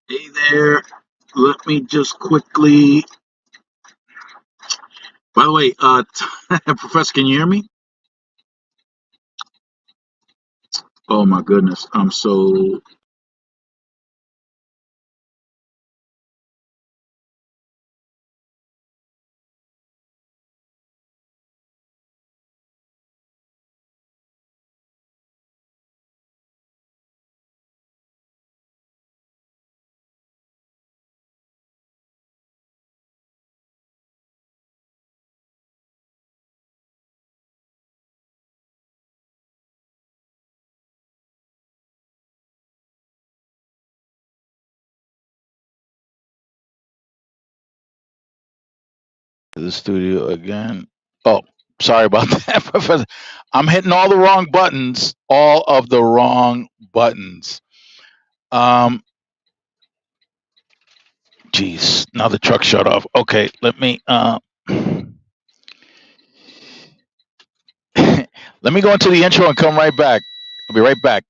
Hey there. Let me just quickly. By the way, Professor, can you hear me? Oh my goodness, I'm so. The studio again. Oh, sorry about that, Professor. I'm hitting all the wrong buttons. All of the wrong buttons. Um, Geez, now the truck shut off. Okay, let me. Let me go into the intro and come right back. I'll be right back.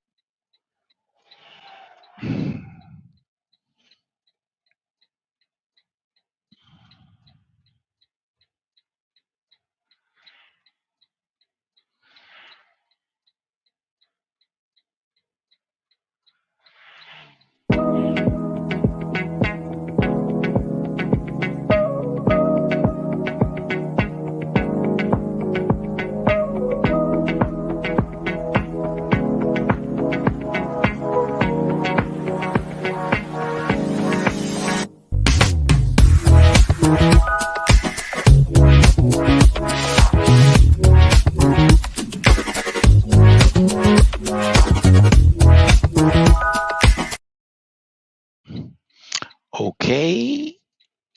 Okay,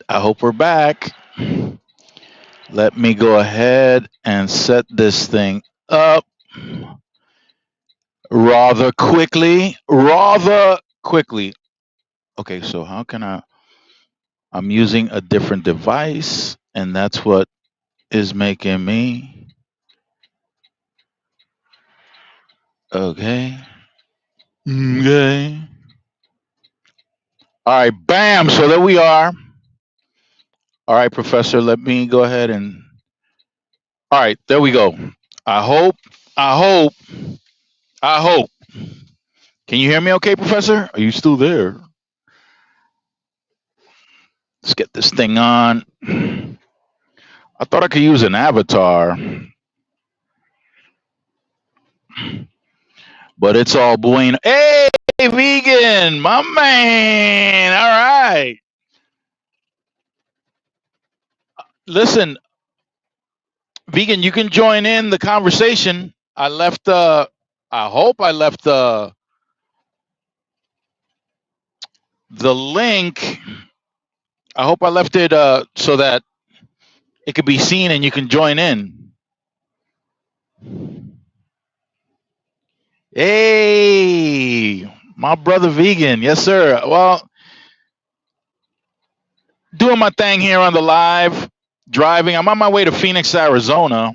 I hope we're back. Let me go ahead and set this thing up rather quickly. Rather quickly. Okay, so how can I'm using a different device, and that's what is making me. Okay. Okay. All right, bam. So there we are. All right, Professor, let me go ahead and. All right, there we go. I hope, I hope, I hope. Can you hear me okay, Professor? Are you still there? Let's get this thing on. I thought I could use an avatar, but it's all bueno. Hey, vegan, my man. All right. Listen, vegan, you can join in the conversation. I hope I left the link. I hope I left it so that it could be seen and you can join in. Hey, my brother vegan. Yes, sir. Well, doing my thing here on the live, driving. I'm on my way to Phoenix, Arizona.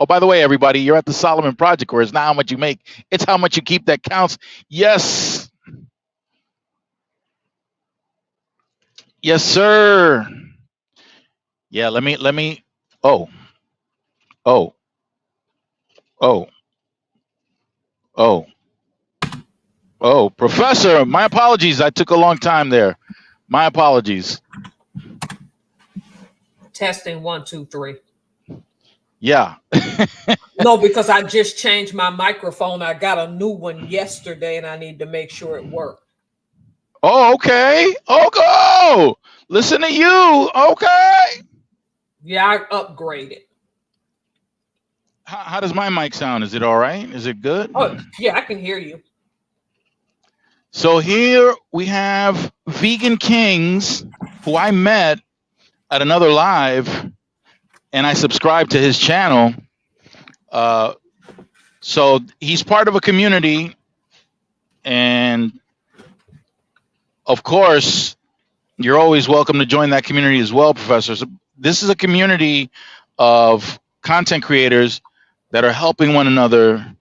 Oh, by the way, everybody, you're at the Solomon Project, where it's not how much you make, it's how much you keep that counts. Yes. Yes, sir. Yeah, let me oh, oh, oh, oh, oh, Professor, my apologies. I took a long time there. My apologies. Testing 1, 2, 3. Yeah. No, because I just changed my microphone. I got a new one yesterday and I need to make sure it worked. Oh, okay. Oh, go. Listen to you. Okay. Yeah, I upgraded. How does my mic sound? Is it all right? Is it good? Oh, yeah, I can hear you. So here we have Vegan Kings, who I met at another live, and I subscribed to his channel. So he's part of a community, and of course, you're always welcome to join that community as well, Professor. So this is a community of content creators that are helping one another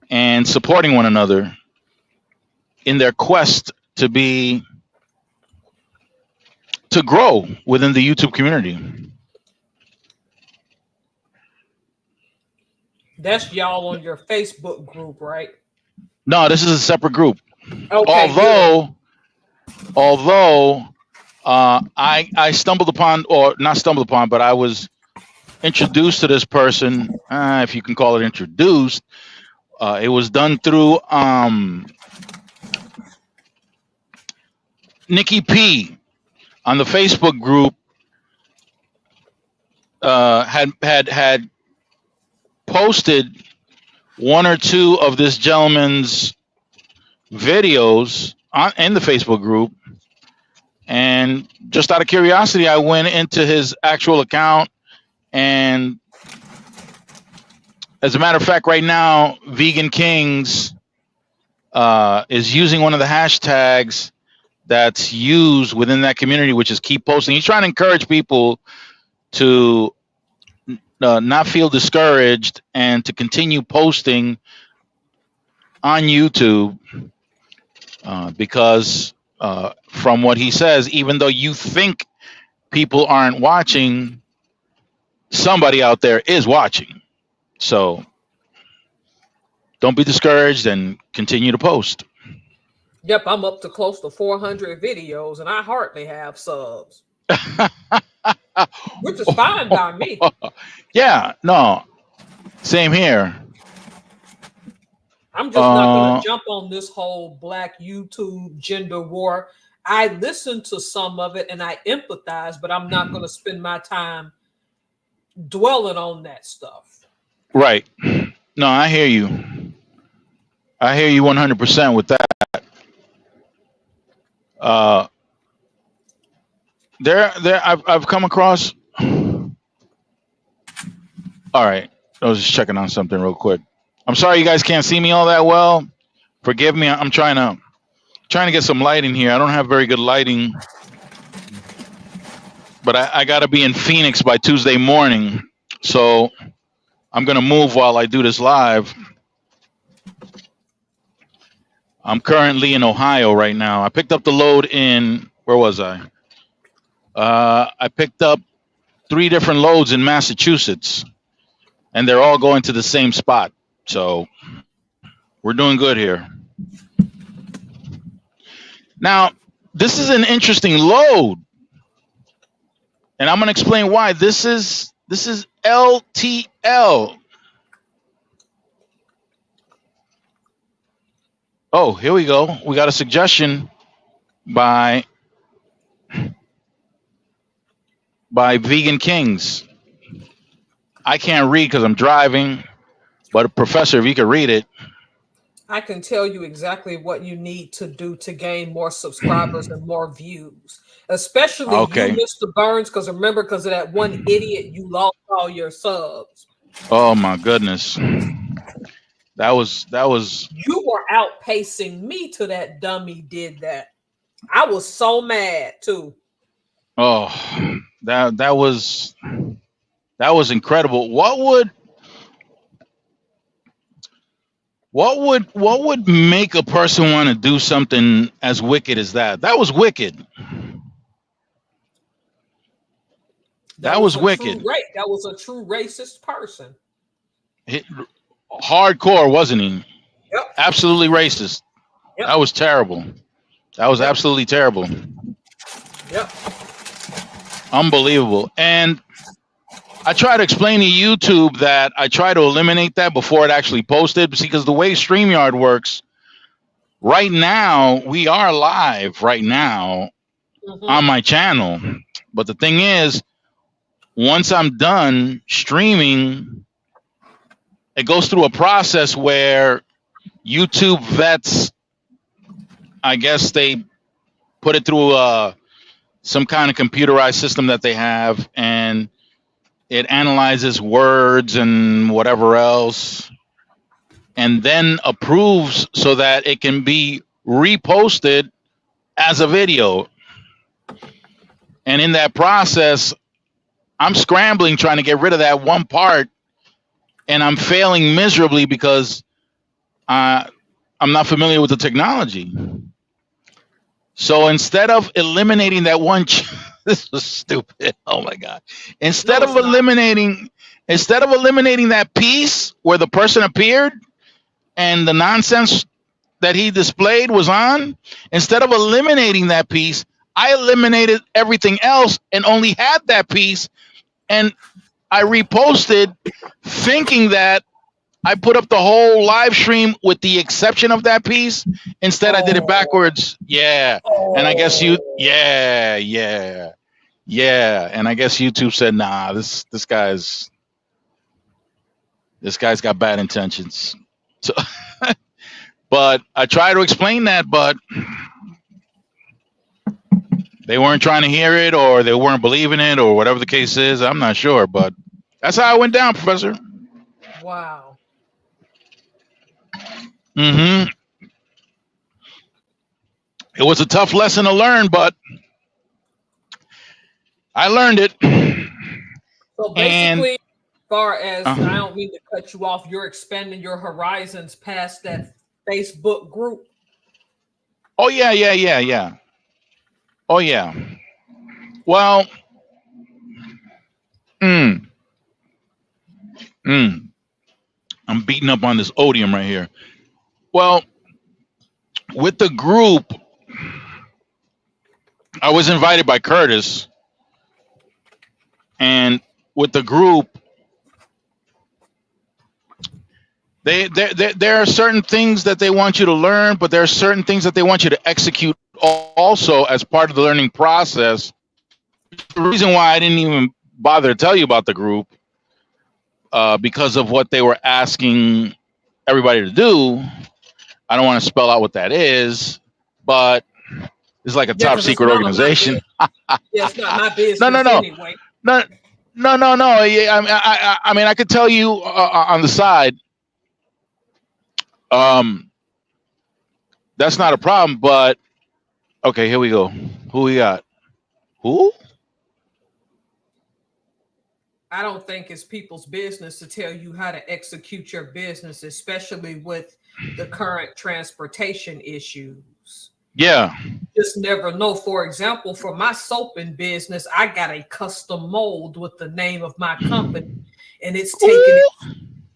and supporting one another in their quest to grow within the YouTube community. That's y'all on your Facebook group, right? No, this is a separate group. Okay, Although I stumbled upon, or not stumbled upon, but I was introduced to this person, if you can call it introduced. It was done through Nikki P on the Facebook group. Had posted one or two of this gentleman's videos in the Facebook group, and just out of curiosity, I went into his actual account, and as a matter of fact, right now, Vegan Kings is using one of the hashtags that's used within that community, which is keep posting. He's trying to encourage people to not feel discouraged and to continue posting on YouTube, because from what he says, even though you think people aren't watching, somebody out there is watching. So don't be discouraged and continue to post. Yep, I'm up to close to 400 videos, and I hardly have subs, which is fine by me. Yeah, no, same here. I'm just not going to jump on this whole Black YouTube gender war. I listen to some of it and I empathize, but I'm not going to spend my time dwelling on that stuff. Right. No, I hear you. I hear you 100% with that. I've come across. All right, I was just checking on something real quick. I'm sorry you guys can't see me all that well. Forgive me. I'm trying to get some lighting here. I don't have very good lighting, but I got to be in Phoenix by Tuesday morning, so I'm gonna move while I do this live. I'm currently in Ohio right now. I picked up the load in, where was I? I picked up 3 different loads in Massachusetts, and they're all going to the same spot. So we're doing good here. Now, this is an interesting load, and I'm going to explain why. This is LTL. Oh, here we go. We got a suggestion by Vegan Kings. I can't read because I'm driving, but Professor, if you could read it. I can tell you exactly what you need to do to gain more subscribers and more views, especially you, Mr. Burns, because remember, because of that one idiot, you lost all your subs. Oh my goodness. That was. You were outpacing me till that dummy did that. I was so mad too. Oh, that was incredible. What would make a person want to do something as wicked as that? That was wicked. That was wicked. That was a true racist person. Hardcore, wasn't he? Yep. Absolutely racist. Yep. That was terrible. That was absolutely terrible. Yep. Unbelievable. And I try to explain to YouTube that I try to eliminate that before it actually posted, because the way StreamYard works, right now, we are live right now on my channel. But the thing is, once I'm done streaming, it goes through a process where YouTube vets, I guess they put it through some kind of computerized system that they have, and it analyzes words and whatever else, and then approves so that it can be reposted as a video. And in that process, I'm scrambling trying to get rid of that one part, and I'm failing miserably because I'm not familiar with the technology. So instead of eliminating that one, this was stupid. Oh my god! Instead No, of it's not. eliminating that piece where the person appeared and the nonsense that he displayed was on, instead of eliminating that piece, I eliminated everything else and only had that piece, and I reposted, thinking that I put up the whole live stream with the exception of that piece. Instead, I did it Oh, backwards. Yeah. And I guess oh. And I guess YouTube said, nah, this guy's got bad intentions. So, but I tried to explain that, but they weren't trying to hear it, or they weren't believing it, or whatever the case is. I'm not sure, but that's how it went down, Professor. Wow. Mm-hmm. It was a tough lesson to learn, but I learned it. So And basically, as far as I don't mean to cut you off, you're expanding your horizons past that Facebook group. oh yeah. Oh yeah. Well, mm, mm, I'm beating up on this odium right here. Well, with the group, I was invited by Curtis, and with the group, there are certain things that they want you to learn, but there are certain things that they want you to execute also as part of the learning process. The reason why I didn't even bother to tell you about the group, because of what they were asking everybody to do. I don't want to spell out what that is, but it's like a Yeah, top because it's secret none of my organization. business. Yeah, it's not my No, business no. anyway. No, no. Yeah, I mean, I could tell you on the side. That's not a problem. But okay, here we go. Who we got? Who? I don't think it's people's business to tell you how to execute your business, especially with the current transportation issues. Yeah. Just never know. For example, for my soaping business, I got a custom mold with the name of my company, and it's taking it.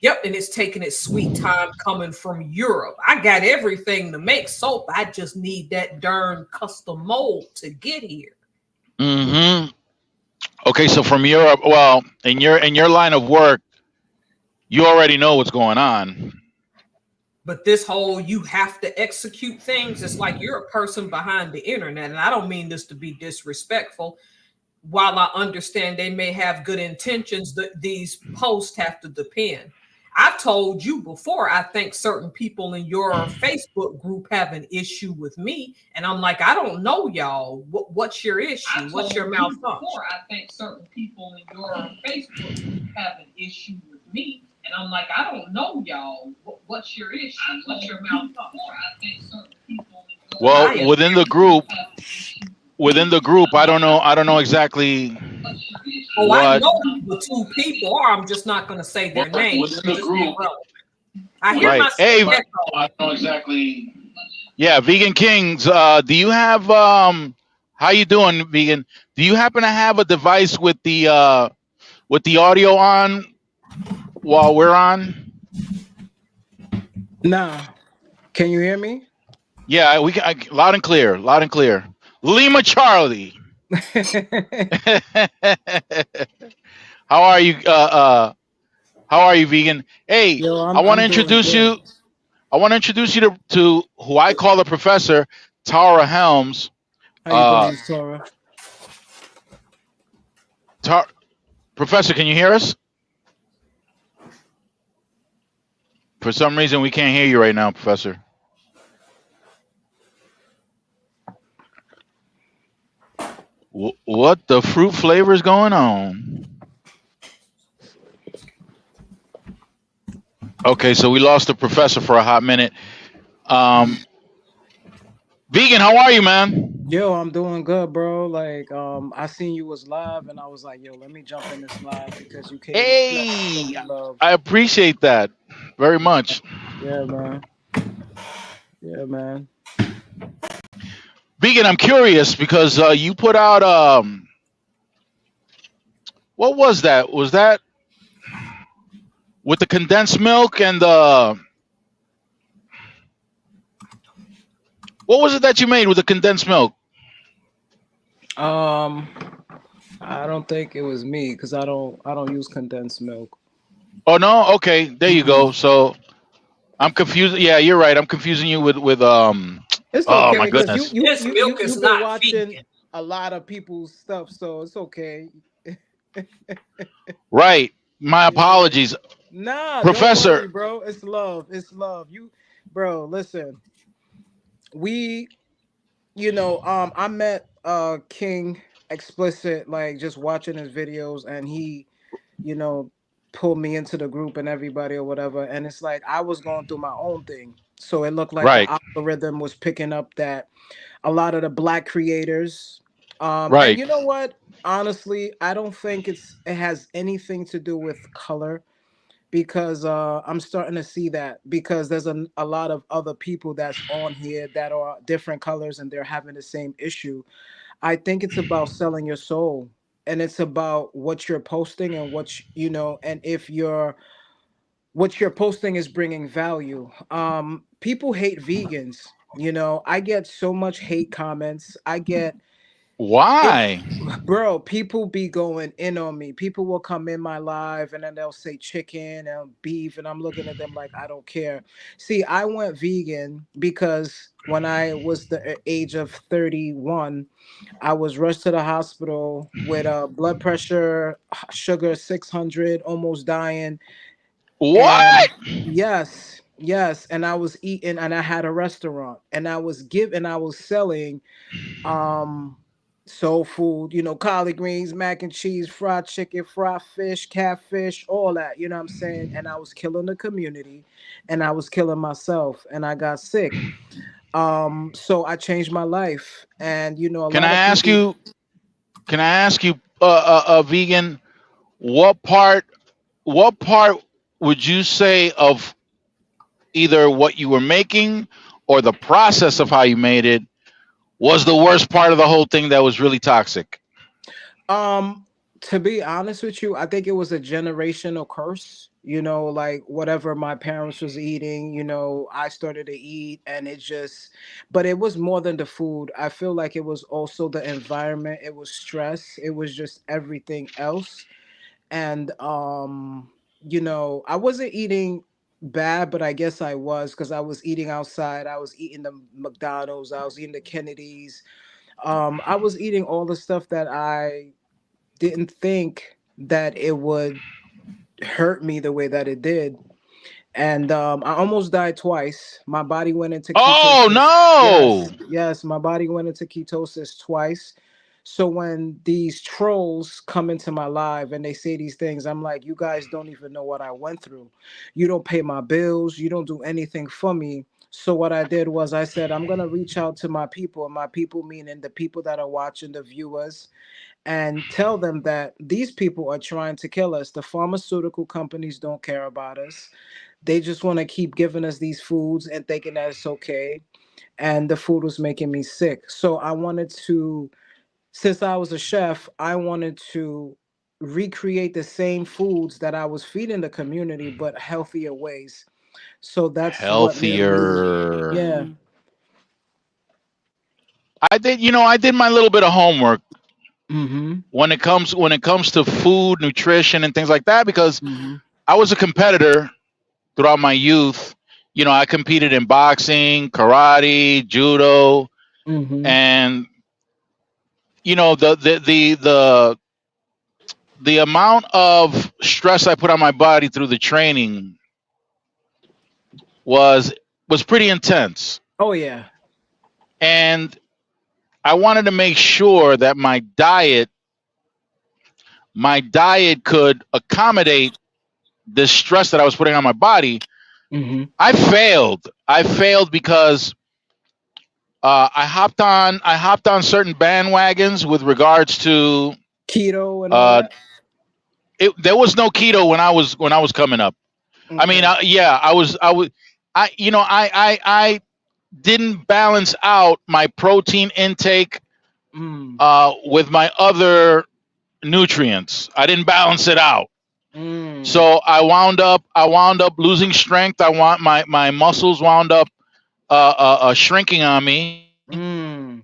Yep, and it's taking its sweet time coming from Europe. I got everything to make soap. I just need that darn custom mold to get here. Mm-hmm. Okay, so from Europe, well, in your line of work, you already know what's going on. But this whole you have to execute things, it's like you're a person behind the internet. And I don't mean this to be disrespectful. While I understand they may have good intentions, these posts have to depend. I've told you before, I think certain people in your Facebook group have an issue with me. And I'm like, I don't know, y'all. What's your issue? What's your malfunction? Before, I think certain people in your Facebook group have an issue with me. And I'm like, I don't know, y'all. What's your issue? What's your malfunction? I think certain people in your Well, within the group, I don't know exactly. Oh, I know the two people are. I'm just not going to say their names. Within the group, I hear right. myself. Hey, echo. I know exactly. Yeah, Vegan Kings. Do you have how you doing, Vegan? Do you happen to have a device with the audio on while we're on? Nah. Can you hear me? Yeah, we can. Loud and clear. Loud and clear. Lima Charlie. How are you? How are you, Vegan? Hey, Yo, I want to introduce you. I want to introduce you to who I call the professor, Tara Helms. How you doing, Tara? Professor, can you hear us? For some reason, we can't hear you right now, Professor. What the fruit flavor is going on? Okay, so we lost the professor for a hot minute. Vegan, how are you, man? Yo, I'm doing good, bro. Like, I seen you was live, and I was like, yo, let me jump in this live because you came. Hey, I appreciate that very much. Yeah, man. Yeah, man. Vegan, I'm curious because you put out what was that? Was that with the condensed milk and the what was it that you made with the condensed milk? Um, I don't think it was me because I don't use condensed milk. Oh no, okay, there you Mm-mm. go. So I'm confused. Yeah, you're right. I'm confusing you with It's oh my okay because goodness. His milk is you've been not watching vegan. a lot of people's stuff, so it's okay. Right. My Yeah. apologies, Nah, don't worry, Professor. bro. It's love. It's love. Bro, listen. We, I met King explicit like just watching his videos, and he, you know, pulled me into the group and everybody or whatever. And it's like I was going through my own thing, so it looked like the Right. algorithm was picking up that a lot of the black creators. And Right. you know what? Honestly, I don't think it has anything to do with color because I'm starting to see that because there's a lot of other people that's on here that are different colors and they're having the same issue. I think it's about selling your soul and it's about what you're posting and and if what you're posting is bringing value. People hate vegans. I get so much hate comments. I get it, Why? bro. People be going in on me. People will come in my live and then they'll say chicken and beef, and I'm looking at them like I don't care. See, I went vegan because when I was the age of 31, I was rushed to the hospital with blood pressure, sugar 600, almost dying. And What? yes, and I was eating, and I had a restaurant, and I was selling um soul food, collard greens, mac and cheese, fried chicken, fried fish, catfish, all that, you know what I'm saying? And I was killing the community and I was killing myself and I got sick. So I changed my life, and a Can lot I of ask people. you? Can I ask you, vegan? What part? What part would you say of either what you were making or the process of how you made it was the worst part of the whole thing that was really toxic? Um, to be honest with you, I think it was a generational curse. Like whatever my parents was eating, I started to eat, and but it was more than the food. I feel like it was also the environment. It was stress. It was just everything else. And I wasn't eating bad, but I guess I was because I was eating outside. I was eating the McDonald's. I was eating the Kennedys. I was eating all the stuff that I didn't think that it would hurt me the way that it did. And I almost died twice. My body went into Oh ketosis. no! Yes, my body went into ketosis twice. So when these trolls come into my live and they say these things, I'm like, you guys don't even know what I went through. You don't pay my bills. You don't do anything for me. So what I did was I said, I'm gonna reach out to my people, and my people meaning the people that are watching, the viewers, and tell them that these people are trying to kill us. The pharmaceutical companies don't care about us. They just want to keep giving us these foods and thinking that it's okay. And the food was making me sick. So I wanted to, since I was a chef, I wanted to recreate the same foods that I was feeding the community, but healthier ways. So that's what literally, Healthier. yeah. Mm. I did. I did my little bit of homework Mm-hmm. when it comes to food, nutrition, and things like that because Mm-hmm. I was a competitor throughout my youth. I competed in boxing, karate, judo, Mm-hmm. and the amount of stress I put on my body through the training was was pretty intense. Oh yeah. And I wanted to make sure that my diet could accommodate this stress that I was putting on my body. Mm-hmm. I failed because I hopped on certain bandwagons with regards to Keto and all uh, that. there was no keto when I was coming up. I mean, Okay. yeah, I was, I didn't balance out my protein intake Mm, with my other nutrients. I didn't balance it out. mm, So I wound up losing strength. My muscles wound up shrinking on me. mm.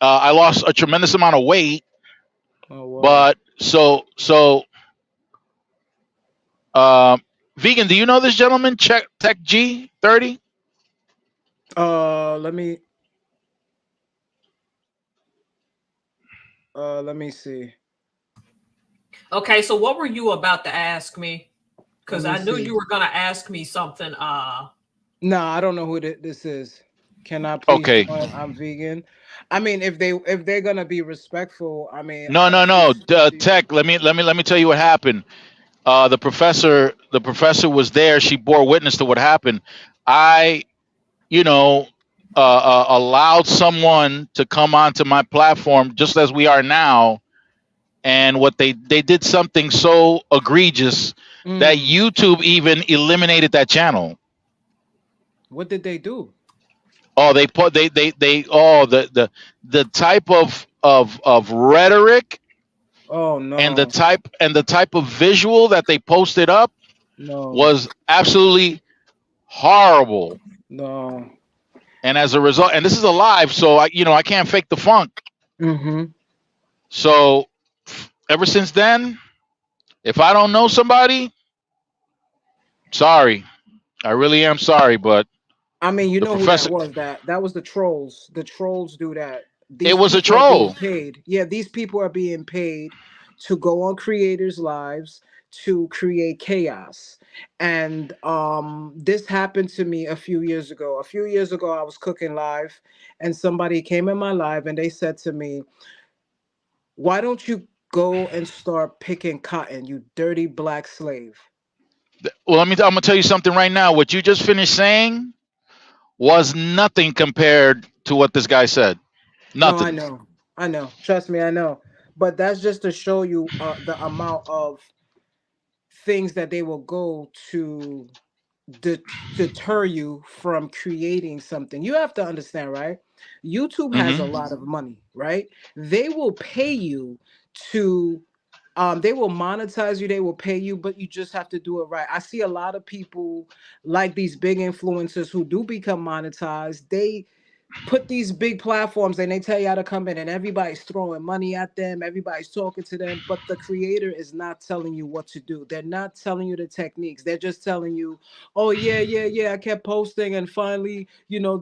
I lost a tremendous amount of weight. Oh wow. But uh, vegan. Do you know this gentleman? Check Tech G30. Let me let me see. Okay, so what were you about to ask me? Let Because me I knew see. you were gonna ask me something. No, I don't know who this is. Can I please Okay. join? I'm vegan. I mean, if they're gonna be respectful, I mean, No, no, please no. feel free. Tech. Let me tell you what happened. The professor was there. She bore witness to what happened. I, you know, allowed someone to come onto my platform just as we are now, and what they did something so egregious that Mm, YouTube even eliminated that channel. what did they do? Oh, they put they oh the type of rhetoric Oh and no, the type of visual that they posted up no, was absolutely horrible. no. And as a result, and this is a live, so I can't fake the funk. Mm-hmm. So ever since then, if I don't know somebody, sorry, I really am sorry, but I mean, you the know who that professor, was. That was the trolls. The trolls do that. it These was a people are being troll. paid. Yeah, these people are being paid to go on creators' lives to create chaos. And this happened to me a few years ago. A few years ago, I was cooking live, and somebody came in my live and they said to me, "Why don't you go and start picking cotton, you dirty black slave?" Well, I'm gonna tell you something right now. What you just finished saying was nothing compared to what this guy said. No, I Nothing. know. I know. Trust me, I know. But that's just to show you the amount of things that they will go to de- deter you from creating something. You have to understand, right? YouTube has a lot Hmm. of money, right? They will pay you to they will monetize you, they will pay you, but you just have to do it right. I see a lot of people like these big influencers who do become monetized. They put these big platforms and they tell you how to come in and everybody's throwing money at them, everybody's talking to them, but the creator is not telling you what to do. They're not telling you the techniques. They're just telling you, oh yeah, yeah, yeah, I kept posting and finally,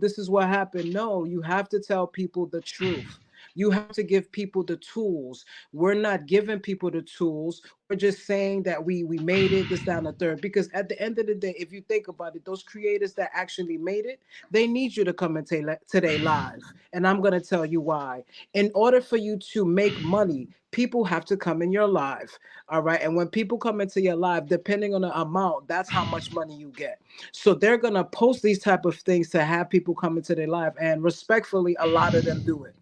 this is what happened. No, you have to tell people the truth. You have to give people the tools. We're not giving people the tools. We're just saying that we made it this down the third, because at the end of the day, if you think about it, those creators that actually made it, they need you to come and today live. And I'm going to tell you why. In order for you to make money, people have to come in your live. All right. And when people come into your live, depending on the amount, that's how much money you get. So they're going to post these type of things to have people come into their live. And respectfully, a lot of them do it.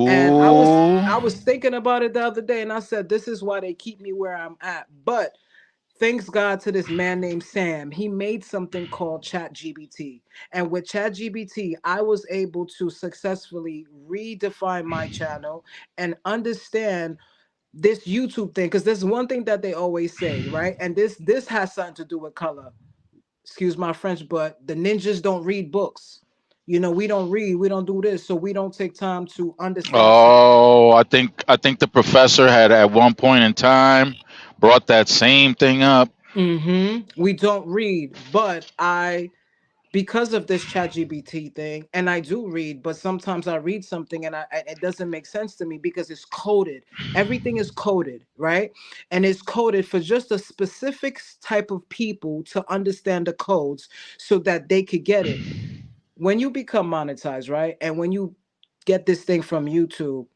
And I was Ooh. I was thinking about it the other day and I said, this is why they keep me where I'm at. But thanks God to this man named Sam. He made something called ChatGPT. And with ChatGPT, I was able to successfully redefine my channel and understand this YouTube thing. Because there's one thing that they always say, right? And this has something to do with color. Excuse my French, but the ninjas don't read books. We don't read, we don't do this, so we don't take time to understand certain. Oh, I think the professor had at one point in time brought that same thing up. We don't read, but because of this chat gbt thing, and I do read, but sometimes I read something and it doesn't make sense to me because it's coded. Everything is coded, right? And it's coded for just a specific type of people to understand the codes so that they could get it. When you become monetized, right, and when you get this thing from YouTube,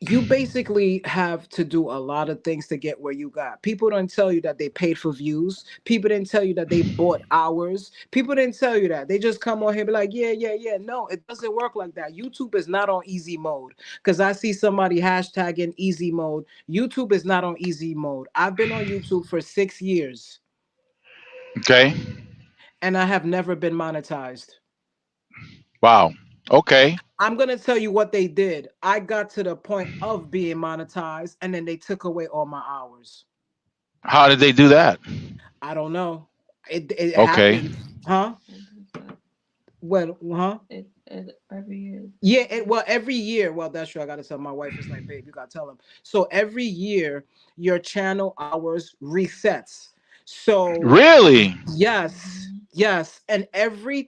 you basically have to do a lot of things to get where you got. People don't tell you that they paid for views. People didn't tell you that they bought hours. People didn't tell you that. They just come on here and be like, yeah, yeah, yeah. No, it doesn't work like that. YouTube is not on easy mode. Because I see somebody hashtagging easy mode. YouTube is not on easy mode. I've been on YouTube for 6 years Okay. and I have never been monetized. Wow. Okay. I'm gonna tell you what they did. I got to the point of being monetized, and then they took away all my hours. How did they do that? I don't know. It Okay. happened, huh? Well, huh? Every year. Yeah, well, every year. Well, that's true. I gotta tell my wife. It's like, babe, you gotta tell him. So every year, your channel hours resets. So Really? yes, yes, and every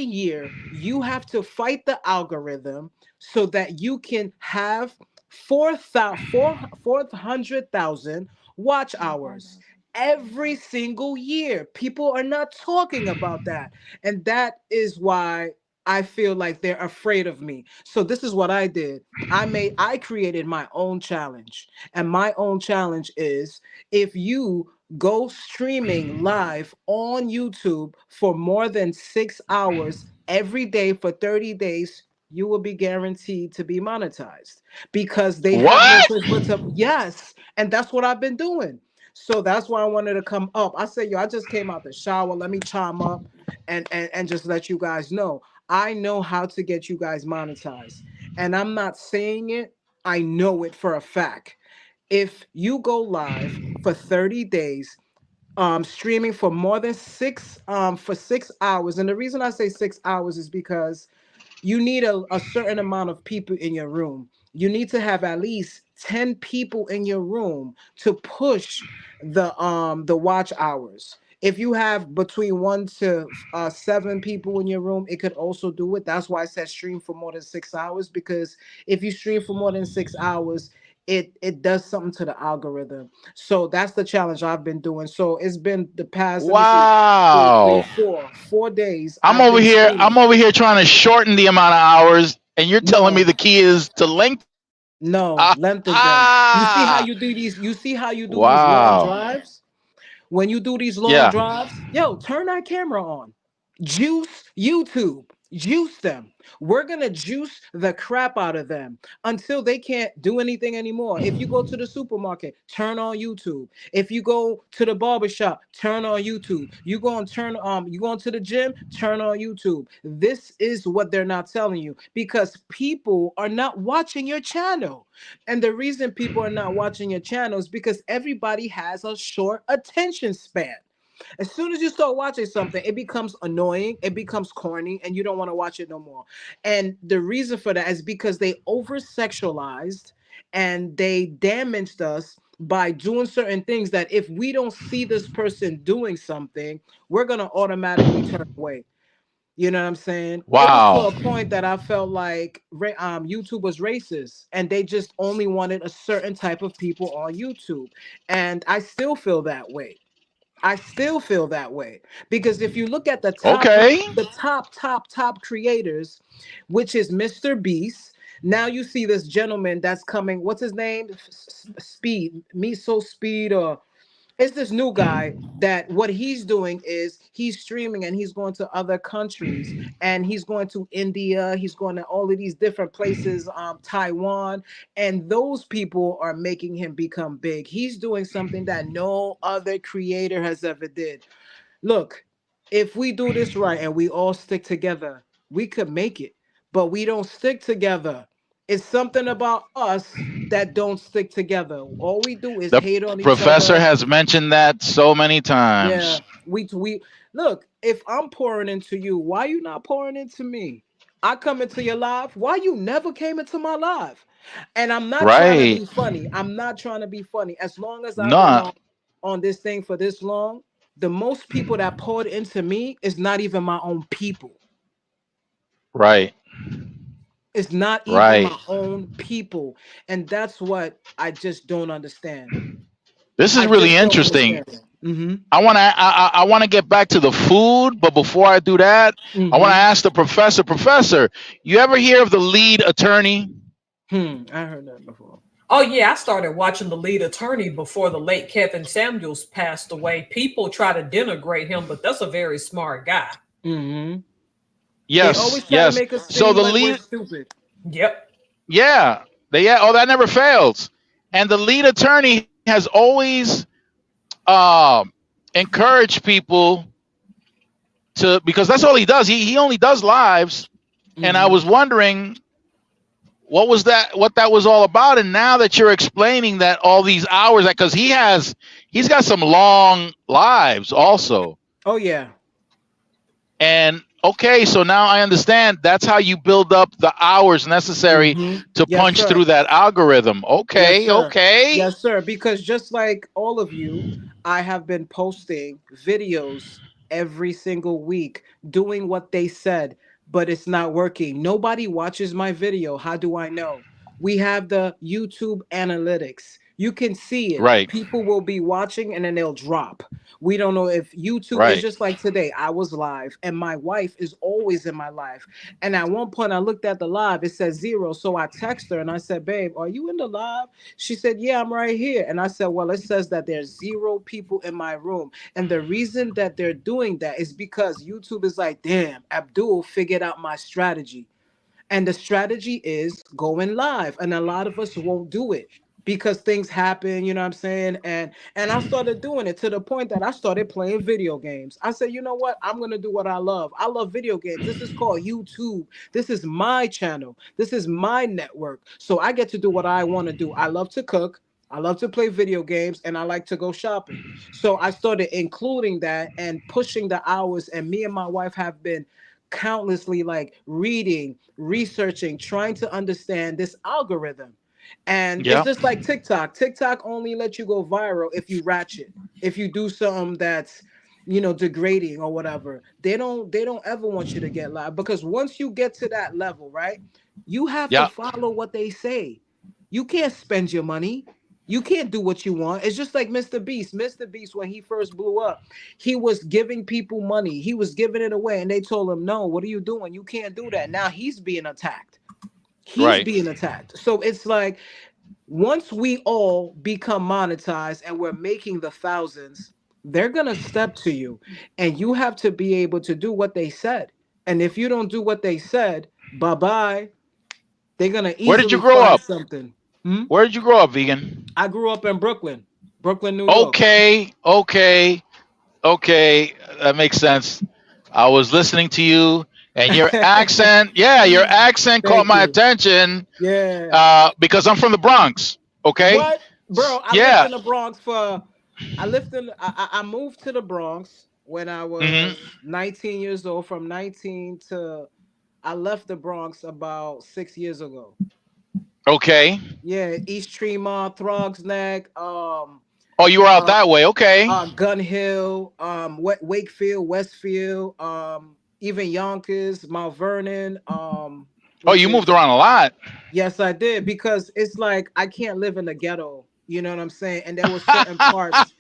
year you have to fight the algorithm so that you can have 400,000 watch hours every single year. People are not talking about that, and that is why I feel like they're afraid of me. So this is what I did. I created my own challenge, and my own challenge is, if you go streaming live on YouTube for more than 6 hours every day for 30 days, you will be guaranteed to be monetized, because they have no What? choice but to. Yes, and that's what I've been doing. So that's why I wanted to come up. I said, yo, I just came out the shower. Let me chime up and just let you guys know. I know how to get you guys monetized. And I'm not saying it, I know it for a fact. If you go live for 30 days, streaming for more than 6 hours, and the reason I say 6 hours is because you need a certain amount of people in your room. You need to have at least 10 people in your room to push the watch hours. If you have between 1 to 7 people in your room, it could also do it. That's why I said stream for more than 6 hours, because if you stream for more than 6 hours, it does something to the algorithm. So that's the challenge I've been doing. So it's been the past, let me see, Wow. four days I'm I've over been here. I'm streaming. over here trying to shorten the amount of hours, and you're telling me No, the key is to length. no, Ah, lengthen them. You see how ah. you do these, you see how you do these long Wow. drives? When you do these long Yeah. drives, yo, turn that camera on. Juice YouTube. Juice them. We're gonna juice the crap out of them until they can't do anything anymore. If you go to the supermarket, turn on YouTube. If you go to the barbershop, turn on YouTube. You going to the gym, turn on YouTube. This is what they're not telling you, because people are not watching your channel. And the reason people are not watching your channel is because everybody has a short attention span. As soon as you start watching something, it becomes annoying, it becomes corny, and you don't want to watch it no more. And the reason for that is because they over sexualized and they damaged us by doing certain things that if we don't see this person doing something, we're going to automatically turn away. You know what I'm saying? It was to Wow. a point that I felt like YouTube was racist, and they just only wanted a certain type of people on YouTube. And I still feel that way. I still feel that way, because if you look at Okay. the top creators, which is Mr. Beast. Now you see this gentleman that's coming. What's his name? Speed, Miso Speed, or it's this new guy that what he's doing is he's streaming and he's going to other countries, and he's going to India, he's going to all of these different places, Taiwan, and those people are making him become big. He's doing something that no other creator has ever did. Look, if we do this right and we all stick together, we could make it, but we don't stick together. It's something about us that don't stick together. All we do is The hate on each professor other. has mentioned that so many Yeah, times. we look. If I'm pouring into you, why you not pouring into me? I come into your live. Why you never came into my live? And I'm not trying to Right. be funny. I'm not trying to be funny. As long as I've been Not on this thing for this long, the most people that poured into me is not even my own people. right. It's not even Right. my own people. And that's what I just don't understand. This is I really just don't interesting. understand it. Mm-hmm. I want to get back to the food, but before I do that, I want to Mm-hmm. ask the professor. Professor, you ever hear of the lead attorney? I heard that before. Oh yeah, I started watching The Lead Attorney before the late Kevin Samuels passed away. People try to denigrate him, but that's a very smart guy. Mm-hmm. They Yes, always try to yes. make us So seem the like we're lead, stupid. Yep. yeah, oh, that never fails. And the lead attorney has always encouraged people to, because that's all he does. He only does lives And I was wondering what that was all about. And now that you're explaining that all these hours, because he's got some long lives also. Oh yeah. And okay, so now I understand that's how you build up the hours necessary to Yes, punch sir. through that algorithm. Yes, Okay, sir. okay. Yes, sir. Because just like all of you, I have been posting videos every single week doing what they said, but it's not working. Nobody watches my video. How do I know? We have the YouTube analytics. You can see it. Right, People will be watching and then they'll drop. We don't know if YouTube is right. just like today. I was live and my wife is always in my life. And at one point I looked at the live, it said 0. So I text her and I said, "Babe, are you in the live?" She said, "Yeah, I'm right here." And I said, "Well, it says that there's 0 people in my room." And the reason that they're doing that is because YouTube is like, "Damn, Abdul figured out my strategy." And the strategy is going live. And a lot of us won't do it because things happen, you know what I'm saying? And I started doing it to the point that I started playing video games. I said, "You know what? I'm going to do what I love. I love video games. This is called YouTube. This is my channel. This is my network. So I get to do what I want to do. I love to cook. I love to play video games and I like to go shopping." So I started including that and pushing the hours. And me and my wife have been countlessly like reading, researching, trying to understand this algorithm. And it's Yeah. just like TikTok. TikTok only lets you go viral if you ratchet, if you do something that's, degrading or whatever. They don't ever want you to get live because once you get to that level, right? You have to Yeah. follow what they say. You can't spend your money. You can't do what you want. It's just like Mr. Beast. Mr. Beast, when he first blew up, he was giving people money. He was giving it away, and they told him, "No, what are you doing? You can't do that." Now he's being attacked. He's Right. being attacked. So it's like once we all become monetized and we're making the thousands, they're gonna step to you, and you have to be able to do what they said. And if you don't do what they said, bye bye. They're gonna Where did you easily grow find up? something. Hmm? Where did you grow up, vegan? I grew up in Brooklyn, Brooklyn, New York. Okay, okay, okay. That makes sense. I was listening to you and your accent. Yeah, your accent caught Thank my you. attention Yeah. because I'm from the Bronx. Okay. What, bro? I lived Yeah. in the Bronx for. I lived in. I moved to the Bronx when I Hmm. was 19 years old. From 19 to I left the Bronx about 6 years ago. Okay. Yeah, East Tremont, Throgs Neck, Oh, you were out uh, that way. Okay. Gun Hill, Wakefield, Westfield, even Yonkers, Mount Vernon, Oh, which you moved is around a lot. yes, I did because it's like I can't live in the ghetto. You know what I'm saying? And there was certain parts,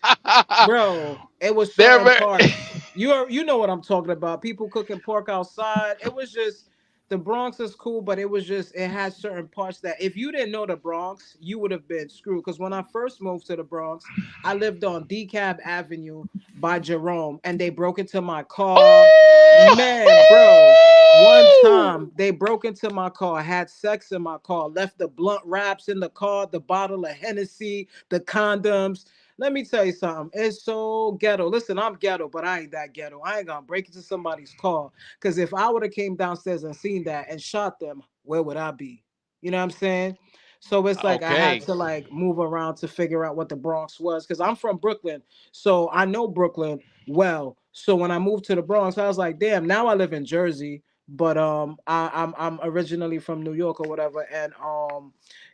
bro. It was They're certain very. parts. You know what I'm talking about. People cooking pork outside. It was just the Bronx is cool, but it was just it had certain parts that if you didn't know the Bronx, you would have been screwed. Because when I first moved to the Bronx, I lived on DeKalb Avenue by Jerome, and they broke into my car. Man, bro. One time they broke into my car, had sex in my car, left the blunt wraps in the car, the bottle of Hennessy, the condoms. Let me tell you something. It's so ghetto. Listen, I'm ghetto, but I ain't that ghetto. I ain't gonna break into somebody's car. Cause if I would have came downstairs and seen that and shot them, where would I be? You know what I'm saying? So it's like I had Okay. to like move around to figure out what the Bronx was. Cause I'm from Brooklyn. So I know Brooklyn well. So when I moved to the Bronx, I was like, damn, now I live in Jersey. But I'm originally from New York or whatever. And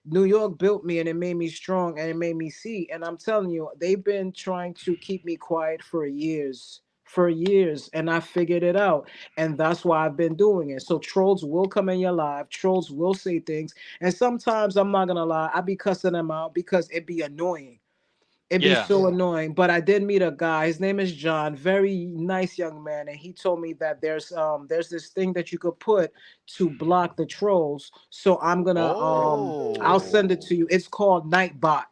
New York built me and it made me strong and it made me see. And I'm telling you, they've been trying to keep me quiet for years. For years, and I figured it out, and that's why I've been doing it. So trolls will come in your life, trolls will say things, and sometimes I'm not gonna lie, I be cussing them out because it be annoying. It'd be Yeah. so annoying. But I did meet a guy. His name is John. Very nice young man. And he told me that there's this thing that you could put to block the trolls. So I'm gonna I'll send it Oh. to you. It's called Nightbot.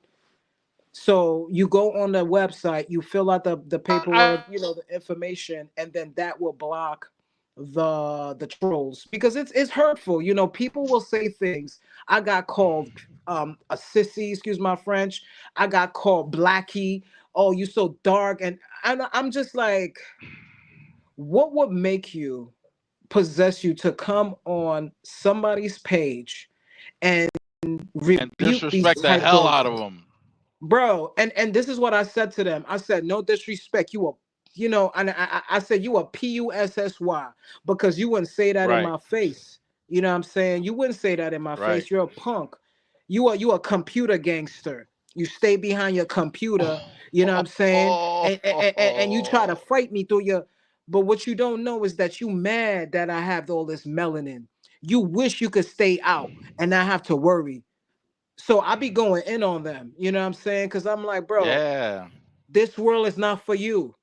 So you go on the website, you fill out the I, paperwork, the information, and then that will block the trolls because it's hurtful. People will say things. I got called a sissy, excuse my French. I got called blackie. Oh, you so dark, and I'm just like, what would make you possess you to come on somebody's page and And rebuke these disrespect the type hell of out of them. bro? And this is what I said to them. I said, no disrespect, you a, you know, and I said you a PUSSY, because you wouldn't say that in Right. my face. You know what I'm saying? You wouldn't say that in my Right. face. You're a punk. You a computer gangster. You stay behind your computer. You know what I'm saying? And you try to fight me through your. But what you don't know is that you mad that I have all this melanin. You wish you could stay out and not have to worry. So I be going in on them. You know what I'm saying? Because I'm like, bro, Yeah. this world is not for you.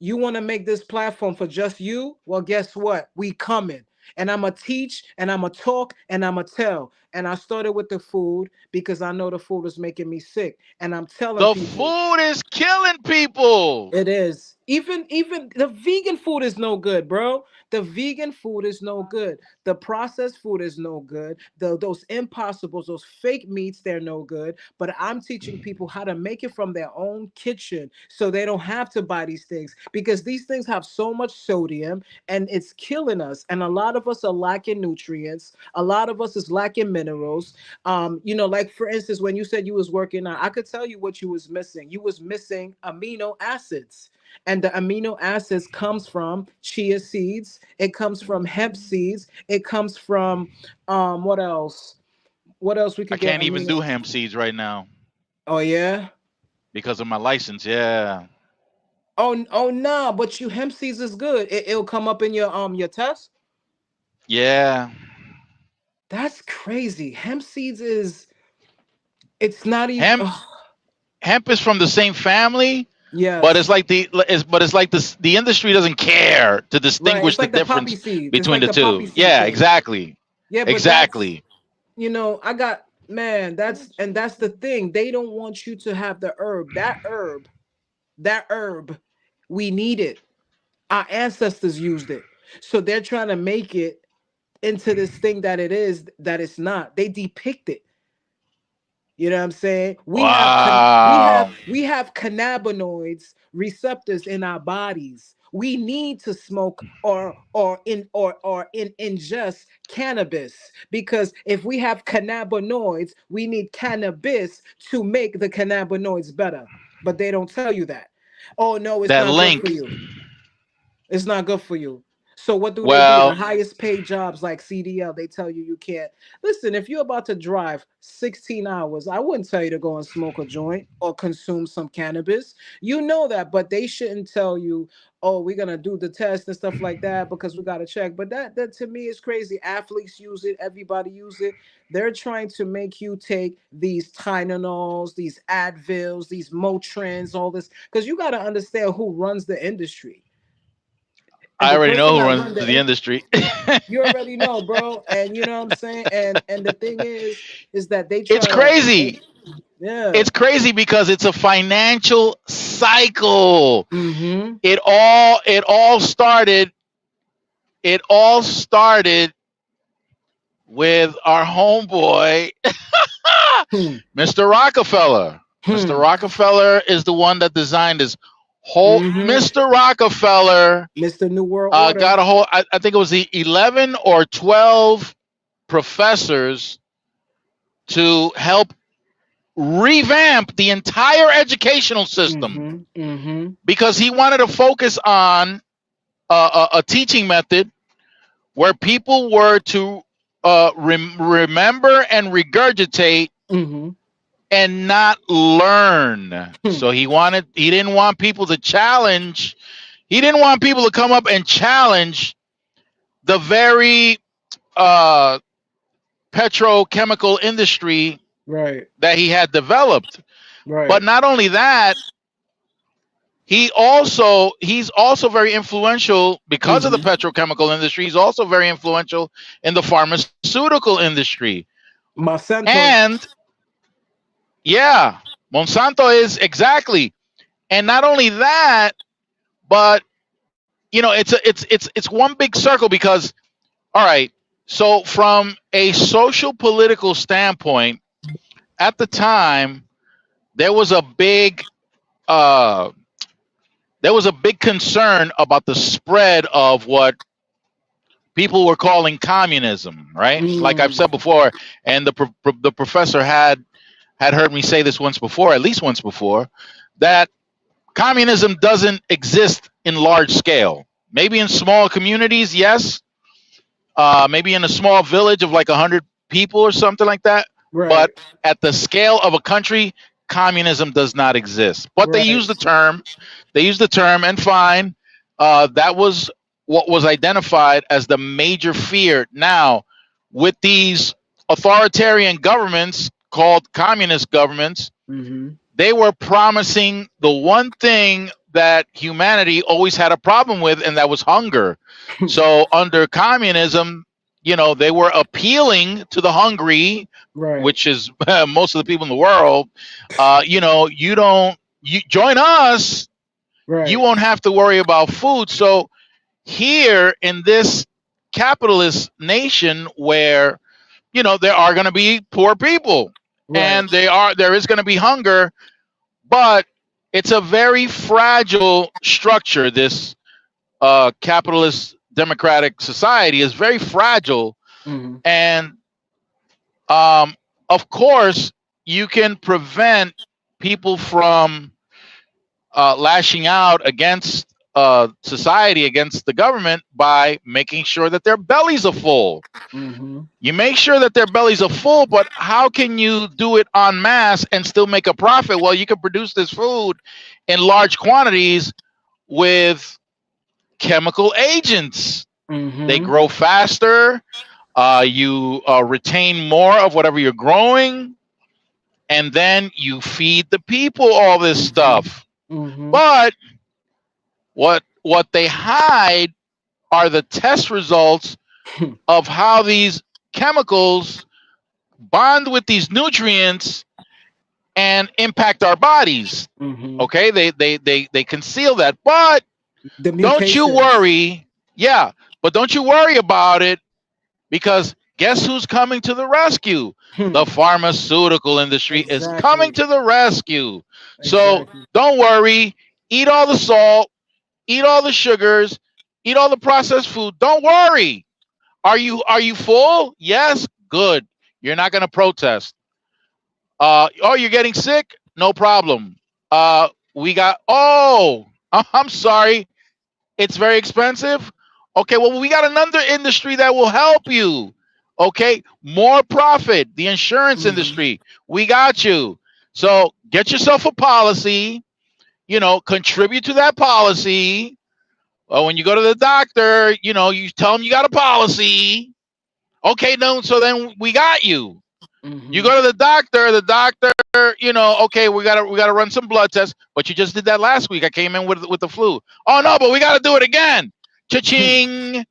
You want to make this platform for just you? Well, guess what? We coming. And I'm going to teach and I'm going to talk and I'm going to tell. And I started with the food because I know the food is making me sick. And I'm telling The people, food is killing people. it is. Even the vegan food is no good, bro. The vegan food is no good. The processed food is no good. Those impossibles, those fake meats, they're no good. But I'm teaching people how to make it from their own kitchen so they don't have to buy these things, because these things have so much sodium and it's killing us. And a lot of us are lacking nutrients. A lot of us is lacking minerals. You know, like for instance, when you said you was working out, I could tell you what you was missing. You was missing amino acids. And the amino acids comes from chia seeds, it comes from hemp seeds, it comes from what else? What else we I could get can't even amino? do hemp seeds right now Oh yeah. because of my license. Yeah. Oh no, but you hemp seeds is good. It'll come up in your test. Yeah. That's crazy. Hemp seeds is, it's not even Hemp hemp is from the same family, but it's yes. like the industry doesn't care to Right. distinguish It's the like the poppy difference seeds. It's between like the the poppy two. seed Yeah, thing. exactly. Yeah, but that's, Exactly. you know, I got, man, that's the thing. They don't want you to have the herb. That herb, we need it. Our ancestors used it. So they're trying to make it into this thing that it is, that it's not. They depict it. You know what I'm saying? Wow. We have cannabinoids receptors in our bodies. We need to smoke or in ingest cannabis, because if we have cannabinoids, we need cannabis to make the cannabinoids better. But they don't tell you that. Oh no, it's That not good for link. you. It's not good for you. So what do they do? The Well, highest paid jobs like CDL, they tell you you can't. Listen, if you're about to drive 16 hours, I wouldn't tell you to go and smoke a joint or consume some cannabis. You know that, but they shouldn't tell you, oh, we're gonna do the test and stuff like that because we gotta check. But that to me is crazy. Athletes use it, everybody use it. They're trying to make you take these Tylenols, these Advils, these Motrins, all this, because you got to understand who runs the industry. And I the already person know who that runs run the industry. you already know, bro. And you know what I'm saying. And the thing is that they It's try to, crazy. yeah. It's crazy because it's a financial cycle. Mm-hmm. It all started with our homeboy, Hmm. Mr. Rockefeller. Mr. Hmm. Rockefeller is the one that designed this whole. Mm-hmm. Mr. Rockefeller Mr. New World Order. got a whole. I think it was the 11 or 12 professors to help revamp the entire educational system Mm-hmm. Mm-hmm. because he wanted to focus on a teaching method where people were to remember and regurgitate Mm-hmm. and not learn. Hmm. So he didn't want people to challenge. He didn't want people to come up and challenge the very petrochemical industry Right. that he had developed. Right. But not only that, he's also very influential because of the Mm-hmm. petrochemical industry. He's also very influential in the pharmaceutical industry. Monsanto. And yeah, Monsanto is exactly. And not only that, but you know, it's one big circle because all right, so from a social political standpoint, at the time, there was a big concern about the spread of what people were calling communism, right? Like I've Mm. said before, and the professor had heard me say this once before, at least once before, that communism doesn't exist in large scale. Maybe in small communities, yes. Maybe in a small village of like 100 people or something like that. Right. But at the scale of a country, communism does not exist. But they Right. use the term. They use the term, and fine. That was what was identified as the major fear. Now, with these authoritarian governments called communist governments, Mm-hmm. they were promising the one thing that humanity always had a problem with, and that was hunger. So under communism, they were appealing to the hungry, Right. which is most of the people in the world. You join us, Right. you won't have to worry about food. So here in this capitalist nation where there are going to be poor people, Right. and there is going to be hunger, but it's a very fragile structure. This capitalist democratic society is very fragile, Mm-hmm. and of course you can prevent people from lashing out against society, against the government, by making sure that their bellies are full. Mm-hmm. You make sure that their bellies are full, but how can you do it en masse and still make a profit? Well, you can produce this food in large quantities with chemical agents. Mm-hmm. They grow faster. You retain more of whatever you're growing, and then you feed the people all this stuff. Mm-hmm. But what they hide are the test results of how these chemicals bond with these nutrients and impact our bodies. Mm-hmm. Okay, they conceal that, but The don't you mutations. worry. Yeah, but don't you worry about it, because guess who's coming to the rescue? The pharmaceutical industry is Exactly. coming to the rescue. So Exactly. don't worry. Eat all the salt, eat all the sugars, eat all the processed food. Don't worry. Are you full? Yes, good. You're not going to protest. Oh, you're getting sick? No problem. We got. Oh, I'm sorry. It's very expensive. Okay, well, we got another industry that will help you. Okay, more profit. The insurance Mhm. industry. We got you. So get yourself a policy. Contribute to that policy. When you go to the doctor, you tell them you got a policy. Okay, no, so then we got you. Mhm. You go to the doctor, okay, we gotta run some blood tests, but you just did that last week. I came in with the flu. Oh no, but we gotta do it again. Cha-ching.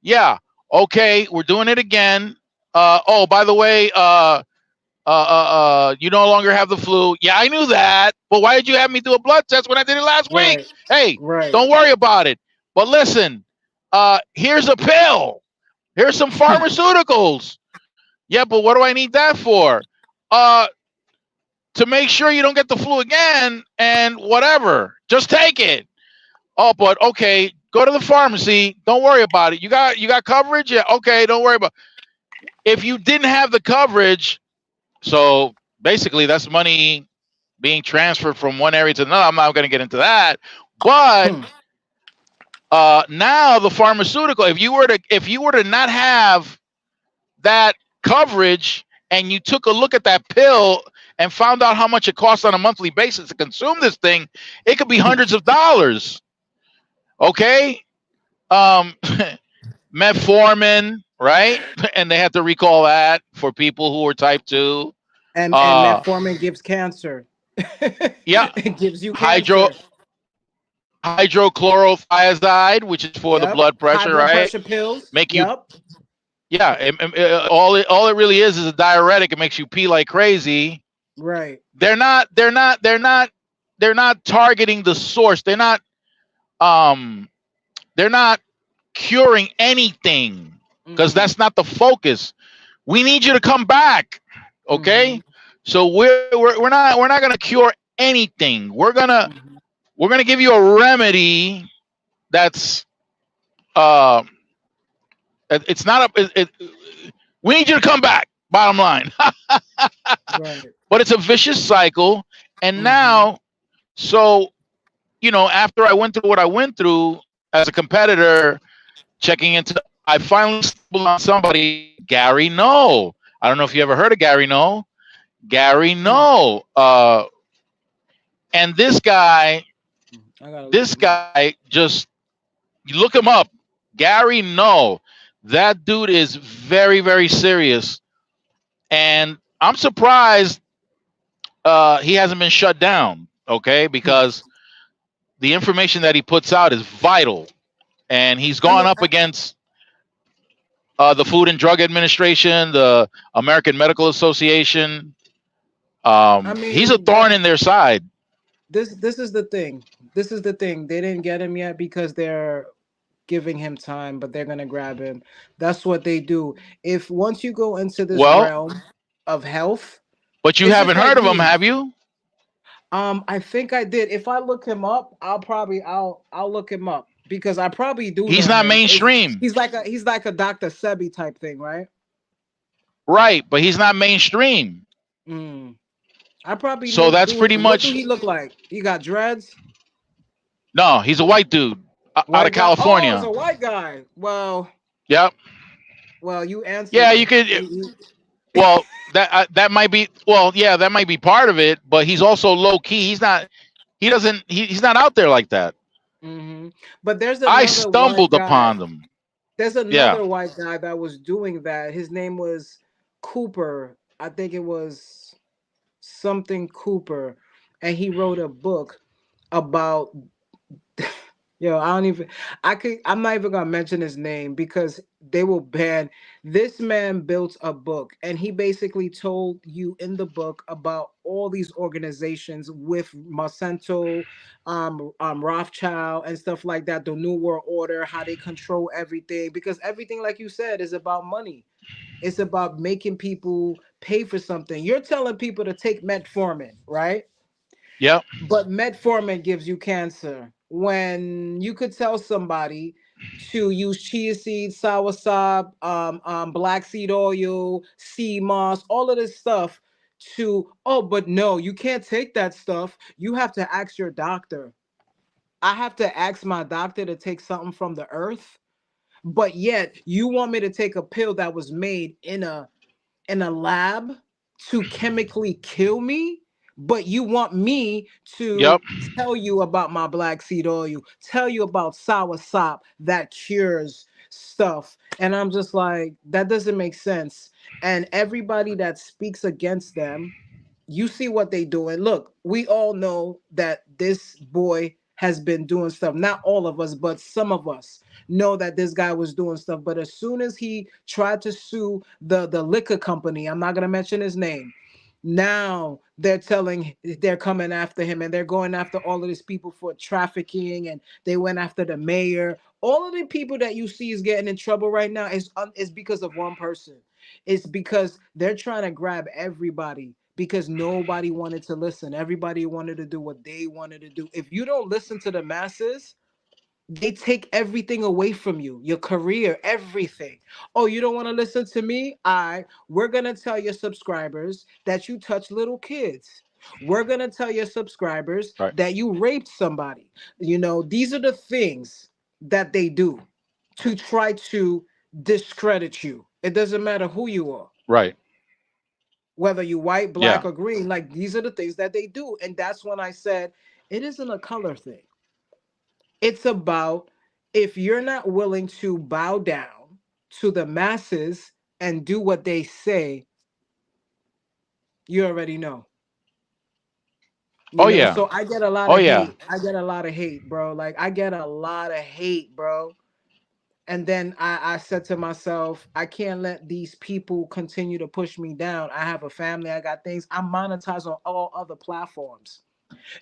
Yeah. Okay, we're doing it again. Oh, by the way, you no longer have the flu. Yeah, I knew that. But why did you have me do a blood test when I did it last week? Right. Hey, Right. don't worry about it. But listen, here's a pill. Here's some pharmaceuticals. Yeah, but what do I need that for? To make sure you don't get the flu again and whatever. Just take it. Oh, but okay, go to the pharmacy. Don't worry about it. You got coverage? Yeah, okay, don't worry about it. If you didn't have the coverage, so basically that's money being transferred from one area to another. I'm not going to get into that. But now the pharmaceutical, if you were to not have that coverage, and you took a look at that pill and found out how much it costs on a monthly basis to consume this thing, it could be hundreds of dollars. Okay? Metformin, right? And they had to recall that for people who were type 2. And metformin gives cancer. Yeah. It gives you cancer. Hydrochlorothiazide, which is for the blood pressure, High blood right? pressure pills. Make you. Yeah, all it really is a diuretic. It makes you pee like crazy. Right. They're not targeting the source. They're not curing anything, because that's not the focus. We need you to come back. Okay? Mhm. So we're not going to cure anything. We're going to give you a remedy that's It's not we need you to come back. Bottom line, Right. but it's a vicious cycle. And Mm-hmm. now, so after I went through what I went through as a competitor, checking into, I finally stumbled on somebody, Gary No. I don't know if you ever heard of Gary No. Gary No. And this guy, I gotta look him up. just, you look him up. Gary No. That dude is very, very serious. And I'm surprised he hasn't been shut down, okay? Because the information that he puts out is vital. And he's I gone mean, up against the Food and Drug Administration, the American Medical Association. I He's a mean thorn that in their side. this is the thing. This is the thing. They didn't get him yet because they're giving him time, but they're gonna grab him. That's what they do. If once you go into this Well, realm of health, but you it's just haven't like heard of him, me. have you? I think I did. If I look him up, I'll look him up because I probably do He's know not him. mainstream. He's like a Dr. Sebi type thing, right? Right, but he's not mainstream. Mm. I probably So that's do. pretty What do much, he look like? He got dreads, no, he's a white dude out of white guy. Oh, it's California. a white guy. Yep. Well, you answered Yeah, you it. could. Well, that might be. Well, yeah, that might be part of it. But he's also low key. He's not. He doesn't. He's not out there like that. Hmm. But I stumbled upon them. there's Yeah. another white guy that was doing that. His name was Cooper. I think it was something Cooper, and he wrote a book about. Yo, I don't even. I'm not even gonna mention his name because they will ban. This man built a book, and he basically told you in the book about all these organizations with Monsanto, Rothschild, and stuff like that. The New World Order, how they control everything, because everything, like you said, is about money. It's about making people pay for something. You're telling people to take metformin, right? Yep. But metformin gives you cancer. When you could tell somebody to use chia seeds, soursop, black seed oil, sea moss, all of this stuff to, oh, but no, you can't take that stuff. You have to ask your doctor. I have to ask my doctor to take something from the earth, but yet you want me to take a pill that was made in a lab to chemically kill me, but you want me to Yep. tell you about my black seed oil, tell you about soursop that cures stuff. And I'm just like, that doesn't make sense. And everybody that speaks against them, you see what they do. And look, we all know that this boy has been doing stuff. Not all of us, but some of us know that this guy was doing stuff. But as soon as he tried to sue the liquor company, I'm not gonna mention his name. Now they're coming after him, and they're going after all of these people for trafficking, and they went after the mayor. All of the people that you see is getting in trouble right now is because of one person. It's because they're trying to grab everybody because nobody wanted to listen. Everybody wanted to do what they wanted to do. If you don't listen to the masses, they take everything away from you, your career, everything. Oh, you don't want to listen to me? We're going to tell your subscribers that you touch little kids. We're going to tell your subscribers Right. that you raped somebody. These are the things that they do to try to discredit you. It doesn't matter who you are, Right. whether you white, Yeah. black, or green. Like, these are the things that they do. And that's when I said it isn't a color thing. It's about, if you're not willing to bow down to the masses and do what they say, you already know. Oh yeah. So I get a lot Oh of yeah. hate. I get a lot of hate, bro. Like, I get a lot of hate, bro. And then I said to myself, I can't let these people continue to push me down. I have a family, I got things. I'm monetized on all other platforms.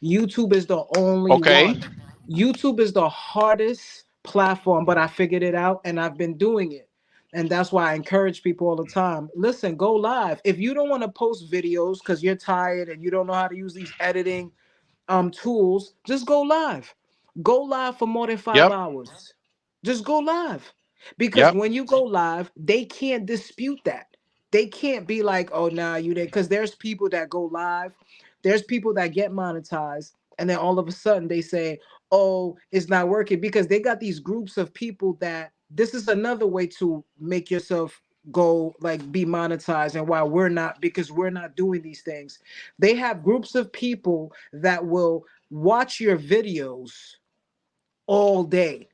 YouTube is the only Okay. one. YouTube is the hardest platform, but I figured it out and I've been doing it. And that's why I encourage people all the time. Listen, go live. If you don't want to post videos because you're tired and you don't know how to use these editing tools, just go live. Go live for more than five Yep. hours. Just go live. Because Yep. when you go live, they can't dispute that. They can't be like, oh, nah, you did. Because there's people that go live, there's people that get monetized, and then all of a sudden they say, oh, it's not working, because they got these groups of people that this is another way to make yourself go like be monetized, and why we're not, because we're not doing these things. They have groups of people that will watch your videos all day.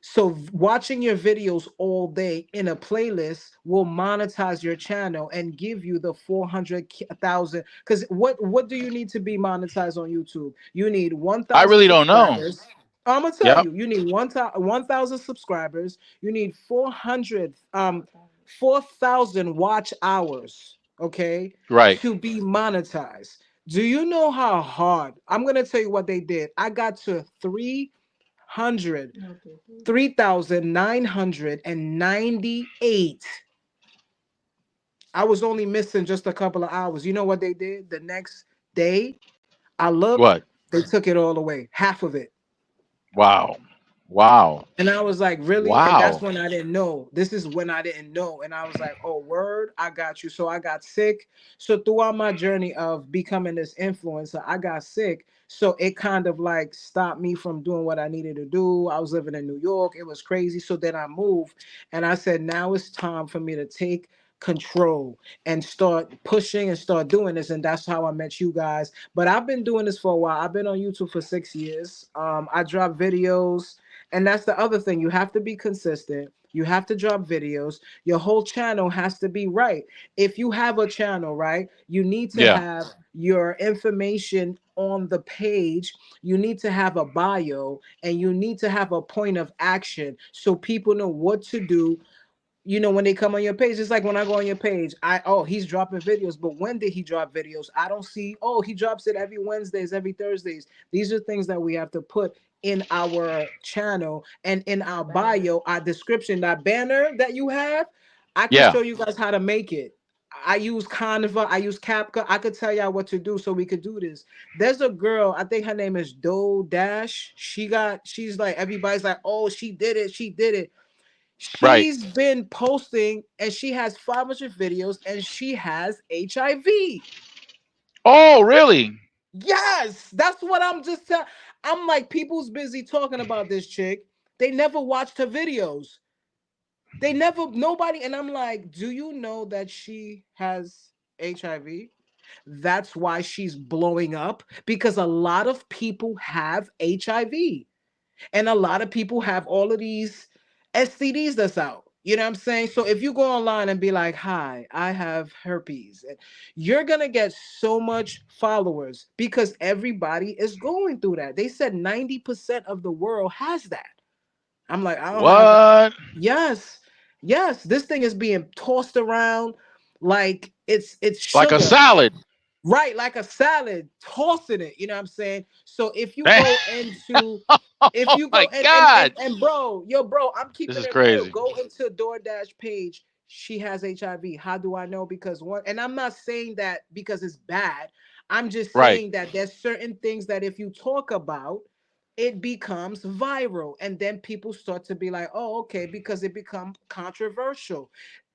So watching your videos all day in a playlist will monetize your channel and give you the 400,000. Because what do you need to be monetized on YouTube? You need I 1,000 really don't know. subscribers. I'm gonna tell Yep. you, you need 1,000 subscribers. You need 4,000 watch hours. Okay, Right. to be monetized. Do you know how hard? I'm gonna tell you what they did. I got to 3,998. I was only missing just a couple of hours. You know what they did? The next day, I looked, What? they took it all away, half of it. Wow. Wow. And I was like, really? And that's Wow. when I didn't know. This is when I didn't know. And I was like, oh, word, I got you. So I got sick. So throughout my journey of becoming this influencer, I got sick. So it kind of like stopped me from doing what I needed to do. I was living in New York. It was crazy. So then I moved, and I said, now it's time for me to take control and start pushing and start doing this. And that's how I met you guys. But I've been doing this for a while. I've been on YouTube for 6 years. I drop videos, and that's the other thing. You have to be consistent. You have to drop videos. Your whole channel has to be right. If you have a channel, right, you need to Yeah. have your information on the page. You need to have a bio, and you need to have a point of action so people know what to do. You know, when they come on your page, it's like when I go on your page, he's dropping videos, but when did he drop videos? I don't see, oh, he drops it every Wednesdays, every Thursdays. These are things that we have to put in our channel and in our bio, our description. That banner that you have, I can Yeah. show you guys how to make it. I use Canva, I use CapCut. I could tell y'all what to do so we could do this. There's a girl, I think her name is Do Dash. She's like, everybody's like, oh, she did it, she did it. Right. She's been posting, and she has 500 videos, and she has HIV. Oh, really? Yes, that's what I'm just telling. I'm like, people's busy talking about this chick. They never watched her videos. They never, nobody. And I'm like, do you know that she has HIV? That's why she's blowing up, because a lot of people have HIV. And a lot of people have all of these STDs that's out. You know what I'm saying? So if you go online and be like, hi, I have herpes, you're going to get so much followers, because everybody is going through that. They said 90% of the world has that. I'm like, I don't have that. What? Yes. Yes. This thing is being tossed around like it's Like a sugar. salad. Right, like a salad, tossing it. You know what I'm saying? So if you Man. go into, if Oh you go my and God. bro, yo, bro, I'm This keeping is it real. crazy. Go into DoorDash page. She has HIV. How do I know? Because one, and I'm not saying that because it's bad. I'm just Right. saying that there's certain things that if you talk about, it becomes viral, and then people start to be like, oh, okay, because it becomes controversial.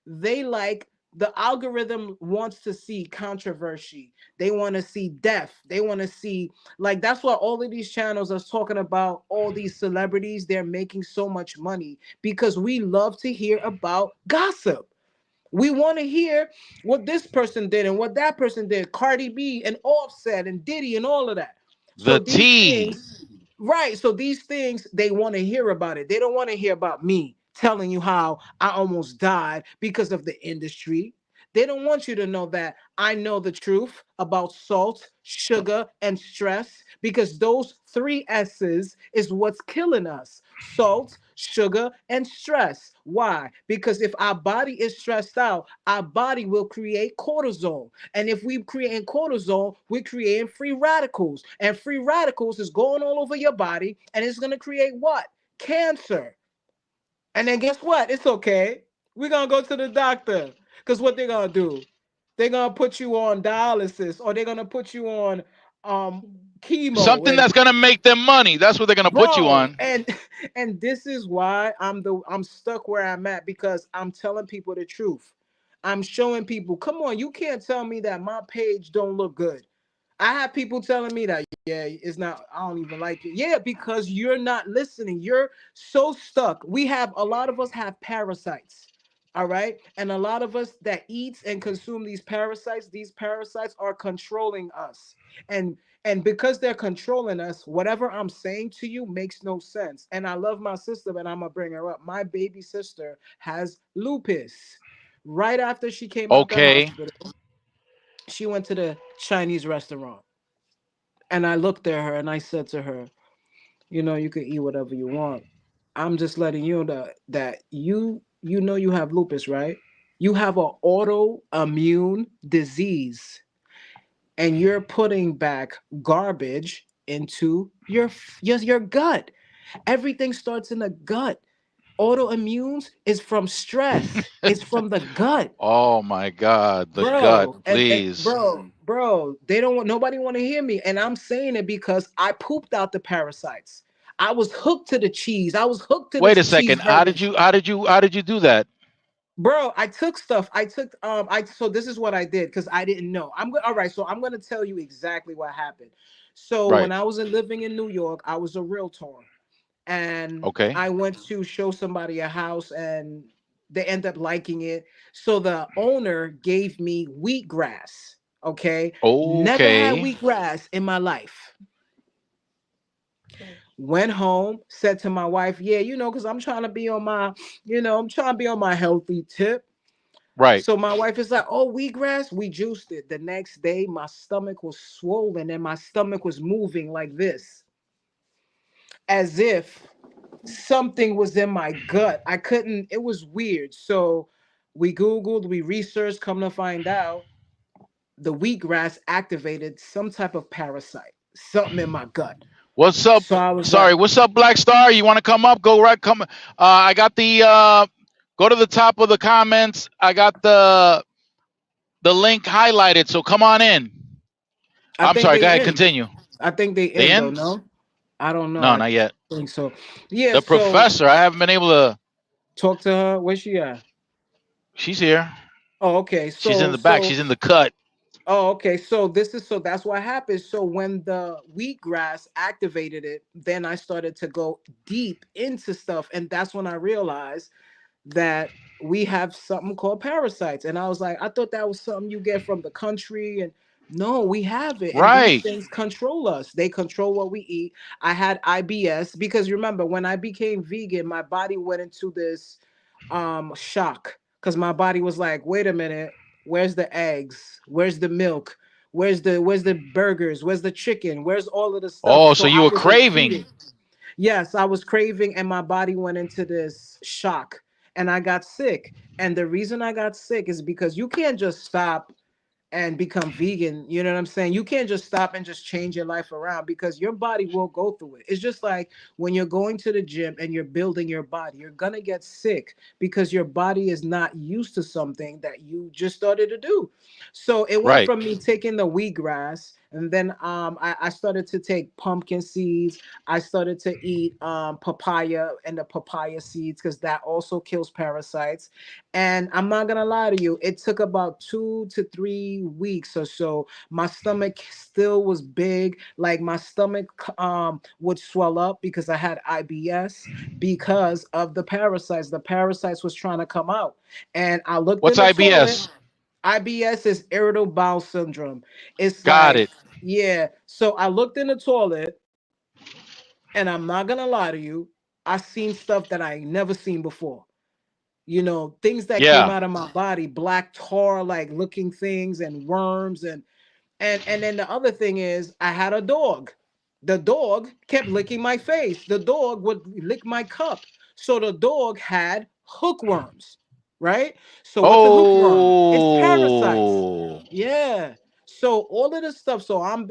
They like, the algorithm wants to see controversy. They want to see death. They want to see, like, that's why all of these channels are talking about all these celebrities. They're making so much money because we love to hear about gossip. We want to hear what this person did and what that person did. Cardi B and Offset and Diddy and all of that. So The these tea. things, right? So these things, they want to hear about it. They don't want to hear about me telling you how I almost died because of the industry. They don't want you to know that I know the truth about salt, sugar, and stress, because those three S's is what's killing us: salt, sugar, and stress. Why? Because if our body is stressed out, our body will create cortisol. And if we create cortisol, we're creating free radicals. And free radicals is going all over your body, and it's going to create what? Cancer. And then guess what? It's okay. We're going to go to the doctor. Because what they're going to do? They're going to put you on dialysis, or they're going to put you on chemo. Something that's gonna make them money. That's what they're gonna put you on. And this is why I'm stuck where I'm at, because I'm telling people the truth. I'm showing people, come on, you can't tell me that my page don't look good. I have people telling me that, yeah, it's not, I don't even like it. Yeah, because you're not listening. You're so stuck. A lot of us have parasites. All right. And a lot of us that eats and consume these parasites are controlling us. And because they're controlling us, whatever I'm saying to you makes no sense. And I love my sister, but I'm gonna bring her up. My baby sister has lupus. Right after she came out the Okay. hospital, she went to the Chinese restaurant. And I looked at her and I said to her, you can eat whatever you want. I'm just letting you know that you know you have lupus, right? You have an autoimmune disease, and you're putting back garbage into your gut. Everything starts in the gut. Autoimmunes is from stress. It's from the gut. Oh my God, the gut, Bro, and please. bro, they don't want nobody want to hear me, and I'm saying it because I pooped out the parasites. I was hooked to the cheese. I was hooked to Wait this a second. How did cheeseburger. you? How did you? How did you do that? Bro, I took stuff. I took I so this is what I did because I didn't know. All right, so I'm gonna tell you exactly what happened. So Right. when I was living in New York, I was a realtor, and Okay. I went to show somebody a house, and they end up liking it. So the owner gave me wheatgrass. Okay. Never had Okay. wheatgrass in my life. Okay. Went home, said to my wife, yeah, because I'm trying to be on my healthy tip. Right. So my wife is like, oh, wheatgrass, we juiced it. The next day, my stomach was swollen and my stomach was moving like this, as if something was in my gut. I couldn't, it was weird. So we Googled, we researched, come to find out the wheatgrass activated some type of parasite, something in my gut. What's up? So I was Sorry. like, What's up, Black Star? You want to come up? Go right. Come. I got the. Go to the top of the comments. I got the link highlighted. So come on in. I I'm think sorry. Go they ahead. in. Continue. I think they They in though, in? no? I don't know. No, I not yet. think so. Yeah, The so professor. I haven't been able to. talk to her. Where's she at? She's here. Oh, okay. She's in So the back. so She's in the cut. Oh, okay. So that's what happened. So when the wheatgrass activated it, then I started to go deep into stuff. And that's when I realized that we have something called parasites. And I was like, I thought that was something you get from the country. And no, we have it. And these Right. things control us. They control what we eat. I had IBS because remember, when I became vegan, my body went into this shock because my body was like, wait a minute, where's the eggs? Where's the milk? Where's the burgers? Where's the chicken? Where's all of the stuff? Oh, so So you I were wasn't eating. craving. Yes, I was craving, and my body went into this shock, and I got sick. And the reason I got sick is because you can't just stop and become vegan. You know what I'm saying? You can't just stop and just change your life around because your body will go through it. It's just like when you're going to the gym and you're building your body, you're gonna get sick because your body is not used to something that you just started to do. So it went Right. from me taking the wheatgrass, and then I started to take pumpkin seeds. I started to eat papaya and the papaya seeds because that also kills parasites. And I'm not gonna lie to you, it took about 2 to 3 weeks or so. My stomach still was big, like my stomach would swell up because I had IBS because of the parasites. The parasites was trying to come out, and I looked in What's the toilet. IBS? IBS is irritable bowel syndrome. It's Got like, it. yeah. So I looked in the toilet, and I'm not gonna lie to you, I seen stuff that I ain't never seen before. Things that came Yeah. out of my body, black tar like looking things and worms, and then the other thing is I had a dog. The dog kept licking my face. The dog would lick my cup. So the dog had hookworms, right? So what's a hookworm? It's parasites. Oh. Yeah. So all of this stuff. So I'm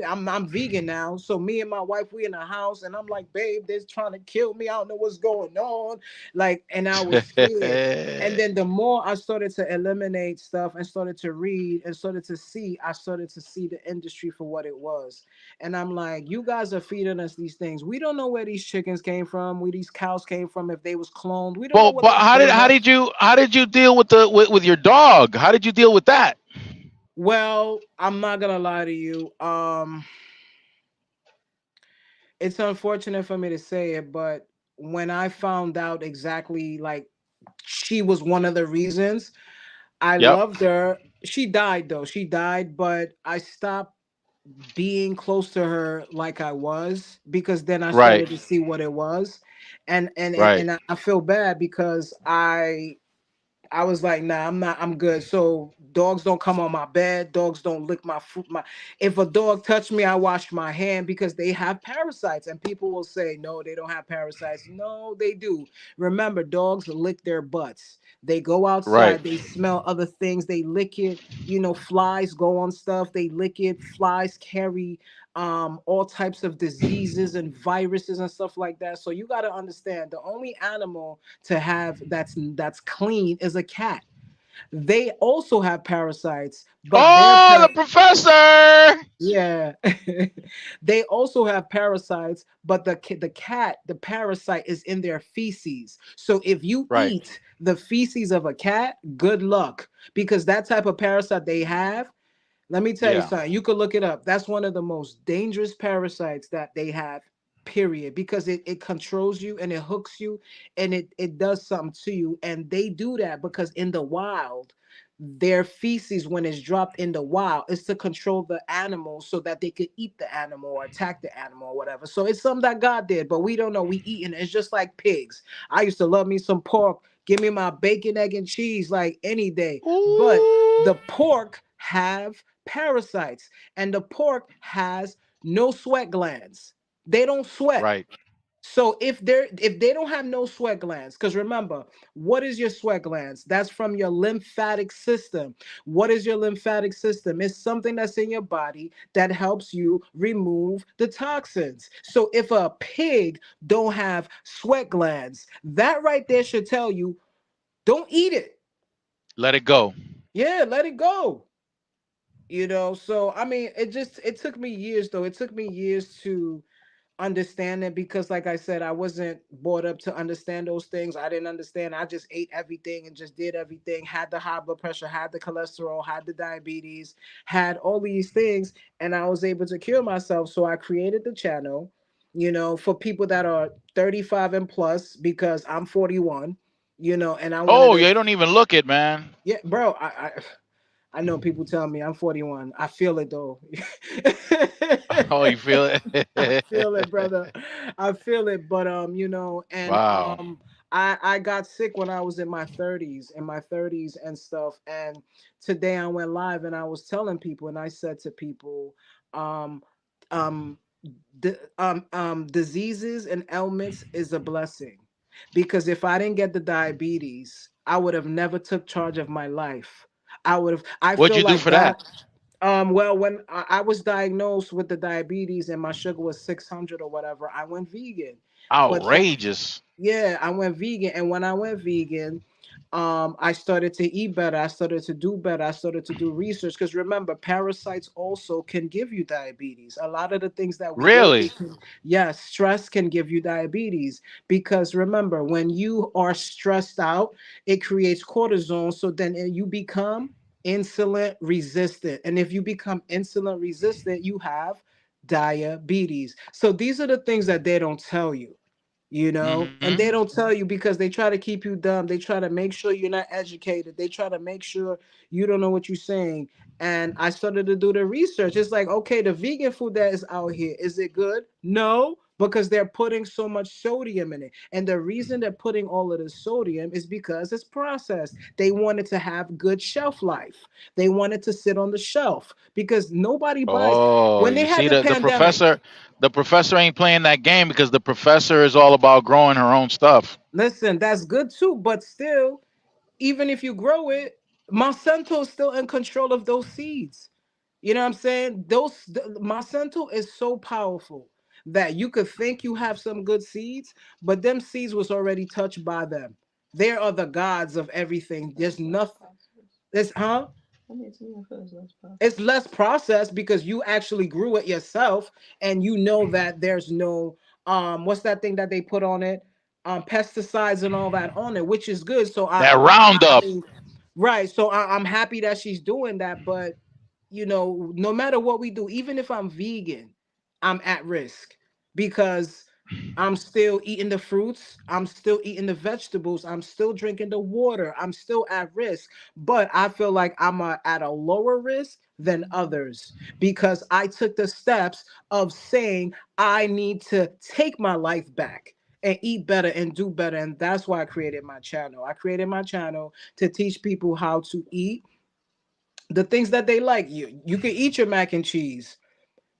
vegan now. So me and my wife, we in the house, and I'm like, babe, they're trying to kill me. I don't know what's going on. Like, and I was scared. And then the more I started to eliminate stuff and started to read and started to see, I started to see the industry for what it was. And I'm like, you guys are feeding us these things. We don't know where these chickens came from, where these cows came from, if they was cloned. We don't know Well, what but they fed how us. did you deal with with your dog? How did you deal with that? Well, I'm not gonna lie to you. It's unfortunate for me to say it, but when I found out exactly like she was one of the reasons, I Yep. loved her. She died though. She died, but I stopped being close to her like I was because then I Right. started to see what it was. Right. And I feel bad because I was like, nah, I'm not. I'm good. So dogs don't come on my bed. Dogs don't lick my foot. My if a dog touch me, I wash my hand because they have parasites. And people will say, no, they don't have parasites. No, they do. Remember, dogs lick their butts. They go Right. outside. They smell other things. They lick it. You know, flies go on stuff. They lick it. Flies carry all types of diseases and viruses and stuff like that. So you got to understand the only animal to have that's clean is a cat. They also have parasites, but Oh, the professor. yeah, they also have parasites, but the cat, the parasite is in their feces. So if you Right. eat the feces of a cat, good luck because that type of parasite they have. Let me tell you Yeah. something. You could look it up. That's one of the most dangerous parasites that they have, period, because it controls you and it hooks you and it does something to you. And they do that because in the wild, their feces, when it's dropped in the wild, is to control the animal so that they could eat the animal or attack the animal or whatever. So it's something that God did, but we don't know. We eating it. It's just like pigs. I used to love me some pork. Give me my bacon, egg, and cheese like any day. But Ooh. the pork have parasites and the pork has no sweat glands. They don't sweat. Right. So if they don't have no sweat glands, because remember, what is your sweat glands? That's from your lymphatic system. What is your lymphatic system? It's something that's in your body that helps you remove the toxins. So if a pig don't have sweat glands, that right there should tell you don't eat it. Let it go. Yeah, let it go. So I mean, it took me years though. It took me years to understand it because like I said, I wasn't brought up to understand those things. I didn't understand. I just ate everything and just did everything, had the high blood pressure, had the cholesterol, had the diabetes, had all these things, and I was able to cure myself. So I created the channel, for people that are 35 and plus because I'm 41, and I wanted Oh, to. yeah, you don't even look it, man. Yeah, bro, I know people tell me I'm 41. I feel it though. Oh, you feel I feel it? it, brother. I feel it, but and Wow. I got sick when I was in my 30s and stuff. And today I went live and I was telling people and I said to people, um, um, diseases and ailments is a blessing because if I didn't get the diabetes, I would have never took charge of my life. I What'd feel you do like for that? God. Well, when I was diagnosed with the diabetes and my sugar was 600 or whatever, I went vegan. But then, Outrageous. yeah, I went vegan, and when I went vegan, I started to eat better. I started to do better. I started to do research because remember, parasites also can give you diabetes. A lot of the things that we go through, Really? yes, stress can give you diabetes because remember, when you are stressed out, it creates cortisol. So then you become insulin resistant, and if you become insulin resistant, you have diabetes. So these are the things that they don't tell you, and Hmm. they don't tell you because they try to keep you dumb. They try to make sure you're not educated. They try to make sure you don't know what you're saying. And I started to do the research. It's like, okay, the vegan food that is out here, is it good? No, because they're putting so much sodium in it. And the reason they're putting all of the sodium is because it's processed. They wanted to have good shelf life. They wanted to sit on the shelf because nobody buys. Oh, When they you had see the the pandemic, professor. The professor ain't playing that game because the professor is all about growing her own stuff. listen, that's good too, but still, even if you grow it, Monsanto's still in control of those seeds. You know what I'm saying? Monsanto is so powerful that you could think you have some good seeds, but them seeds was already touched by them. They are the gods of everything. There's nothing. There's huh? I mean, to me, I feel it's less It's processed. less processed because you actually grew it yourself, and you know that there's no what's that thing that they put on it? Pesticides and all that on it, which is good. So That I Roundup. mean, right. So I'm happy that she's doing that, but no matter what we do, even if I'm vegan, I'm at risk because I'm still eating the fruits, I'm still eating the vegetables, I'm still drinking the water, I'm still at risk. But I feel like at a lower risk than others because I took the steps of saying I need to take my life back and eat better and do better. And that's why I created my channel. I created my channel to teach people how to eat the things that they like. You could eat your mac and cheese,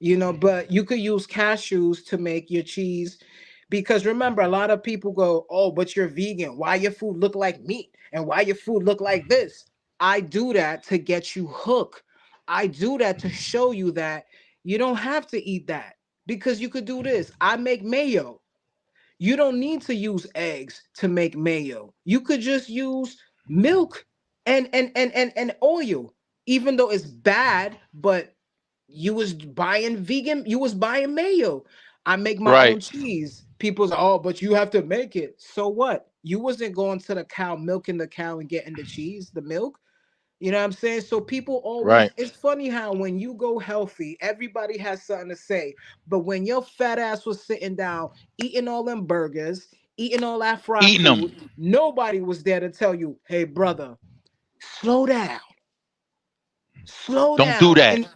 but you could use cashews to make your cheese. Because remember, a lot of people go, "Oh, but you're vegan. Why your food look like meat? And why your food look like this?" I do that to get you hooked. I do that to show you that you don't have to eat that because you could do this. I make mayo. You don't need to use eggs to make mayo. You could just use milk and oil, even though it's bad, but you was buying mayo. I make my Right. own cheese. People's, oh, but you have to make it. So what? You wasn't going to the cow, milking the cow and getting the cheese, the milk. You know what I'm saying? So people always, Right. it's funny how when you go healthy, everybody has something to say. But when your fat ass was sitting down, eating all them burgers, eating all that fried Eating them. food, nobody was there to tell you, hey, brother, slow down, slow Don't do down. that. And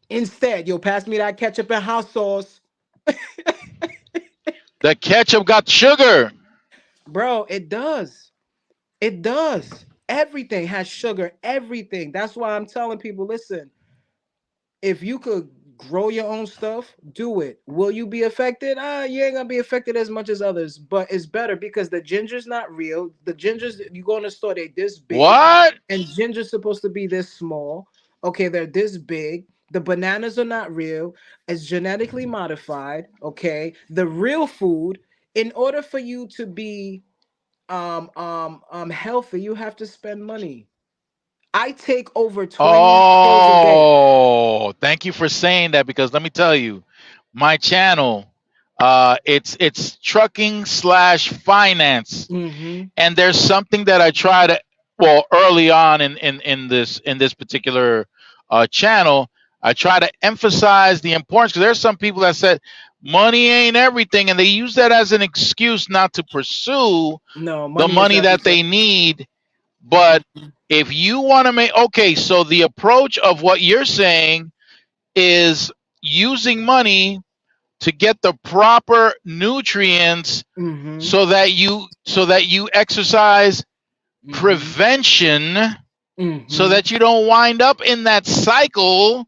instead, you'll pass me that ketchup and hot sauce. The ketchup got sugar. Bro, it does. It does. Everything has sugar, everything. That's why I'm telling people, listen, if you could grow your own stuff, do it. Will you be affected? You ain't gonna be affected as much as others, but it's better because the ginger's not real. The gingers you go in the store, they this big, What? and ginger's supposed to be this small. Okay, they're this big. The bananas are not real. It's genetically modified. Okay, the real food. In order for you to be healthy, you have to spend money. I take over 20 pills a day. Oh, thank you for saying that because let me tell you, my channel, it's trucking slash finance, Mm-hmm. and there's something that I try to, well, early on in this particular channel, I try to emphasize the importance because there's some people that said money ain't everything, and they use that as an excuse not to pursue No, the money is money that everything. they need. But if you want to make, okay, so the approach of what you're saying is using money to get the proper nutrients Mm-hmm. so that you exercise Mm-hmm. prevention so Mm-hmm. that you don't wind up in that cycle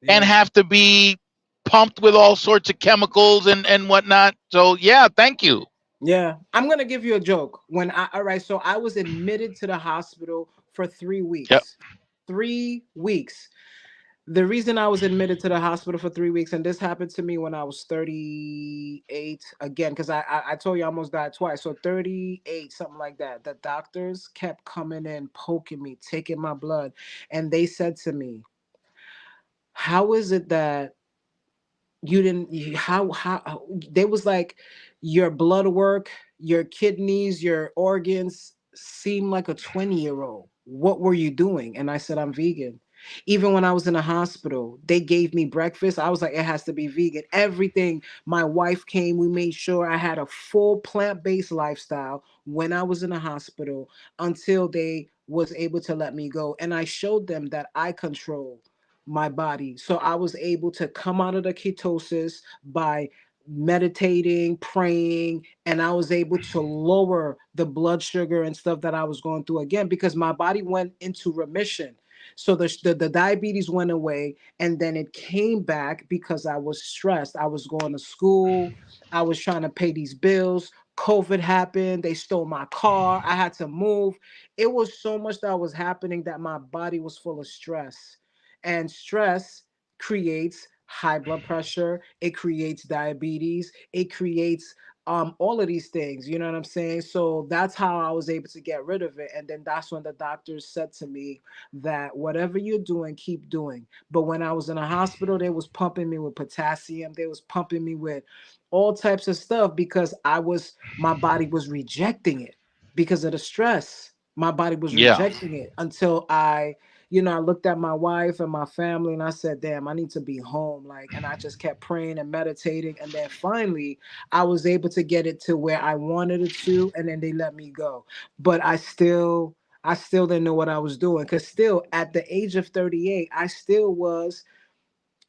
and Yeah. have to be pumped with all sorts of chemicals and whatnot. So yeah, thank you. Yeah. I'm gonna give you a joke. All right, so I was admitted to the hospital for three Yep. weeks. 3 weeks. The reason I was admitted to the hospital for 3 weeks, and this happened to me when I was 38 again, because I told you I almost died twice. So 38, something like that. The doctors kept coming in, poking me, taking my blood, and they said to me, how is it that you didn't how they was like, your blood work, your kidneys, your organs seem like a 20-year-old. What were you doing? And I said, I'm vegan. Even when I was in a hospital, they gave me breakfast. I was like, it has to be vegan. Everything. My wife came, we made sure I had a full plant-based lifestyle when I was in a hospital until they was able to let me go. And I showed them that I control my body. So I was able to come out of the ketosis by meditating, praying, and I was able to lower the blood sugar and stuff that I was going through again because my body went into remission. So the diabetes went away and then it came back because I was stressed. I was going to school, I was trying to pay these bills. COVID happened, they stole my car, I had to move. It was so much that was happening that my body was full of stress, and stress creates high blood pressure, it creates diabetes, it creates all of these things, you know what I'm saying? So that's how I was able to get rid of it. And then that's when the doctors said to me that whatever you're doing, keep doing. But when I was in a hospital, they was pumping me with potassium, they was pumping me with all types of stuff because my body was rejecting it because of the stress. My body was Yeah. rejecting it until I looked at my wife and my family and I said, damn, I need to be home. Like, and I just kept praying and meditating. And then finally, I was able to get it to where I wanted it to. And then they let me go. But I still didn't know what I was doing. Cause still at the age of 38, I still was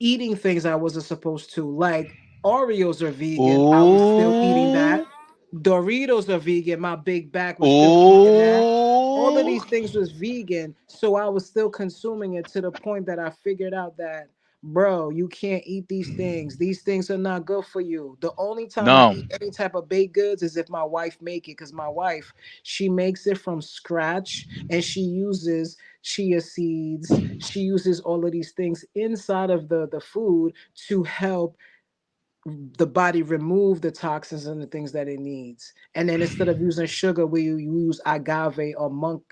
eating things I wasn't supposed to. Like Oreos are vegan. I was still eating Ooh. that. Doritos are vegan. My big back was still eating that. All of Ooh. these things was vegan. So I was still consuming it to the point that I figured out that, bro, you can't eat these things. These things are not good for you. The only time I No. eat any type of baked goods is if my wife make it, because my wife, she makes it from scratch and she uses chia seeds. She uses all of these things inside of the food to help the body remove the toxins and the things that it needs. And then instead of using sugar, we use agave or monk,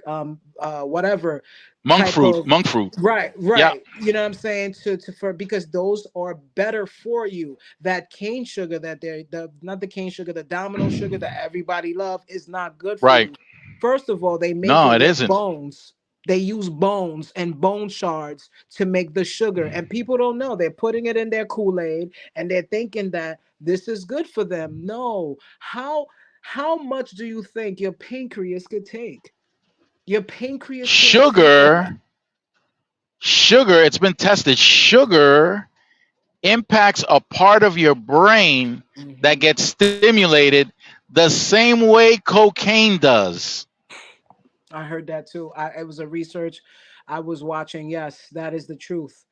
whatever Monk type fruit. of. Monk fruit. Right, Yeah. right. You know what I'm saying? For because those are better for you. That cane sugar that they're the not the cane sugar, the domino sugar that everybody love is not good for Right. you. First of all, they make No, it it with isn't. bones. They use bones and bone shards to make the sugar. And people don't know. They're putting it in their Kool-Aid and they're thinking that this is good for them. No. How much do you think your pancreas could take? Your pancreas can't take all that. Sugar, sugar, it's been tested. Sugar impacts a part of your brain that Mhm. gets stimulated the same way cocaine does. I heard that too. It was a research I was watching. Yes, that is the truth.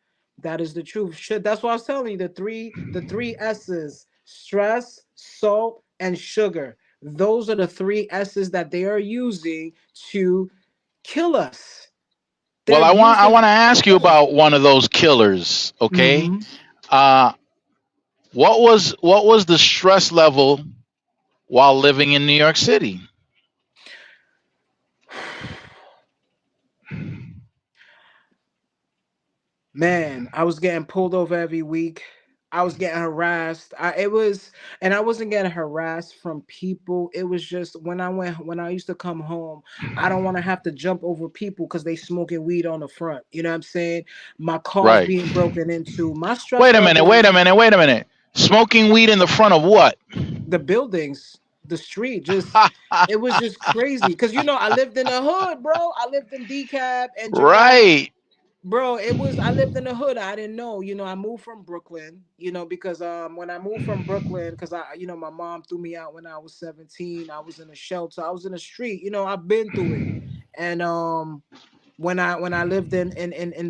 That is the truth. Shit, that's what I was telling you. The three S's: stress, salt, and sugar. Those are the three S's that they are using to kill us. They're Well, I using want to it to ask you kill us. about one of those killers, okay? Hmm. Uh what was the stress level while living in New York City? Man, I was getting pulled over every week. I was getting harassed. And I wasn't getting harassed from people. It was just when I used to come home, I don't want to have to jump over people because they smoking weed on the front. You know what I'm saying? My car's Right. being broken into. My stress Wait a minute, level wait a is minute, wait a minute. Smoking weed in the front of what? the buildings, the street. Just it was just crazy because I lived in the hood, bro. I lived in DeKalb and Jerome. Right. Bro, I lived in the hood. I didn't know. I moved from Brooklyn, because when I moved from Brooklyn, because my mom threw me out when I was 17. I was in a shelter. I was in the street. I've been through it. And when I lived in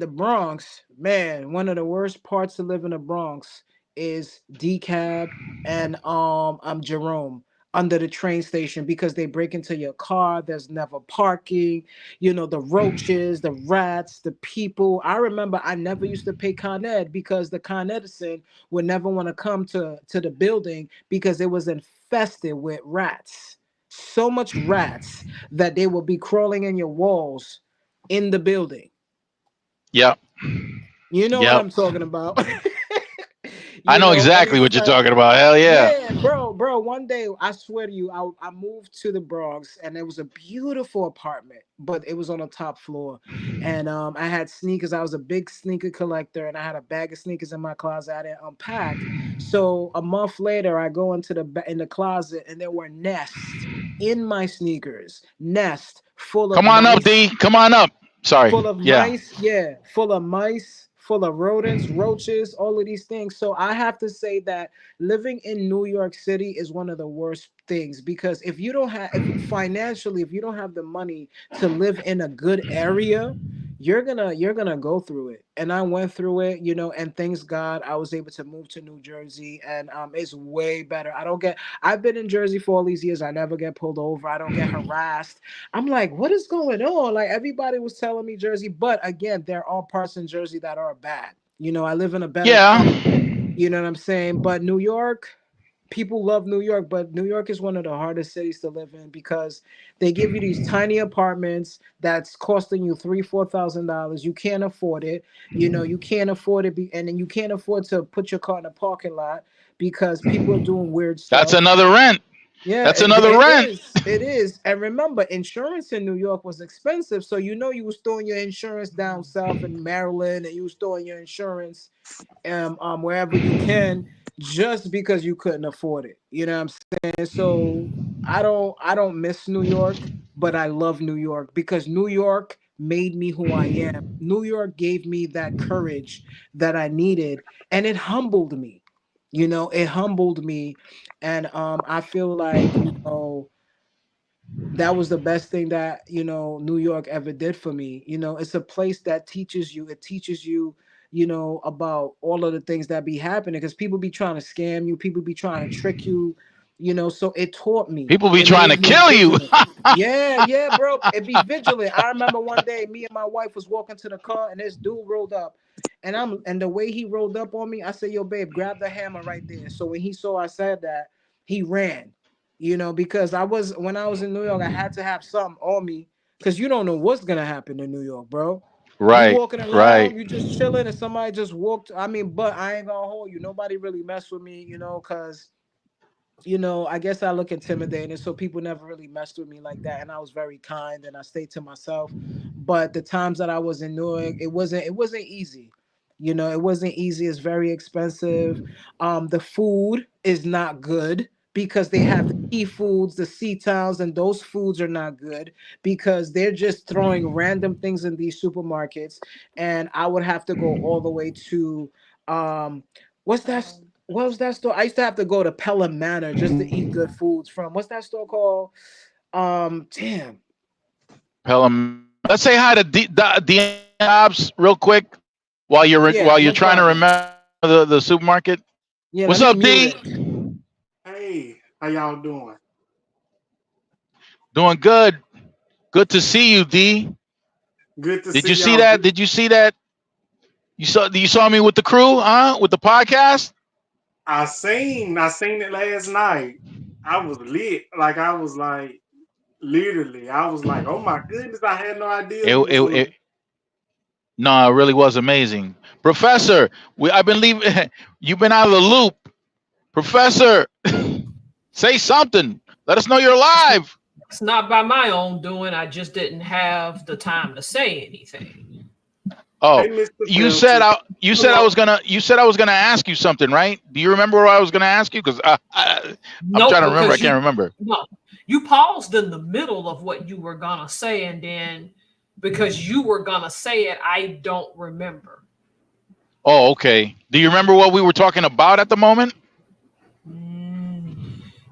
the Bronx, man, one of the worst parts to live in the Bronx is DeKalb and I'm Jerome under the train station because they break into your car. There's never parking. The roaches, the rats, the people. I remember I never used to pay Con Ed because the Con Edison would never want to come to the building because it was infested with rats. So much rats that they will be crawling in your walls in the building. Yep. You know what Yep. I'm talking about. I know And exactly it's what you're like, talking about. Hell yeah. yeah, bro. One day, I swear to you, I moved to the Bronx, and it was a beautiful apartment, but it was on the top floor. And I had sneakers. I was a big sneaker collector, and I had a bag of sneakers in my closet I didn't unpack. So a month later, I go into in the closet, and there were nests in my sneakers, nest full of Come on up, mice, D. Come on up. Sorry. Yeah. yeah, full of mice, full of rodents, roaches, all of these things. So I have to say that living in New York City is one of the worst things because if you don't have if financially if you don't have the money to live in a good area, you're gonna go through it. And I went through it, and thanks God I was able to move to New Jersey, and it's way better. I've been in Jersey for all these years. I never get pulled over. I don't get harassed. I'm like, what is going on? Like everybody was telling me Jersey, but again, there are parts in Jersey that are bad. You know, I live in a better Yeah. part, you know what I'm saying? But New York, people love New York, but New York is one of the hardest cities to live in because they give you these tiny apartments that's costing you $3,000-4,000. You can't afford it. You know, you can't afford it, and then you can't afford to put your car in a parking lot because people are doing weird That's stuff. another rent. Yeah, That's another it rent. is. It is. And remember, insurance in New York was expensive. So you know you was storing your insurance down south in Maryland, and you was storing your insurance wherever you can just because you couldn't afford it. You know what I'm saying? So I don't miss New York, but I love New York because New York made me who I am. New York gave me that courage that I needed, and it humbled me. You know, it humbled me, and I feel like, you know, that was the best thing that, you know, New York ever did for me. You know, it's a place that teaches you. It teaches you, you know, about all of the things that be happening because people be trying to scam you, people be trying to trick you, you know. So it taught me. People be It trying to made me kill you. vigilant. Yeah, yeah, bro. It be vigilant. I remember one day me and my wife was walking to the car and this dude rolled up. And the way he rolled up on me, I said, "Yo, babe, grab the hammer right there." So when he saw I said that, he ran, you know, because when I was in New York, I had to have something on me because you don't know what's gonna happen in New York, bro. You Right, walking right. around, you just chilling, and somebody just walked. I mean, but I ain't gonna hold you. Nobody really messed with me, you know, because you know, I guess I look intimidating, so people never really messed with me like that. And I was very kind, and I stayed to myself. But the times that I was in New York, it wasn't easy. You know, it wasn't easy. It's very expensive. The food is not good because they have the key foods, the sea towns, and those foods are not good because they're just throwing random things in these supermarkets. And I would have to go all the way to what's that? What was that store? I used to have to go to Pelham Manor just to eat good foods from. What's that store called? Damn. Pelham. Let's say hi to Dean Hobbs real quick Yeah, while you're no trying to problem. remember the supermarket. Yeah, let What's me up, mute D? it. Hey, how y'all doing? Doing good. Good to see you, D. Good to Did see you see y'all. that? Did you see that? You saw me with the crew, huh? With the podcast? I seen it last night. I was lit. Like I was like literally. I was like, oh my goodness, I had no idea It, it was it, it no, it really was amazing. Professor, I've been leaving. You've been out of the loop. Professor, say something. Let us know you're alive. It's not by my own doing. I just didn't have the time to say anything. Oh, Hey Mr. you said Filter. I you said I Hello. was gonna you said I was gonna ask you something, right? Do you remember what I was gonna ask you? Because I'm Nope, trying to remember. I because can't remember. you paused in the middle of what you were gonna say, and then because you were gonna say it, I don't remember. Oh, okay. Do you remember what we were talking about at the moment?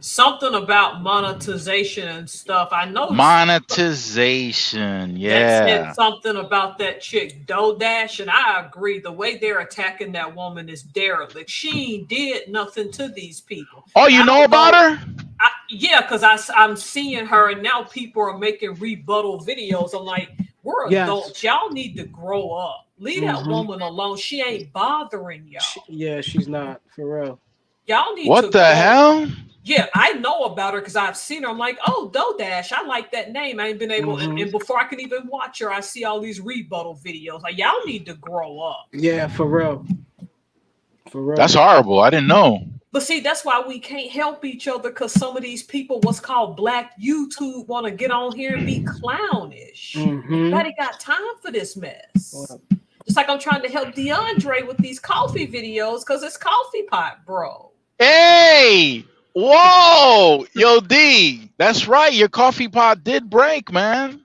Something about monetization and stuff. I know Monetization. that said Yeah. something about that chick DoDash, and I agree. The way they're attacking that woman is derelict. She ain't did nothing to these people. Oh, you I know don't about know. her? Yeah, because I'm seeing her, and now people are making rebuttal videos. I'm like, we're Yes. adults. Y'all need to grow up. Leave that Mm-hmm. woman alone. She ain't bothering y'all. Yeah, she's not for real. Y'all need What to the grow. hell? Yeah, I know about her because I've seen her. I'm like, oh, DoDash, I like that name. I ain't been able, Mm-hmm. and before I can even watch her, I see all these rebuttal videos. Like, y'all need to grow up. Yeah, for real. For real. That's horrible. I didn't know. But see, that's why we can't help each other because some of these people, what's called Black YouTube, want to get on here and be clownish. Mm-hmm. Nobody got time for this mess. Well, Just like I'm trying to help DeAndre with these coffee videos because it's coffee pot, bro. Hey! Whoa! Yo, D. That's right. Your coffee pot did break, man.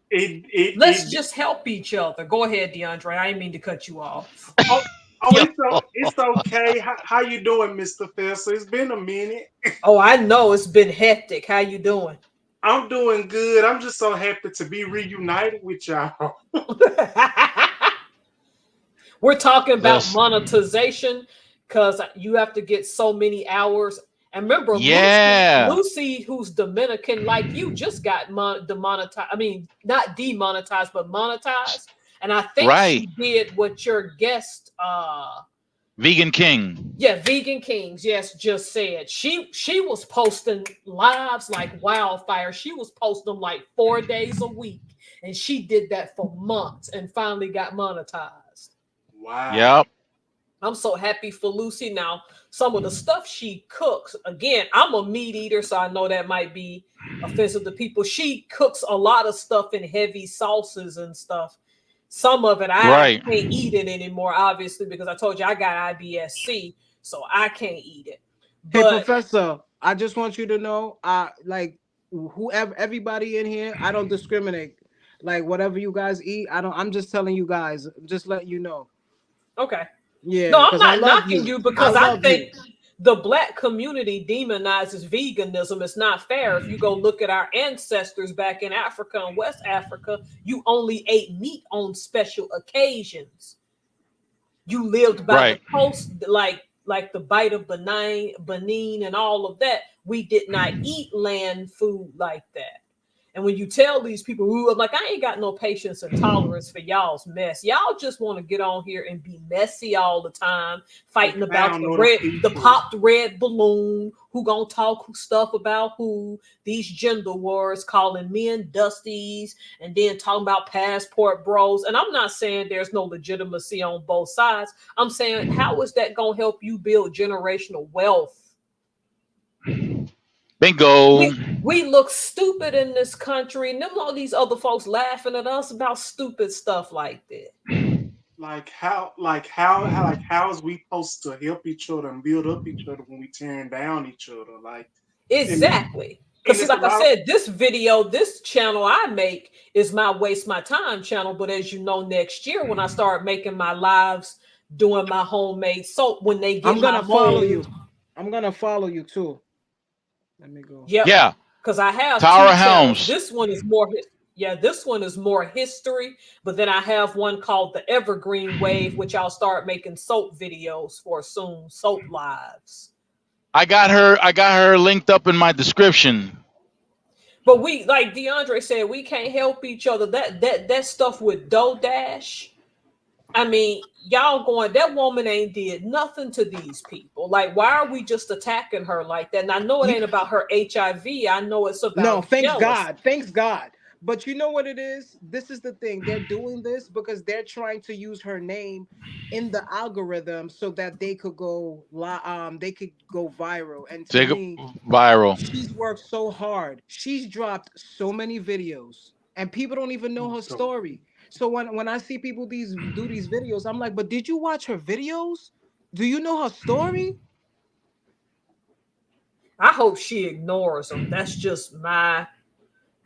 Let's just help each other. Go ahead, DeAndre. I didn't mean to cut you off. Oh, Yo. it's okay. How you doing, Mr. Filter? It's been a minute. Oh, I know it's been hectic. How you doing? I'm doing good. I'm just so happy to be reunited with y'all. We're talking about Listen. monetization because you have to get so many hours. And remember, Yeah. Lucy, who's Dominican like you, just got demonetized. I mean, not demonetized, but monetized. And I think Right. she did what your guest Vegan King. Yeah, Vegan Kings. Yes, just said she was posting lives like wildfire. She was posting them like 4 days a week, and she did that for months and finally got monetized. Wow. Yep. I'm so happy for Lucy. Now, some of the stuff she cooks, again, I'm a meat eater, so I know that might be offensive to people. She cooks a lot of stuff in heavy sauces and stuff. Some of it I can't eat it anymore, obviously, because I told you I got IBS-C, so I can't eat it. Hey, But Professor, I just want you to know, like whoever, everybody in here, I don't discriminate. Like whatever you guys eat, I don't. I'm just telling you guys, just letting you know. okay. Yeah, No, I'm because I not love knocking you. you because I love think you. the Black community demonizes veganism. It's not fair. If you go look at our ancestors back in Africa and West Africa, you only ate meat on special occasions. You lived by the coast, like the Bight of Benin and all of that. We did not eat land food like that. And when you tell these people, "Ooh," I'm like, I ain't got no patience and tolerance for y'all's mess. Y'all just want to get on here and be messy all the time, fighting about the popped red balloon, who gonna talk who stuff about who, these gender wars, calling men dusties, and then talking about passport bros. And I'm not saying there's no legitimacy on both sides. I'm saying, how is that gonna help you build generational wealth? Bingo. We look stupid in this country, and them all these other folks laughing at us about stupid stuff like that. How is we supposed to help each other and build up each other when we tearing down each other? Like exactly. Because like I said, this video, this channel I make is my waste my time channel. But as you know, next year when I start making my lives doing my homemade soap, when they get I'm gonna follow you. I'm gonna follow you too. Let me go. Yep. Yeah. Because I have Tara Helms. This one is more. This one is more history. But then I have one called the Evergreen Wave, which I'll start making soap videos for soon. Soap lives. I got her linked up in my description. But we, like DeAndre said, we can't help each other. That stuff with DoorDash. I mean, y'all going, that woman ain't did nothing to these people. Like, why are we just attacking her like that? And I know it ain't about her HIV. I know it's about no, thanks jealous. God. Thanks God. But you know what it is? This is the thing. They're doing this because they're trying to use her name in the algorithm so that they could go viral. And to me, viral. She's worked so hard. She's dropped so many videos, and people don't even know her story. So when I see people do these videos, I'm like, but did you watch her videos? Do you know her story? I hope she ignores them. That's just my,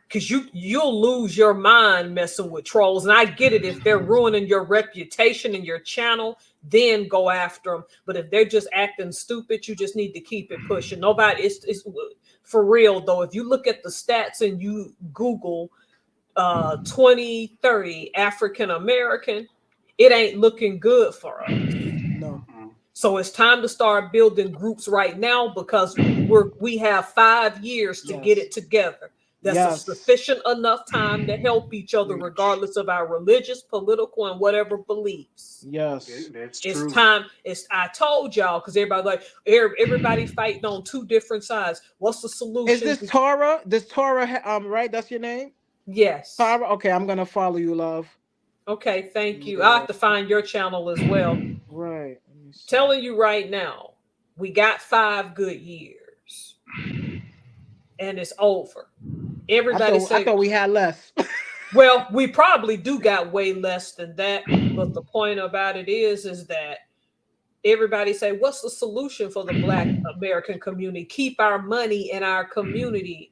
because you'll lose your mind messing with trolls. And I get it, if they're ruining your reputation and your channel, then go after them. But if they're just acting stupid, you just need to keep it pushing. Nobody, it's for real though. If you look at the stats and you Google 2030 African American, it ain't looking good for us. No. So it's time to start building groups right now, because we have 5 years to get it together. That's a sufficient enough time to help each other, regardless of our religious, political, and whatever beliefs. Yes, that's it's true. time. I told y'all, because everybody fighting on two different sides. What's the solution? Is this Tara? Right? That's your name? Yes. Tara. Okay, I'm gonna follow you, love. Okay, thank you. I have to find your channel as well. Right. Telling you right now, we got 5 good years, and it's over. Everybody I thought we had less. Well, we probably do got way less than that. But the point about it is that everybody say, what's the solution for the Black American community? Keep our money in our community.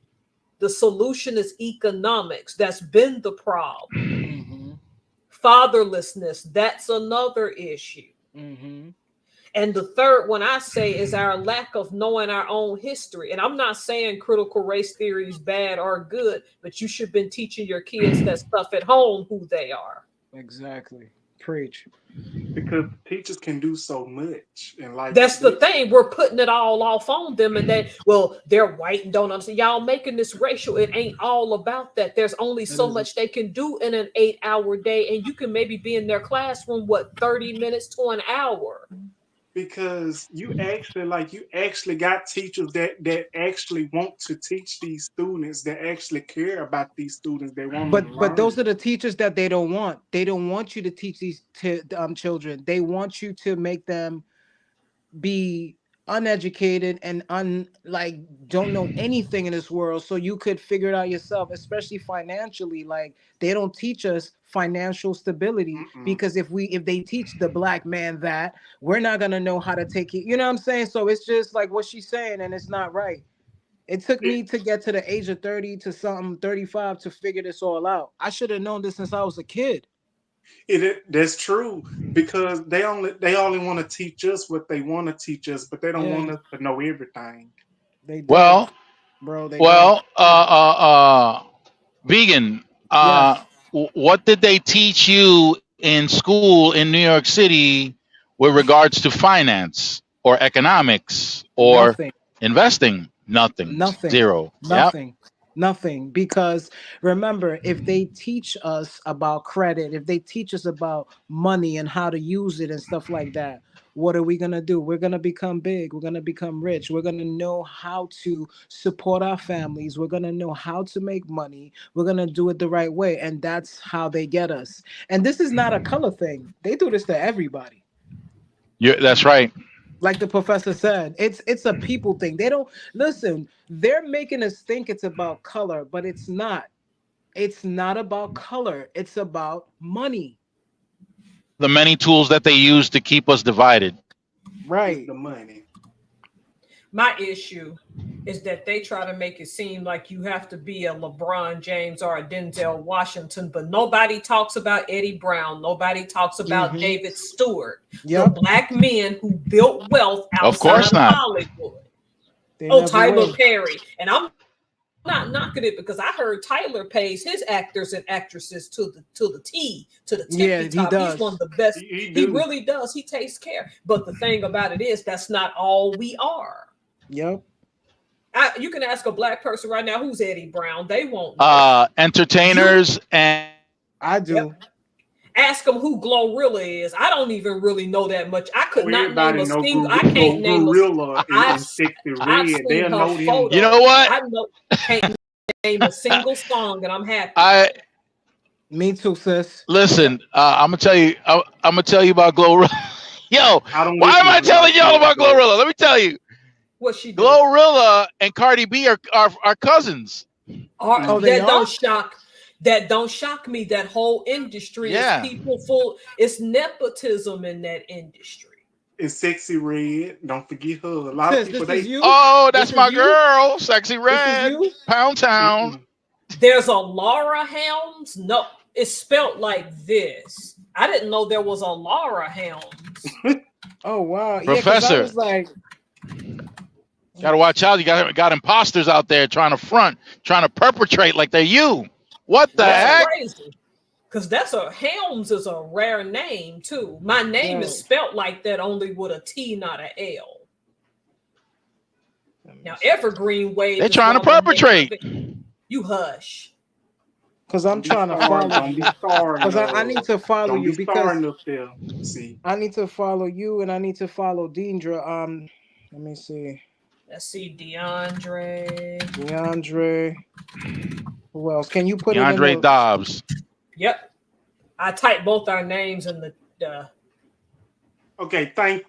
The solution is economics. That's been the problem. Mm-hmm. Fatherlessness, that's another issue. Mm-hmm. And the third one I say is our lack of knowing our own history. And I'm not saying critical race theory is bad or good, but you should have been teaching your kids that stuff at home, who they are. Exactly. Preach. Because teachers can do so much. And that's the thing. We're putting it all off on them, and they're white and don't understand. Y'all making this racial. It ain't all about that. There's only so much they can do in an 8-hour day, and you can maybe be in their classroom, 30 minutes to an hour. because you actually got teachers that actually want to teach these students, that actually care about these students, they want them to But learn. those are the teachers that they don't want. They don't want you to teach these children. They want you to make them be uneducated and don't know anything in this world, so you could figure it out yourself, especially financially. Like, they don't teach us financial stability, Mm-mm. because if they teach the black man that, we're not going to know how to take it. You know what I'm saying? So it's just like what she's saying, and it's not right. It took It, me to get to the age of 30 to something 35 to figure this all out. I should have known this since I was a kid. that's true, because they only want to teach us what they want to teach us, but they don't want Yeah, us to know everything. they don't, Well, bro. They don't. well, vegan. Yes. What did they teach you in school in New York City with regards to finance or economics or Nothing. investing? Nothing. Nothing. Zero. Yep. Nothing. Because remember, if they teach us about credit, if they teach us about money and how to use it and stuff like that, what are we going to do? We're going to become big. We're going to become rich. We're going to know how to support our families. We're going to know how to make money. We're going to do it the right way. And that's how they get us. And this is not a color thing. They do this to everybody. That's right. Like the professor said, it's a people thing. They don't listen. They're making us think it's about color, but it's not. It's not about color. It's about money. The many tools that they use to keep us divided. Right. The money. My issue is that they try to make it seem like you have to be a LeBron James or a Denzel Washington, but nobody talks about Eddie Brown. Nobody talks about David Stewart, the black men who built wealth outside of Hollywood. Tyler Perry. And I'm not knocking it, because I heard Tyler pays his actors and actresses to the tippy top. He does. He's one of the best. He really does. He takes care. But the thing about it is, that's not all we are. Yep. You can ask a black person right now, who's Eddie Brown? They won't. Entertainers and I do. Yep. Ask them who Glorilla is. I don't even really know that much. I could not name a single. I can't name Glorilla. I've seen her photo. You know what? I can't name a single song, and I'm happy. Me too, sis. Listen, I'm gonna tell you. I'm gonna tell you about Glorilla. Yo, why am I telling y'all about Glorilla? Let me tell you. What she did. Glorilla and Cardi B are cousins. That don't shock me. That whole industry is people full. It's nepotism in that industry. It's Sexy Red. Don't forget her. A lot of people. Oh, that's my girl, Sexy Red, Pound Town. There's a Laura Helms. No, it's spelt like this. I didn't know there was a Laura Helms. Oh wow, Professor. I was like, gotta watch out. You got imposters out there trying to perpetrate like they're you. What the heck? Because Helms is a rare name too. My name is spelt like that, only with a T, not an L. Now Evergreen Wave. They're trying to perpetrate. You hush. Because I'm trying to follow you. Because I need to follow you, because I need to follow you, and I need to follow Deandra. Let me see. Let's see, DeAndre. Who else? Can you put DeAndre it in Dobbs? Yep. I typed both our names in the. Okay, thank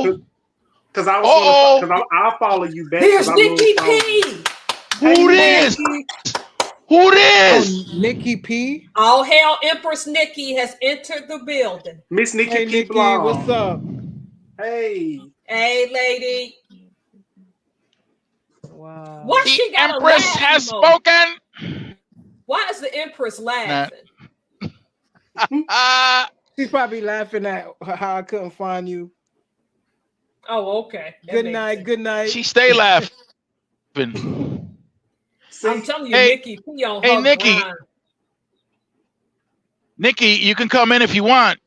you. Because I'll follow you back. There's Nikki P. Who this? Who this? Oh, Nikki P. All hail Empress Nikki has entered the building. Miss Nikki P. Nikki, what's up? Hey, lady. Wow. Why she got a Empress laugh has emoji? spoken. Why is the Empress laughing? She's probably laughing at how I couldn't find you. Oh, okay. Good night. She stay laughing. I'm telling you, Nikki P on her Nikki. grind. Nikki, you can come in if you want.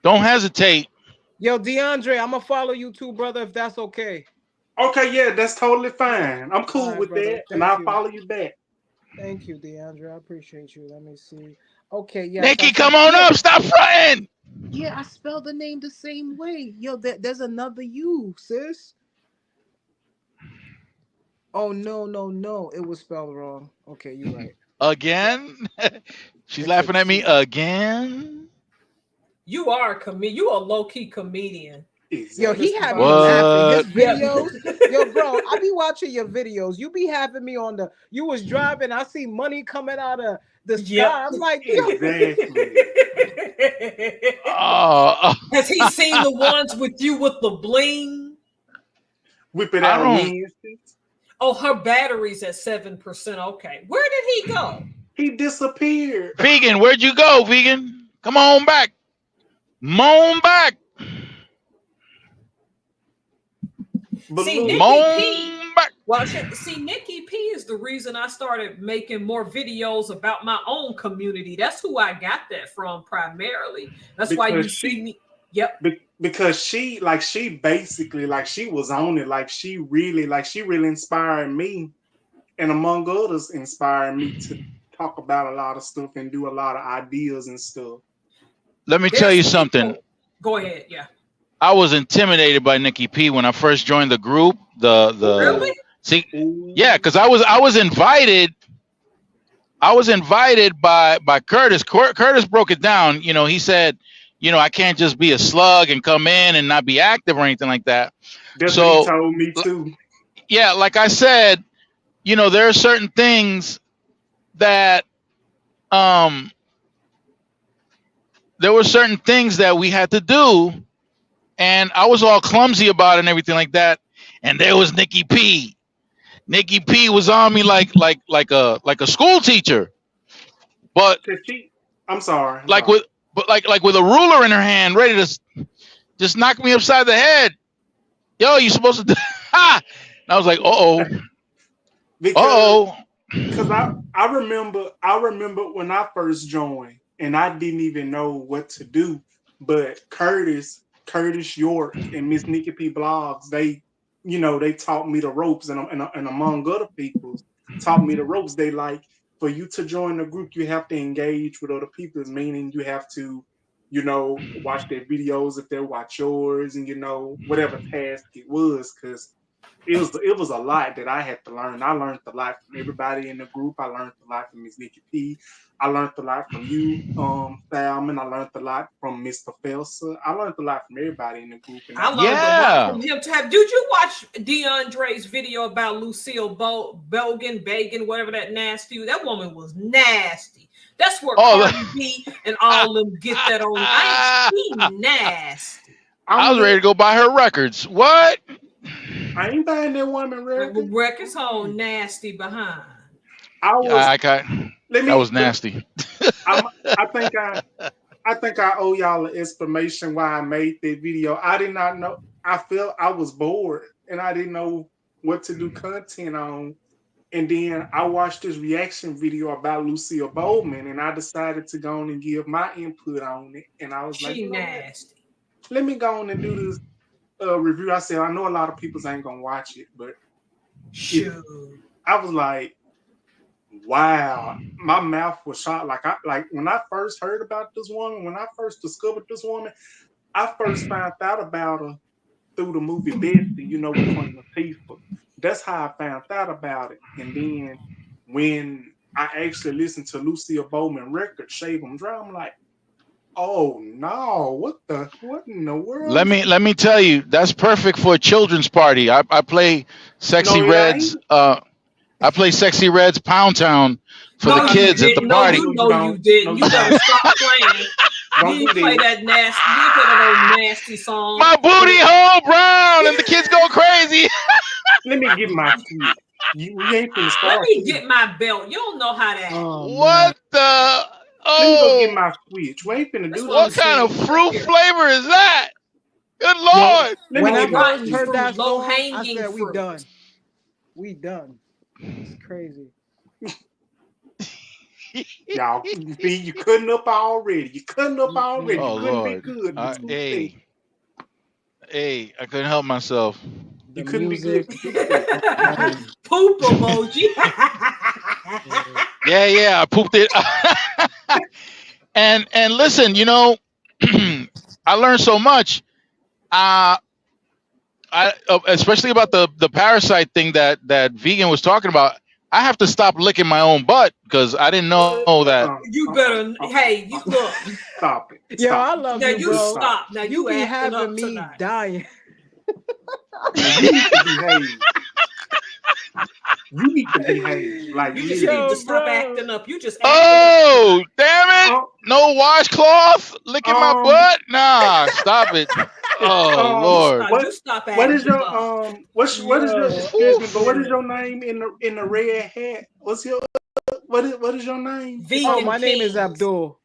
Don't hesitate. Yo, DeAndre, I'm gonna follow you too, brother, if that's okay. Okay, yeah, that's totally fine. I'm cool All right, with brother. that, and I'll follow you back. Thank you, DeAndre. I appreciate you. Let me see. Okay, yeah. Nikki, come on up. Stop fronting. Yeah, I spelled the name the same way. Yo, there's another U, sis. Oh no, it was spelled wrong. Okay, you're right. Again? She's It's laughing a at me T. again. You are a you a low-key comedian. Yo, Exactly. he had me What? laughing. His Yeah. videos. Yo, bro, I be watching your videos. You be having me on the. You was driving. I see money coming out of the sky. Yep. I'm like, yo, Exactly. Oh, Has he seen the ones with you with the bling? Whip it I out, don't- Winston. Oh, her battery's at 7%. Okay. Where did he go? He disappeared. Vegan, where'd you go, Vegan? Come on back. Moan back. But See, look, Nikki P. Moan back. Well, see, Nikki P is the reason I started making more videos about my own community. That's who I got that from primarily. That's why you Because see me. Yep. because she basically she was on it. She really inspired me, and among others inspired me to talk about a lot of stuff and do a lot of ideas and stuff. Let me tell you There's something. people- Go ahead. Yeah. I was intimidated by Nikki P when I first joined the group. Really? See, Ooh. yeah, because I was invited. I was invited by Curtis. Curtis broke it down. You know, he said, you know, I can't just be a slug and come in and not be active or anything like that. That's So- what he told me too. Yeah, like I said, you know, there are certain things that there were certain things that we had to do, and I was all clumsy about it and everything like that. And there was Nikki P. Nikki P was on me like a school teacher, but I'm sorry. like with a ruler in her hand, ready to just knock me upside the head. Yo, you supposed to do ha! And I was like, because I remember when I first joined and I didn't even know what to do, but Curtis York and Miss Nikki P Blogs, they taught me the ropes, and among other people taught me the ropes. They like, for you to join the group, you have to engage with other people, meaning you have to, watch their videos if they watch yours, and whatever task it was, because it was a lot that I had to learn. I learned a lot from everybody in the group. I learned a lot from Miss Nikki P. I learned a lot from you, Salmon. I learned a lot from Mr. Felser. I learned a lot from everybody in the group. And I learned a lot from him. Did you watch DeAndre's video about Lucille Bogan, whatever that nasty? That woman was nasty. That's where Cardi B and all of them get that on. She nasty. I was ready to go buy her records. What? I ain't buying that woman records. Records whole nasty behind. That was nasty. I think I owe y'all an explanation why I made that video. I did not know. I felt I was bored and I didn't know what to do content on. And then I watched this reaction video about Lucille Bowman, and I decided to go on and give my input on it. And I was she nasty. Let me go on and do this review. I said, I know a lot of people ain't gonna watch it, but I was like, wow, my mouth was shot. Like when I first heard about this woman, when I first discovered this woman, I first found out about her through the movie Betsy, with Queen Latifah. That's how I found out about it. And then when I actually listened to Lucille Bowman record, Shave 'Em Dry, I'm like, oh no, what in the world? Let me tell you, that's perfect for a children's party. I play Sexy Red's I play Sexy Red's Pound Town for the kids at the party. No, you didn't. You better stop playing. You didn't play that nasty. You didn't play that old nasty song. My booty hole brown, and the kids go crazy. Let me get my switch. You ain't finna start. Let me get my belt. You don't know how that. What the? Let me go get my switch. We ain't finna do that. What kind of fruit flavor is that? Good Lord. When I first fruit, heard that song, I low-hanging said, fruit. we done. We done. It's crazy. Y'all, see, you cutting up already. You couldn't Oh, be good. Hey, I couldn't help myself. You couldn't be good. Poop emoji. Yeah, I pooped it. And listen, I learned so much. Especially about the parasite thing that vegan was talking about. I have to stop licking my own butt because I didn't know that. You better, hey, you look. Stop it. Yo, I Stop love Now you, you bro. stop. Now You you be acting having up me tonight. dying. it. You need to behave. You need to behave. Like You just literally. need Yo, to stop bro. acting up. You just acting up. Oh, damn it! Oh, No washcloth licking my butt? Nah, stop it. Oh Lord. what You stop what is acting your up. what is your Yo. excuse me, but what is Yeah. your name in the red hat? What's your what is your name? Oh, Vegan my name is Kings. Abdul.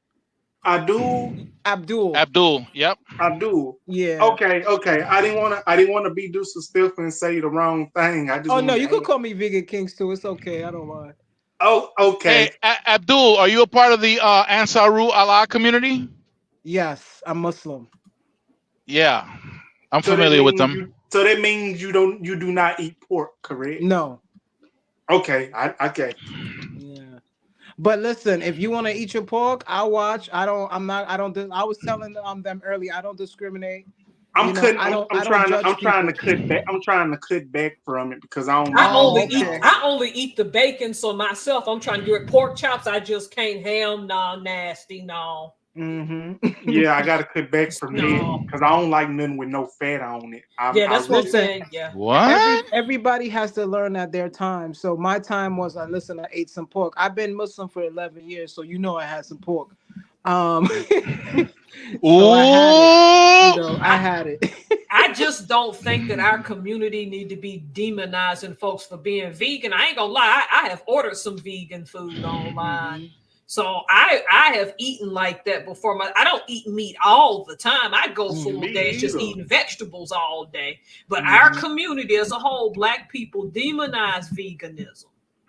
Abdul. Abdul. Yep. Abdul. Yeah. Okay. I didn't want to be disrespectful and say the wrong thing. I just Oh no, want you could to. call me Vegan Kings too. It's okay. I don't mind. Oh, Hey, okay. Abdul, are you a part of the Ansaru Allah community? Yes, I'm Muslim. Yeah, I'm So that familiar with means them. you do not eat pork, correct? No. Okay, okay. Yeah. But listen, if you want to eat your pork, I'll watch. I don't. I'm not. I don't. I was telling them earlier. I don't discriminate. I'm You know, cutting. I don't judge I'm trying people. to cut back. I'm trying to cut back from it because I don't I eat Oh, only meat. eat okay. I only eat the bacon, so myself, I'm trying to get pork chops. I just can't ham, no, nasty, no. Mm-hmm. Yeah, I gotta cut back from that No. because I don't like nothing with no fat on it. Yeah, that's what I'm Listen, saying. Yeah. What? Everybody has to learn at their time. So my time was, listen, I ate some pork. I've been Muslim for 11 years, so you know I had some pork. So I had it. You Ooh. know, I had it. I just don't think that our community need to be demonizing folks for being vegan. I ain't gonna lie, I have ordered some vegan food online. So I have eaten like that before. I don't eat meat all the time. I go full Me days just either. eating vegetables all day. But our community as a whole, Black people demonize veganism.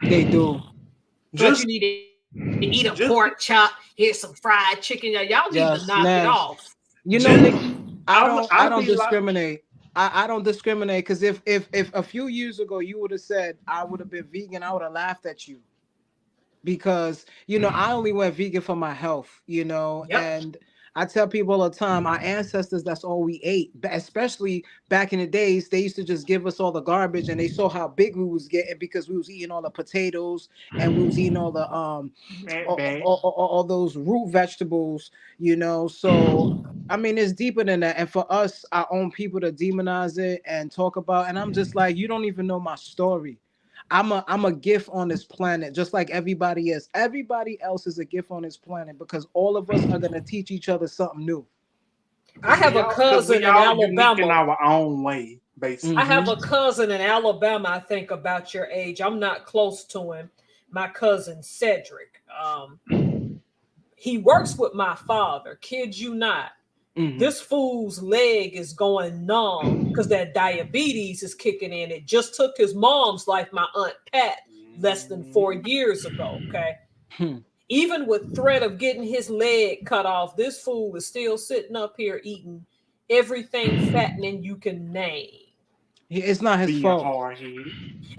They do. But Just you need to eat a pork chop. Here's some fried chicken. Y'all need Yes, to knock man. it off. You know, Just- Nikki, I I'll don't be like- discriminate. I don't discriminate because if a few years ago you would have said I would have been vegan, I would have laughed at you. Because you know, I only went vegan for my health, you know, Yep. and I tell people all the time, our ancestors, that's all we ate. Especially back in the days, they used to just give us all the garbage, and they saw how big we was getting because we was eating all the potatoes and we was eating all the all those root vegetables, you know. So I mean, it's deeper than that. And for us, our own people to demonize it and talk about, and I'm just like, you don't even know my story. I'm a gift on this planet, just like everybody is. Everybody else is a gift on this planet because all of us are gonna teach each other something new. I have a cousin in Alabama. in our own way, basically. I have a cousin in Alabama, I think about your age. I'm not close to him. My cousin Cedric. He works with my father. Kid you not. This fool's leg is going numb because that diabetes is kicking in. It just took his mom's life, my Aunt Pat, less than 4 years ago. Okay. Even with threat of getting his leg cut off, this fool is still sitting up here eating everything fattening you can name. It's not his Being fault. hard-headed.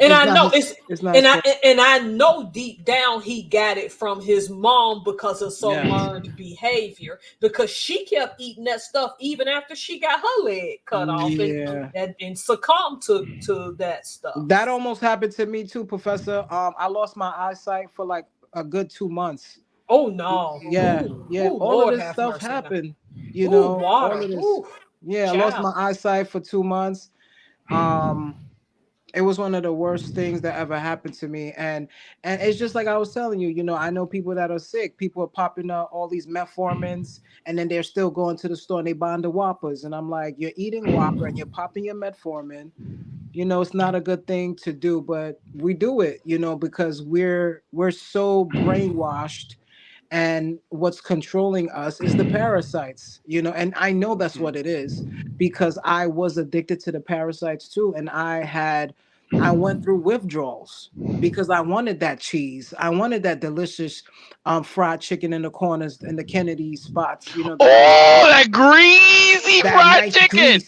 And It's I not know his- it's not and his I fault. and I know deep down he got it from his mom because of some Yes. learned behavior. Because she kept eating that stuff even after she got her leg cut off Yeah. and succumbed to that stuff. That almost happened to me too, Professor. I lost my eyesight for like a good 2 months. Oh no! Yeah, Ooh, yeah. ooh, All Lord of this have stuff mercy now. happened. You Ooh, know, water. all of this. Ooh, Yeah, I lost child. my eyesight for 2 months. It was one of the worst things that ever happened to me, and it's just like I was telling you, you know, I know people that are sick. People are popping up all these metformins, and then they're still going to the store and they buying the Whoppers, and I'm like, you're eating Whopper and you're popping your metformin. You know, it's not a good thing to do, but we do it, you know, because we're so brainwashed, and what's controlling us is the parasites, you know, and I know that's what it is because I was addicted to the parasites too, and I went through withdrawals because I wanted that cheese. I wanted that delicious fried chicken in the corners in the Kennedy spots, you know. That greasy That fried nice chicken. grease.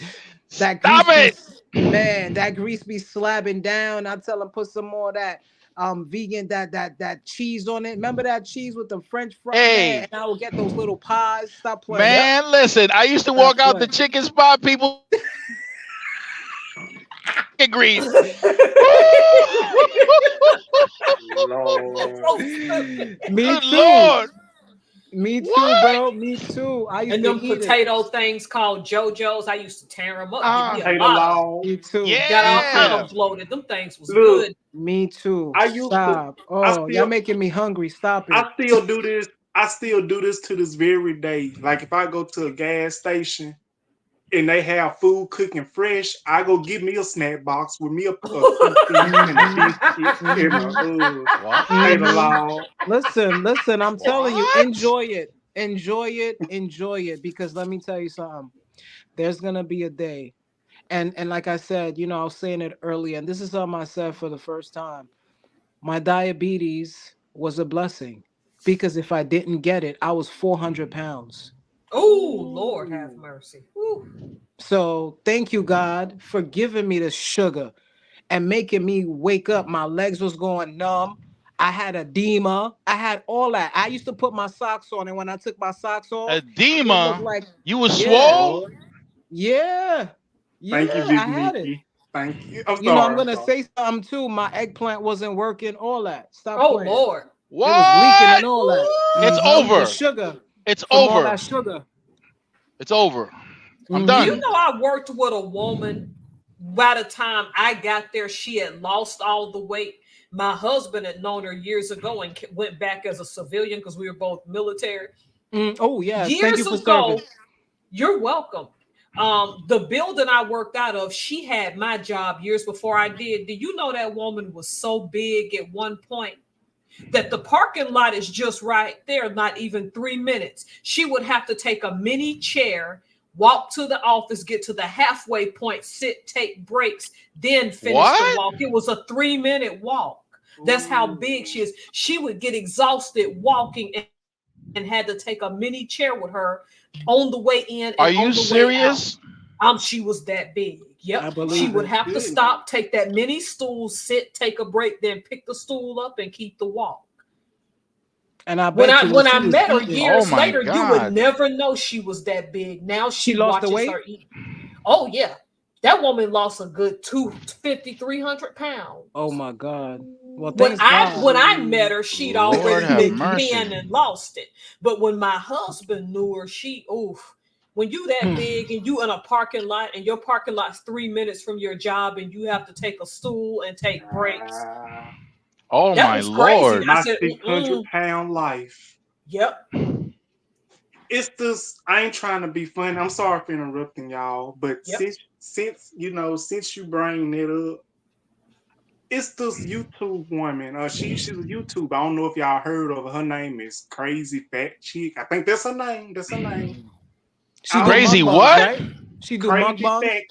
That Stop grease it. be, man, that grease be slapping down. I tell them put some more of that. vegan that cheese on it. Remember that cheese with the French fries? Hey. And I would get those little pies. Stop playing. Man, listen, I used to Stop walk out the playing. chicken spot, people grease. Lord. Me Good too. Lord. Me too, What? bro. Me too. I used And to them eat potato things called JoJo's, I used to tear them up. Ah. Give me a Potato lot of 'em. log. Me too. Yeah. Got all kind of bloated. Them things was Look, good. Me too. I used to- Stop. Oh, y'all making me hungry. Stop it. I still do this. I still do this to this very day. Like if I go to a gas station and they have food cooking fresh, I go get me a snack box with me a piece and a biscuit and a potato log. Listen, I'm telling you, What? enjoy it. Enjoy it. Because let me tell you something. There's gonna be a day. And like I said, you know, I was saying it earlier, and this is something I said for the first time. My diabetes was a blessing. Because if I didn't get it, I was 400 pounds. Oh, Lord have mercy. Ooh. So thank you, God, for giving me the sugar and making me wake up. My legs was going numb. I had edema. I had all that. I used to put my socks on, and when I took my socks off, it Edema. looked like You was Yeah. swole? yeah, Thank you, I Big had it. Mickey. Thank you. I'm You know, I'm sorry. gonna say something too. My eggplant wasn't working. All that. Stop Oh, playing. Lord. It was leaking and What? all that. It's The over. sugar It's from all over. that sugar. It's over. I'm Mhm. Do you done. know I worked with a woman? By the time I got there, she had lost all the weight. My husband had known her years ago and went back as a civilian because we were both military. Oh yes, thank Years you for ago, serving. you're welcome. The building I worked out of, she had my job years before I did. Do you know that woman was so big at one point that the parking lot is just right there, not even 3 minutes? She would have to take a mini chair, walk to the office, get to the halfway point, sit, take breaks, then finish the What? walk. It was a 3-minute walk. That's how big she is. She would get exhausted walking and had to take a mini chair with her on the way in and Are on you the serious? way out. She was that big. I Yep. believe She it. would have to Goodness. stop, take that mini stool, sit, take a break, then pick the stool up and keep the walk. And I When bet I you when she I was met her eating. years Oh my later, you God. would never know she was that big. Now she lost the watches weight? her eat. Oh yeah. That woman lost a good 250, 300 pounds. Oh my God. Well, When thanks I God. when I met her, she'd Lord already have been mercy. thin and lost it. But when my husband knew her, when you that big and you in a parking lot and your parking lot's 3 minutes from your job and you have to take a stool and take breaks, Oh that my was crazy. Lord. I My said, 600-pound life. yep. It's this. I ain't trying to be funny. I'm sorry for interrupting y'all, but Yep. since you bring it up, it's this YouTube woman. She's a YouTuber. I don't know if y'all heard of her. Her name is Crazy Fat Chick. I think that's her name. She do Crazy mukbangs, what? right? She do mukbangs.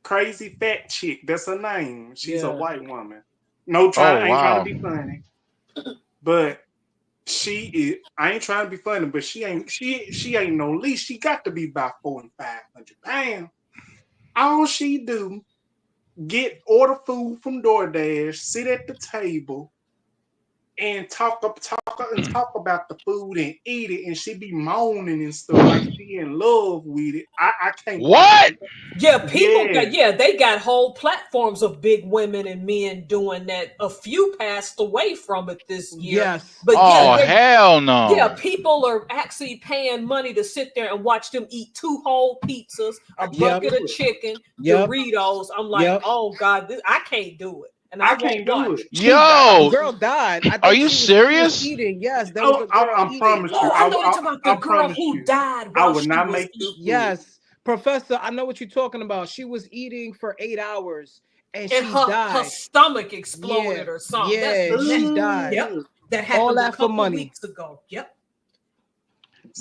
Crazy Fat Chick. That's her name. She's a Yeah. white woman. No try. Oh, I ain't trying wow. to be funny, but she is. I ain't trying to be funny, but she ain't. She ain't no least. She got to be about 400 and 500 pounds. All she do, order food from DoorDash, sit at the table, and talk about the food and eat it, and she be moaning and stuff like she in love with it. I can't. What? Yeah, people Yeah. they got whole platforms of big women and men doing that. A few passed away from it this year. Yes. But Oh, yeah, hell no. yeah, people are actually paying money to sit there and watch them eat 2 whole pizzas, a Yep. bucket of chicken, Yep. Doritos. I'm like, Yep. oh God, I can't do it. And I I can't won't do watch it. She died. The Yo, girl died. I think are you she was serious? eating. Yes, there was a girl I eating. promise you. Oh, I know you're talking about the I girl promise who you. died I while would she not was make this eating. food. Yes, Professor, I know what you're talking about. She was eating for 8 hours and And she her died. stomach exploded or something. Yeah, she died. Yep. That All happened a that for couple money. weeks ago. Yep.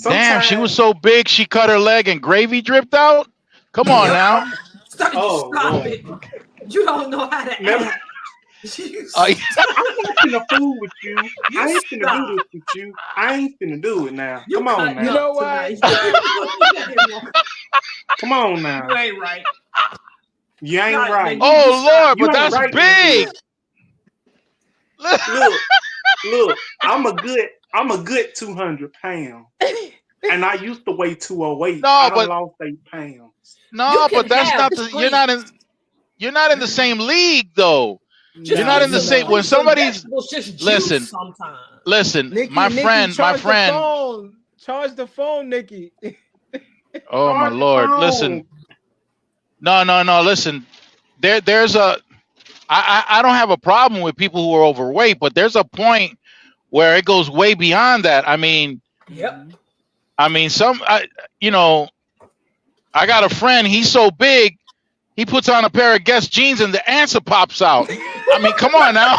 damn, she was Sometimes. so big she cut her leg and gravy dripped out? Come on Yep. now. Stop Lord. it. You don't know how to Never- act. Uh, I'm not finna fool with you. You I ain't finna stop. do this with you. I ain't finna do it now. You Come on cutting now. You up know what? tonight. Come on now. You ain't right. You ain't God, right. man, oh, Lord, You but ain't that's right, big. Look, I'm a good 200 pounds. And I used to weigh 208. No, I done but lost 8 pounds. You can but that's have not the. You're not in the same league though. just You're not eat in the some same. When fruits and somebody's vegetables, just listen, juice sometimes. listen, my Nikki, friend. charge the phone, Nikki. Oh my Charge the lord! phone. Listen, no. Listen, there's a. I don't have a problem with people who are overweight, but there's a point where it goes way beyond that. Yep. You know, I got a friend. He's so big, he puts on a pair of Guess jeans and the answer pops out. I mean, come on now.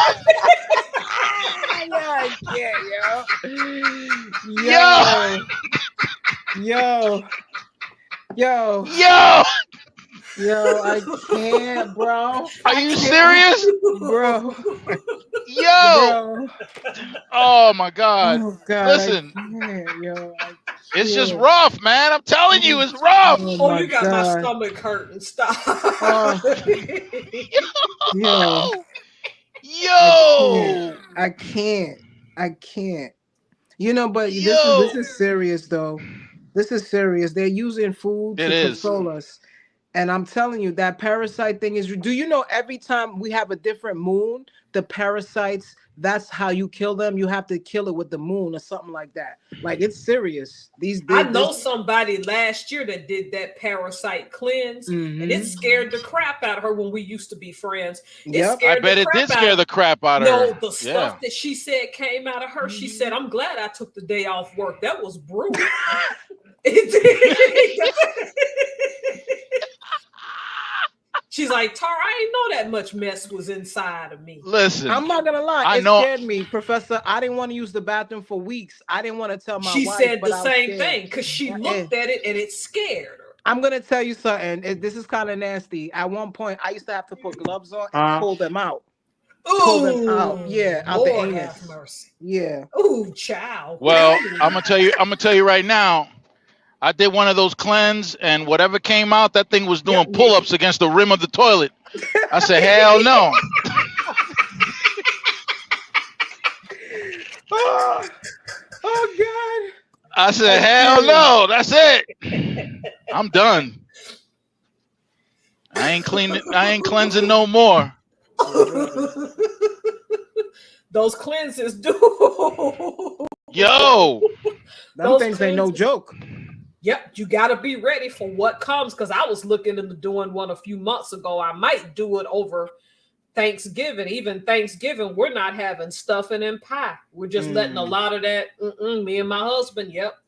Yo, I can't, bro. Are you serious, Bro. yo? Oh my God! Oh God, Listen, I can't, yo. it's just rough, man. I'm telling you, it's rough. Oh, you got my stomach hurting. Stop. Yo. I can't. You know, but this is serious though. This is serious. They're using food to control us. And I'm telling you, that parasite thing is. Do you know every time we have a different moon, the parasites, that's how you kill them. You have to kill it with the moon or something like that. Like, it's serious. I know somebody last year that did that parasite cleanse, and it scared the crap out of her when we used to be friends. I bet it did scare the crap out of her. No, the stuff that she said came out of her. She said, "I'm glad I took the day off work. That was brutal." She's like, Tara, I didn't know that much mess was inside of me. Listen, I'm not gonna lie, it scared me, Professor. I didn't want to use the bathroom for weeks. I didn't want to tell my wife. She said the same thing because she looked at it and it scared her. I'm gonna tell you something. This is kind of nasty. At one point, I used to have to put gloves on and pull them out. Pull them out. Yeah, out the anus. Have mercy. Yeah. Ooh, child. Well, I'm gonna tell you right now. I did one of those cleanse, and whatever came out, that thing was doing pull-ups against the rim of the toilet. I said, hell no. Oh God. I said, hell no. That's it. I'm done. I ain't cleansing no more. Those cleanses do. Yo. Those things ain't no joke. Yep, you got to be ready for what comes, because I was looking into doing one a few months ago. I might do it over Thanksgiving. Even Thanksgiving, we're not having stuffing and pie. We're just letting a lot of that. Me and my husband. Yep.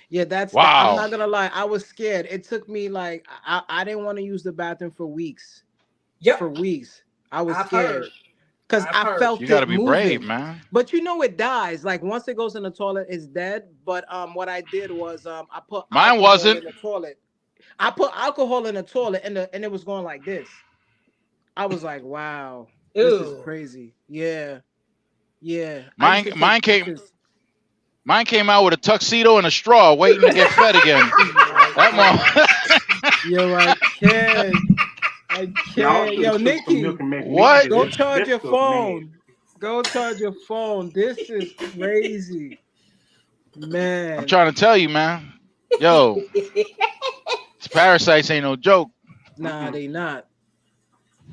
Yeah, that's wow. I'm not gonna lie. I was scared. It took me like I didn't want to use the bathroom for weeks. Yep. For weeks, I was scared. Because I felt you gotta it be moving. brave, man. But you know it dies. Like once it goes in the toilet, it's dead. But what I did was I put mine wasn't in the toilet. I put alcohol in the toilet and it was going like this. I was like, wow, this is crazy. Yeah. Mine came out with a tuxedo and a straw, waiting to get fed again. Yo, I can't. Yo, Nikki, what? Go charge your phone. Go charge your phone. This is crazy, man. I'm trying to tell you, man. Yo, these parasites ain't no joke. Nah, they not.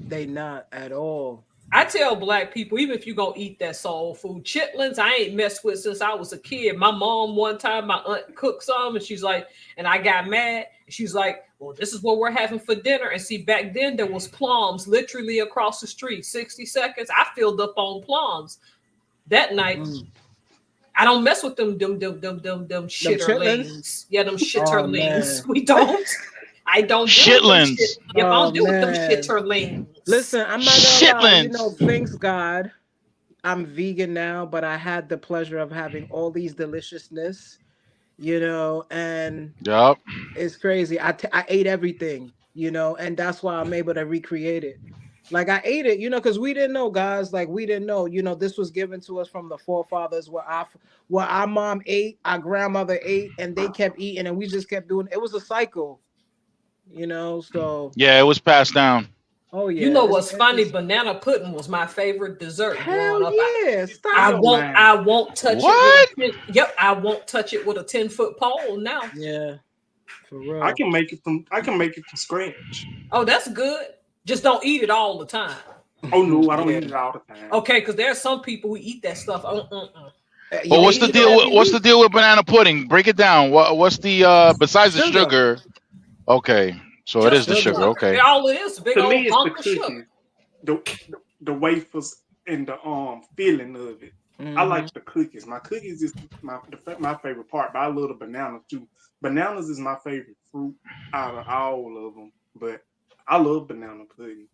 They not at all. I tell black people, even if you're going to eat that soul food, chitlins, I ain't messed with since I was a kid. My mom, one time, my aunt cooked some, and she's like, and I got mad. She's like, well, this is what we're having for dinner. And see, back then, there was plums literally across the street, 60 seconds. I filled up on plums that night. I don't mess with them shitterlings. Yeah, them shitterlings. We don't. I don't do shitlins. Yep, I don't do with them shitterlings. Listen, I'm not gonna lie. You know, thanks God, I'm vegan now, but I had the pleasure of having all these deliciousness, you know, and it's crazy. I ate everything, you know, and that's why I'm able to recreate it. Like I ate it, you know, because we didn't know, guys. Like we didn't know, you know, this was given to us from the forefathers. Where our mom ate, our grandmother ate, and they kept eating, and we just kept doing. It was a cycle. You know, so yeah, it was passed down. Oh yeah. You know what's funny? Banana pudding was my favorite dessert growing Hell up. yeah! Stop. I won't touch What? it with yep, I won't touch it with a 10-foot pole now. Yeah, for real. I can make it from scratch. Oh, that's good. Just don't eat it all the time. Oh no, I don't Yeah. eat it all the time. Okay, because there are some people who eat that stuff. But what's the eat it deal? every What's the week. deal with banana pudding? Break it down. What's the besides the Sugar. sugar? Okay, so it is the sugar. Okay. All it is, a big To old me, it's the hunk of sugar. cookies, the wafers, and the feeling of it. I like the cookies. My cookies is my favorite part, but I love the bananas too. Bananas is my favorite fruit out of all of them, but I love banana pudding.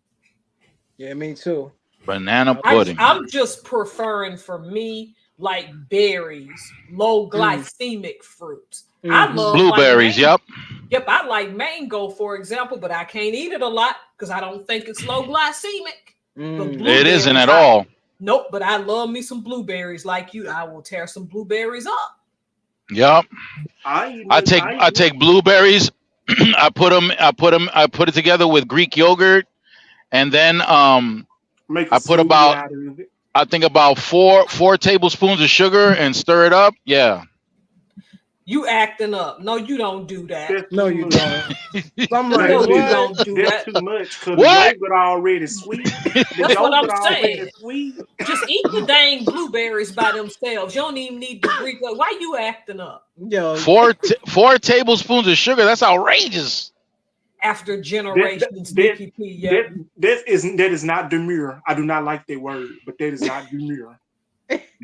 Yeah, me too. Banana pudding. I'm just preferring for me like berries, low glycemic fruits. I love Blueberries. Like Yep. I like mango, for example, but I can't eat it a lot because I don't think it's low glycemic. It isn't at all. Nope, but I love me some blueberries like you. I will tear some blueberries up. Yep. I take blueberries. I put it together with Greek yogurt, and then Make I put about I think about four tablespoons of sugar and stir it up. Yeah. You acting up. No, you don't do that. No, you don't. I'm No, like, you what? don't do That's that. too much because What? the yogurt already sweet. That's what I'm saying. Sweet. Just eat the dang blueberries by themselves. You don't even need the Greek. Why you acting up? Yo, Four tablespoons of sugar. That's outrageous. After generations, Nikki P. Yeah. That is not demure. I do not like that word, but that is not demure.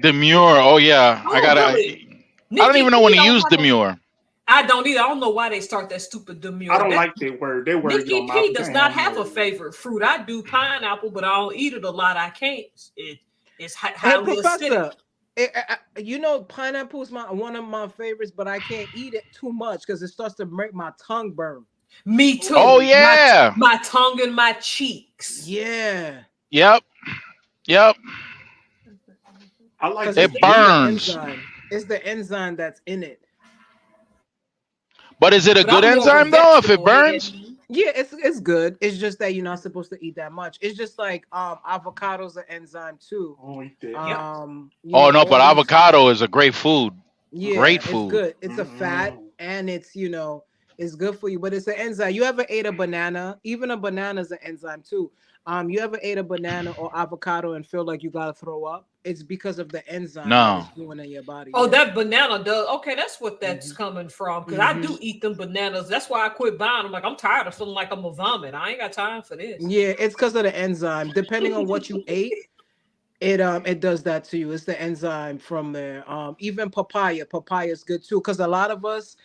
Demure. Oh yeah. Oh, I gotta. really? I don't even know when to use Nikki P demure. I don't either. I don't know why they start that stupid demure. I don't like that word. That word. Nikki P does not have a favorite fruit. I do pineapple, but I don't eat it a lot. I can't. It's highly acidic. You know, pineapple is one of my favorites, but I can't eat it too much because it starts to make my tongue burn. Me too. Oh yeah. My tongue and my cheeks. Yeah. Yep. I like it burns. It's the enzyme that's in it. But is it a good enzyme though? If it burns? Yeah, it's good. It's just that you're not supposed to eat that much. It's just like avocado's an enzyme too. But avocado is a great food. Yeah, great food. It's good. It's a fat and it's it's good for you, but it's an enzyme. You ever ate a banana? Even a banana is an enzyme too. You ever ate a banana or avocado and feel like you gotta throw up? It's because of the enzyme that's doing in your body. Oh, that banana does. Okay, that's what that's coming from. Because I do eat them bananas. That's why I quit buying them. Like, I'm tired of feeling like I'm a vomit. I ain't got time for this. Yeah, it's because of the enzyme. Depending on what you ate, it does that to you. It's the enzyme from there. Even papaya is good too. Because a lot of us,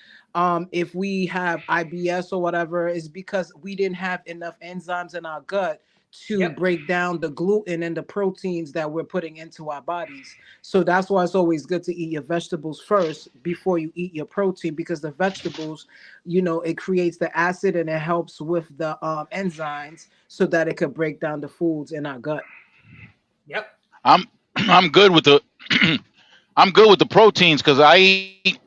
if we have IBS or whatever, is because we didn't have enough enzymes in our gut to break down the gluten and the proteins that we're putting into our bodies. So that's why it's always good to eat your vegetables first before you eat your protein, because the vegetables, it creates the acid and it helps with the enzymes so that it could break down the foods in our gut. Yep. I'm good with the I'm good with the proteins because I eat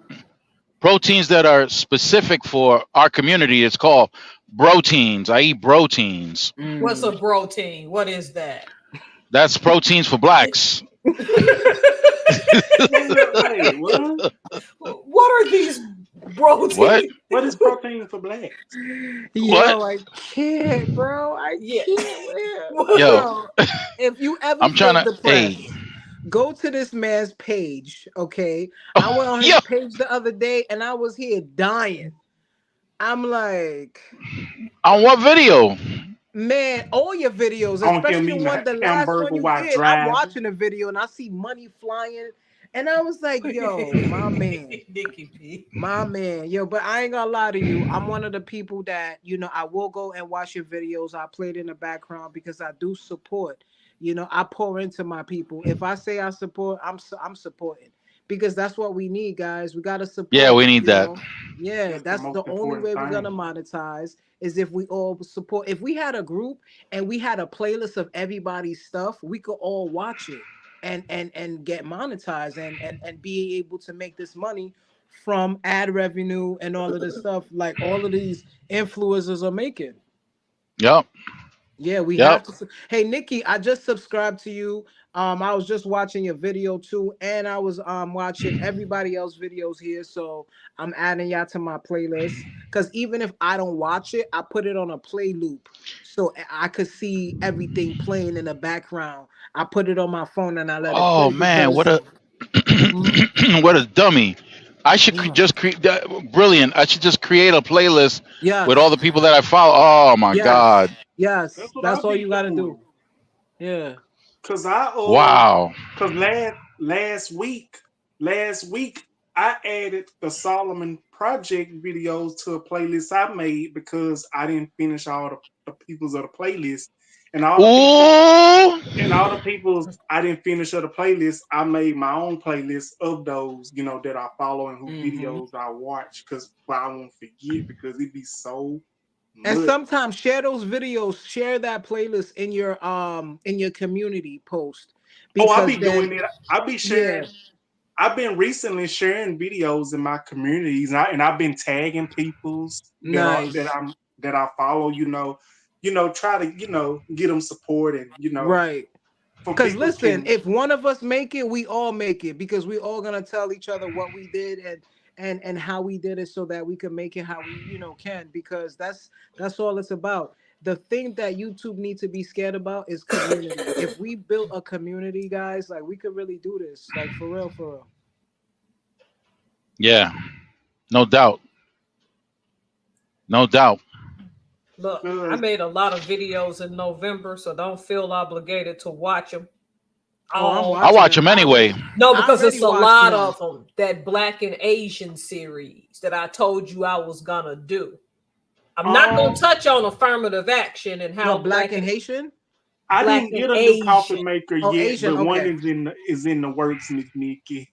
proteins that are specific for our community. It's called proteins. I eat proteins. What's a protein? What is that? That's proteins for blacks. What are these proteins? What is protein for blacks? Yo, I can't, bro. I can't. Yo, if you ever I'm trying to. Hey. Go to this man's page, okay? I went on his page the other day and I was here dying. I'm like, on what video? Man, all your videos, especially the last one you did. I'm watching the video and I see money flying, and I was like, "Yo, my man, my man, yo." But I ain't gonna lie to you. I'm one of the people that I will go and watch your videos. I played in the background because I do support. I pour into my people. If I say I support, I'm supporting. Because that's what we need, guys. We gotta support. Yeah, we need that. Yeah, that's the only way we're gonna monetize is if we all support. If we had a group and we had a playlist of everybody's stuff, we could all watch it and get monetized and be able to make this money from ad revenue and all of this stuff like all of these influencers are making. Yep. Yeah, we Yep. have to. Hey, Nikki, I just subscribed to you. I was just watching your video too, and I was watching everybody else videos here. So I'm adding y'all to my playlist. Cause even if I don't watch it, I put it on a play loop, so I could see everything playing in the background. I put it on my phone and I let it Oh play man, what because a Mhm. what a dummy! I should Yeah. just create. Brilliant! I should just create a playlist with all Yes, the people that I follow. Oh my yes, god! yes. That's what That's I all be you gotta doing. do. Yeah. Cause I Wow. cause last week I added the Solomon Project videos to a playlist I made because I didn't finish all the peoples of the playlist. And all the people Ooh. and all the peoples I didn't finish of the playlist, I made my own playlist of those, that I follow and who hmm videos I watch because I won't forget because it be so And much. sometimes share those videos, share that playlist in your community post Oh, I because be doing then it. I be yeah, sharing. I've been recently sharing videos in my communities, and I've been tagging peoples nice. that I follow. Try to get them support and Right. for Cause people listen, can. if one of us make it, we all make it because we all gonna tell each other what we did and how we did it so that we can make it how we can because that's all it's about. The thing that YouTube needs to be scared about is community. If we built a community, guys, like we could really do this, like for real, for real. Yeah. No doubt. No doubt. Look, I Cause made a lot of videos in November, so don't feel obligated to watch them Oh, I'm all. I watching watch them. them anyway. No, I because already it's a watched lot one. of them. That Black and Asian series that I told you I was gonna do. I'm not gonna um, touch on affirmative action and What, how black and Haitian? I Black didn't and get a new coffee Asian. maker Oh, yet, Asian. but one Okay. is in the works, Miss Nikki.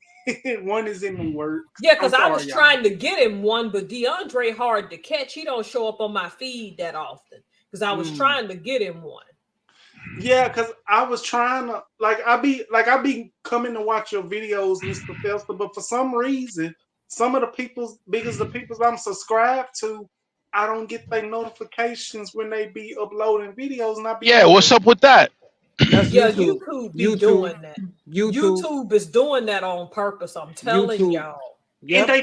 One is in the works. Yeah, I'm because I was sorry, y'all. trying to get him one, but DeAndre hard to catch. He don't show up on my feed that often because I was Mm. trying to get him one. Yeah, cause I was trying to I be coming to watch your videos, Mr. Felster, but for some reason, some of the people's because the people's I'm subscribed to, I don't get their notifications when they be uploading videos, and I be Yeah. What's wondering. up with that? That's Yeah, YouTube. YouTube be YouTube. doing that. YouTube. YouTube is doing that on purpose. I'm telling YouTube. y'all. And Yep. they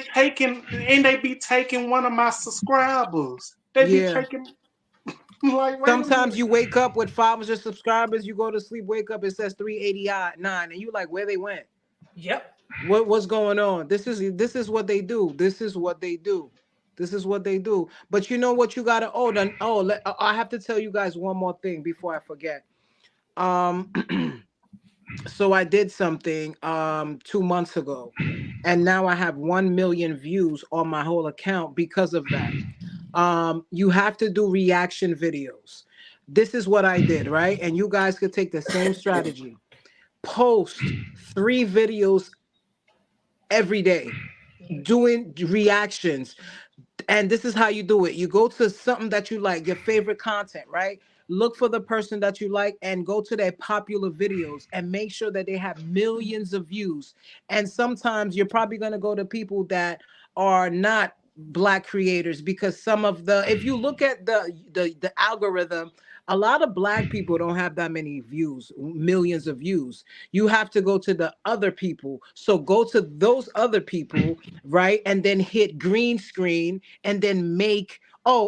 be taking one of my subscribers. They be Yeah. taking like, wait a Sometimes minute. you wake up with 500 subscribers, you go to sleep, wake up, it says 389, and you like, where they went? Yep. What's going on? This is what they do. This is what they do. This is what they do. But you know what you gotta I have to tell you guys one more thing before I forget. Um so I did something 2 months ago, and now I have 1 million views on my whole account because of that. You have to do reaction videos. This is what I did, right? And you guys could take the same strategy. Post 3 videos every day doing reactions. And this is how you do it. You go to something that you like, your favorite content, right? Look for the person that you like and go to their popular videos and make sure that they have millions of views. And sometimes you're probably going to go to people that are not black creators because some of the if you look at the algorithm, a lot of black people don't have that many views, millions of views. You have to go to the other people. So go to those other people, right? And then hit green screen and then make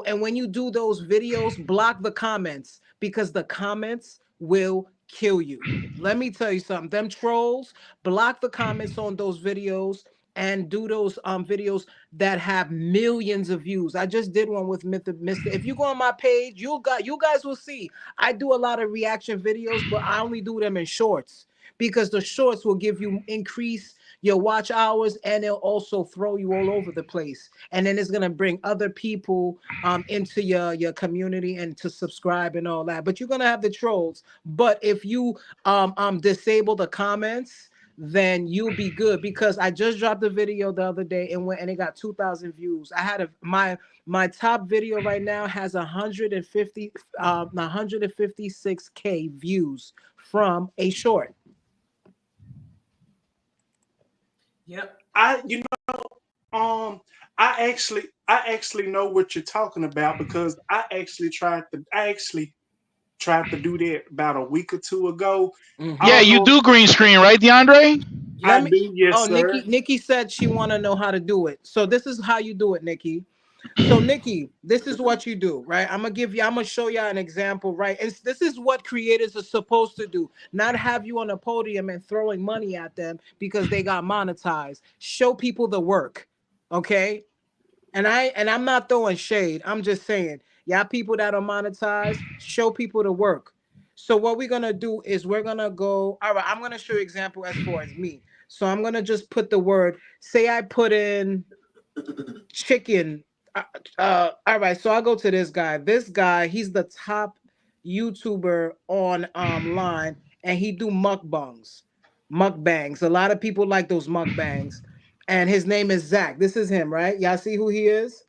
and when you do those videos, block the comments because the comments will kill you. Let me tell you something. Them trolls, block the comments on those videos and do those videos that have millions of views. I just did one with Mr. If you go on my page, you guys will see. I do a lot of reaction videos, but I only do them in shorts because the shorts will give you increase your watch hours and it'll also throw you all over the place. And then it's gonna bring other people into your community and to subscribe and all that. But you're gonna have the trolls. But if you disable the comments, then you'll be good because I just dropped a video the other day and went and it got 2,000 views. I had my top video right now has 156K views from a short. Yep. I you Um, I actually know what you're talking about because I actually tried to do that about a week or two ago. Mhm. I Yeah, don't you know. do green screen, right, DeAndre? I Let me. do, yes, Oh, sir. Nikki said she want to know how to do it. So this is how you do it, Nikki. So Nikki, this is what you do, right? I'm gonna show you an example, right? And this is what creators are supposed to do, not have you on a podium and throwing money at them because they got monetized. Show people the work, okay? And I'm not throwing shade. I'm just saying, y'all people that are monetized, show people the work. So what we're gonna do is we're gonna go. All right, I'm gonna show you example as far as me. So I'm gonna just put the word. Say I put in chicken. All right, so I'll go to this guy. This guy, he's the top YouTuber on line, and he do mukbangs. A lot of people like those mukbangs, and his name is Zach. This is him, right? Y'all see who he is?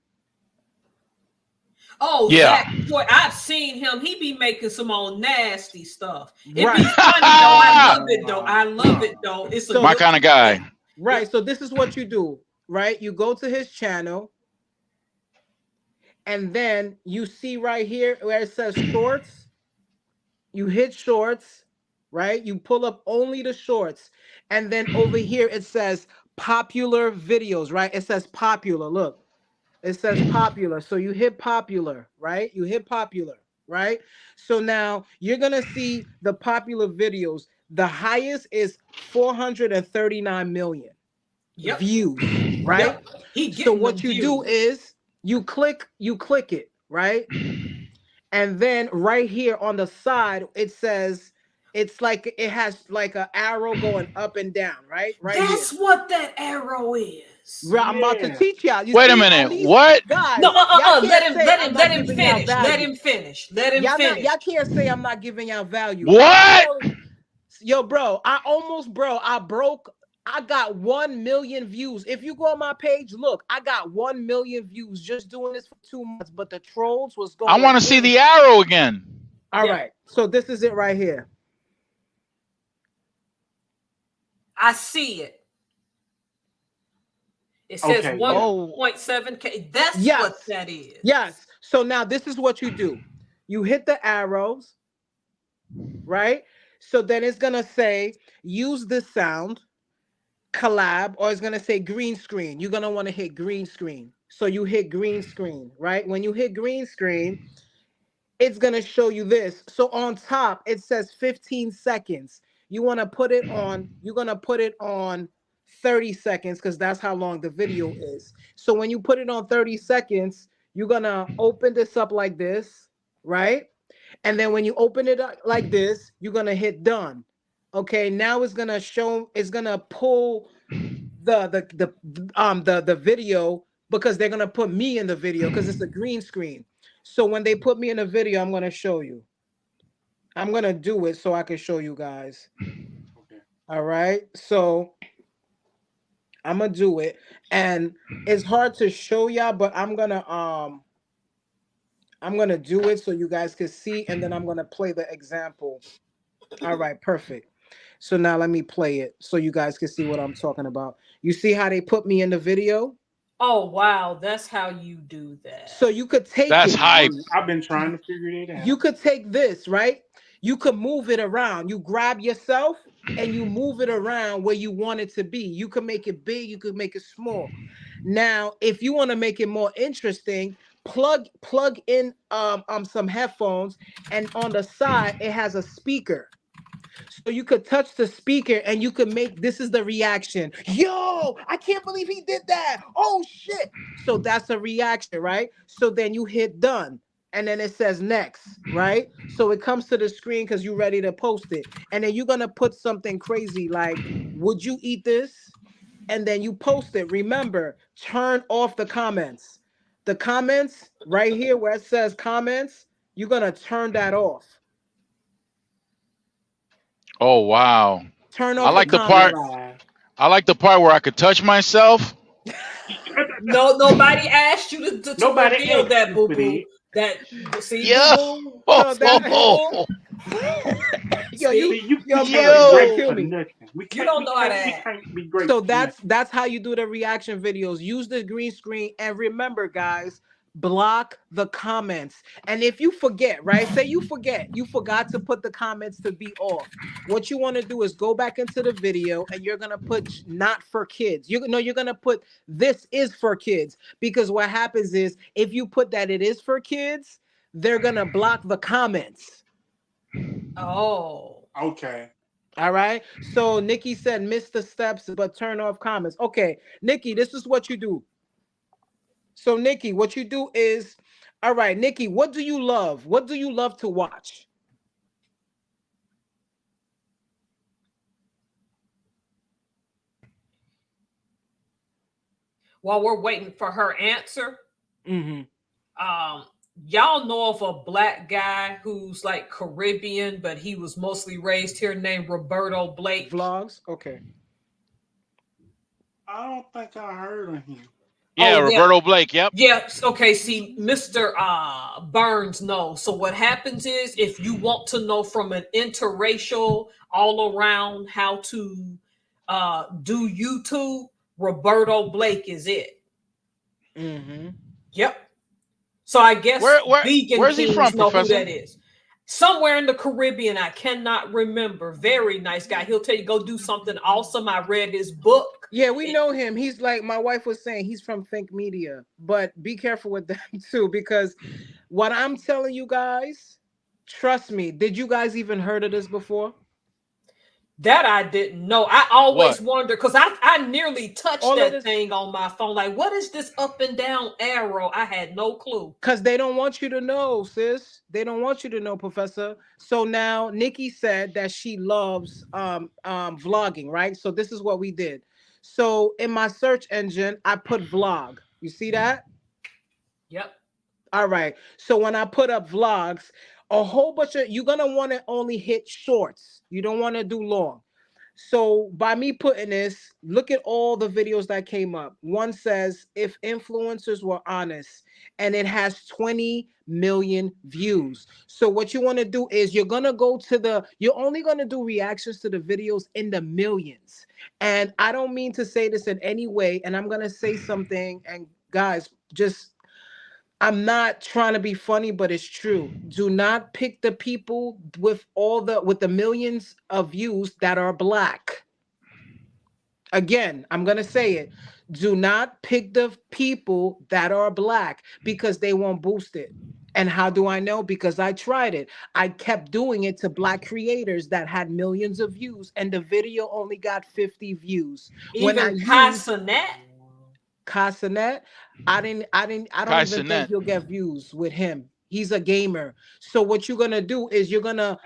Oh, Yeah. Zach, boy, I've seen him. He be making some old nasty stuff. It Right. be funny though. I love it though. I love it though. It's a So- My good kind of guy. Right. So this is what you do, right? You go to his channel, and then you see right here where it says shorts. You hit shorts, right? You pull up only the shorts, and then over here it says popular videos, right? It says popular. Look, it says popular. So you hit popular, right? You hit popular, right? So now you're gonna see the popular videos. The highest is 439 million Yep. views, right? Yep. He So getting what them you do views. is you click it, right? And then right here on the side, it says it's like it has like an arrow going up and down, right? Right That's what that arrow is. here. I'm about to Yeah. teach y'all. You Wait a see, minute. on these What? guys, No, y'all let can't him, say let I'm him, not let him giving y'all finish. Let value. him finish. Let him Y'all finish. can't say I'm not giving y'all value. What? Yo, bro, I got 1 million views. If you go on my page, look, I got 1 million views just doing this for 2 months, but the trolls was going I want to see crazy. the arrow again. All Yeah. right, so this is it right here. I see it. It says Okay, yeah. 1.7K. That's Yes. what that is. Yes. So now this is what you do. You hit the arrows, right? So then it's gonna say use this sound, collab, or it's gonna say green screen. You're gonna want to hit green screen. So you hit green screen, right? When you hit green screen, it's gonna show you this. So on top it says 15 seconds. You want to put it on, you're gonna put it on 30 seconds because that's how long the video is. So when you put it on 30 seconds, you're gonna open this up like this, right? And then when you open it up like this, you're gonna hit done. Okay, now it's gonna show, it's gonna pull the video because they're gonna put me in the video because it's a green screen. So when they put me in a video, I'm gonna show you. I'm gonna do it so I can show you guys. Okay. All right. So I'm gonna do it. And it's hard to show y'all, but I'm gonna do it so you guys can see, and then I'm gonna play the example. All right, perfect. So now let me play it so you guys can see what I'm talking about. You see how they put me in the video? Oh wow, that's how you do that. So you could take That's it. hype. I've been trying to figure that out. You could take this, right? You could move it around. You grab yourself and you move it around where you want it to be. You could make it big, you could make it small. Now, if you want to make it more interesting, plug in some headphones, and on the side it has a speaker. So you could touch the speaker and you could make, this is the reaction. Yo, I can't believe he did that. Oh shit. So that's a reaction, right? So then you hit done. And then it says next, right? So it comes to the screen because you're ready to post it. And then you're gonna put something crazy like, would you eat this? And then you post it. Remember, turn off the comments. The comments right here where it says comments, you're gonna turn that off. Oh wow. Turn off I like the comments. part. I like the part where I could touch myself. No, nobody asked you to Nobody reveal asked that, you boo for boo. that. That see, Yeah. boo boo. No, that- Yo, See? You yo, can't bro, be you great kill for me. nothing. We can't, don't know how to we act. can't be great So for that's how you do the reaction videos. Use the green screen, and remember, guys, block the comments. And if you forget, right? Say you forgot to put the comments to be off. What you want to do is go back into the video and you're gonna put not for kids. You're gonna put this is for kids, because what happens is if you put that it is for kids, they're gonna block the comments. Oh. Okay. All right. So Nikki said miss the steps but turn off comments. Okay, Nikki, this is what you do. So Nikki, what you do is, all right, Nikki, what do you love? What do you love to watch? While we're waiting for her answer, Mm-hmm. y'all know of a black guy who's like Caribbean, but he was mostly raised here, named Roberto Blake. Vlogs? Okay. I don't think I heard of him. Yeah, Oh, yeah. Roberto Blake. Yep. Yes. Okay. See, Mr. Burns knows. So what happens is, if you want to know from an interracial, all around how to do YouTube, Roberto Blake is it. Mm-hmm. Yep. So I guess vegan where's he kings from, know Professor? who that is. Somewhere in the Caribbean, I cannot remember. Very nice guy. He'll tell you go do something awesome. I read his book. Yeah, we know him. He's like, my wife was saying, he's from Think Media, but be careful with them too, because what I'm telling you guys, trust me. Did you guys even heard of this before? That I didn't know. I always What? wonder, because I nearly touched All of that this- thing on my phone. Like, what is this up and down arrow? I had no clue. Because they don't want you to know, sis. They don't want you to know, Professor. So now Nikki said that she loves vlogging, right? So this is what we did. So in my search engine, I put vlog. You see that? Yep. All right. So when I put up vlogs, a whole bunch of, you're gonna want to only hit shorts. You don't want to do long. So by me putting this, look at all the videos that came up. One says if influencers were honest, and it has 20 million views. So what you want to do is you're only going to do reactions to the videos in the millions. And I don't mean to say this in any way, and I'm going to say something, and guys, just, I'm not trying to be funny, but it's true. Do not pick the people with the millions of views that are black. Again, I'm going to say it. Do not pick the people that are black, because they won't boost it. And how do I know? Because I tried it. I kept doing it to black creators that had millions of views, and the video only got 50 views. Even Casanet. Casanet, I don't even think you'll get views with him. He's a gamer. So what you're gonna do is you're gonna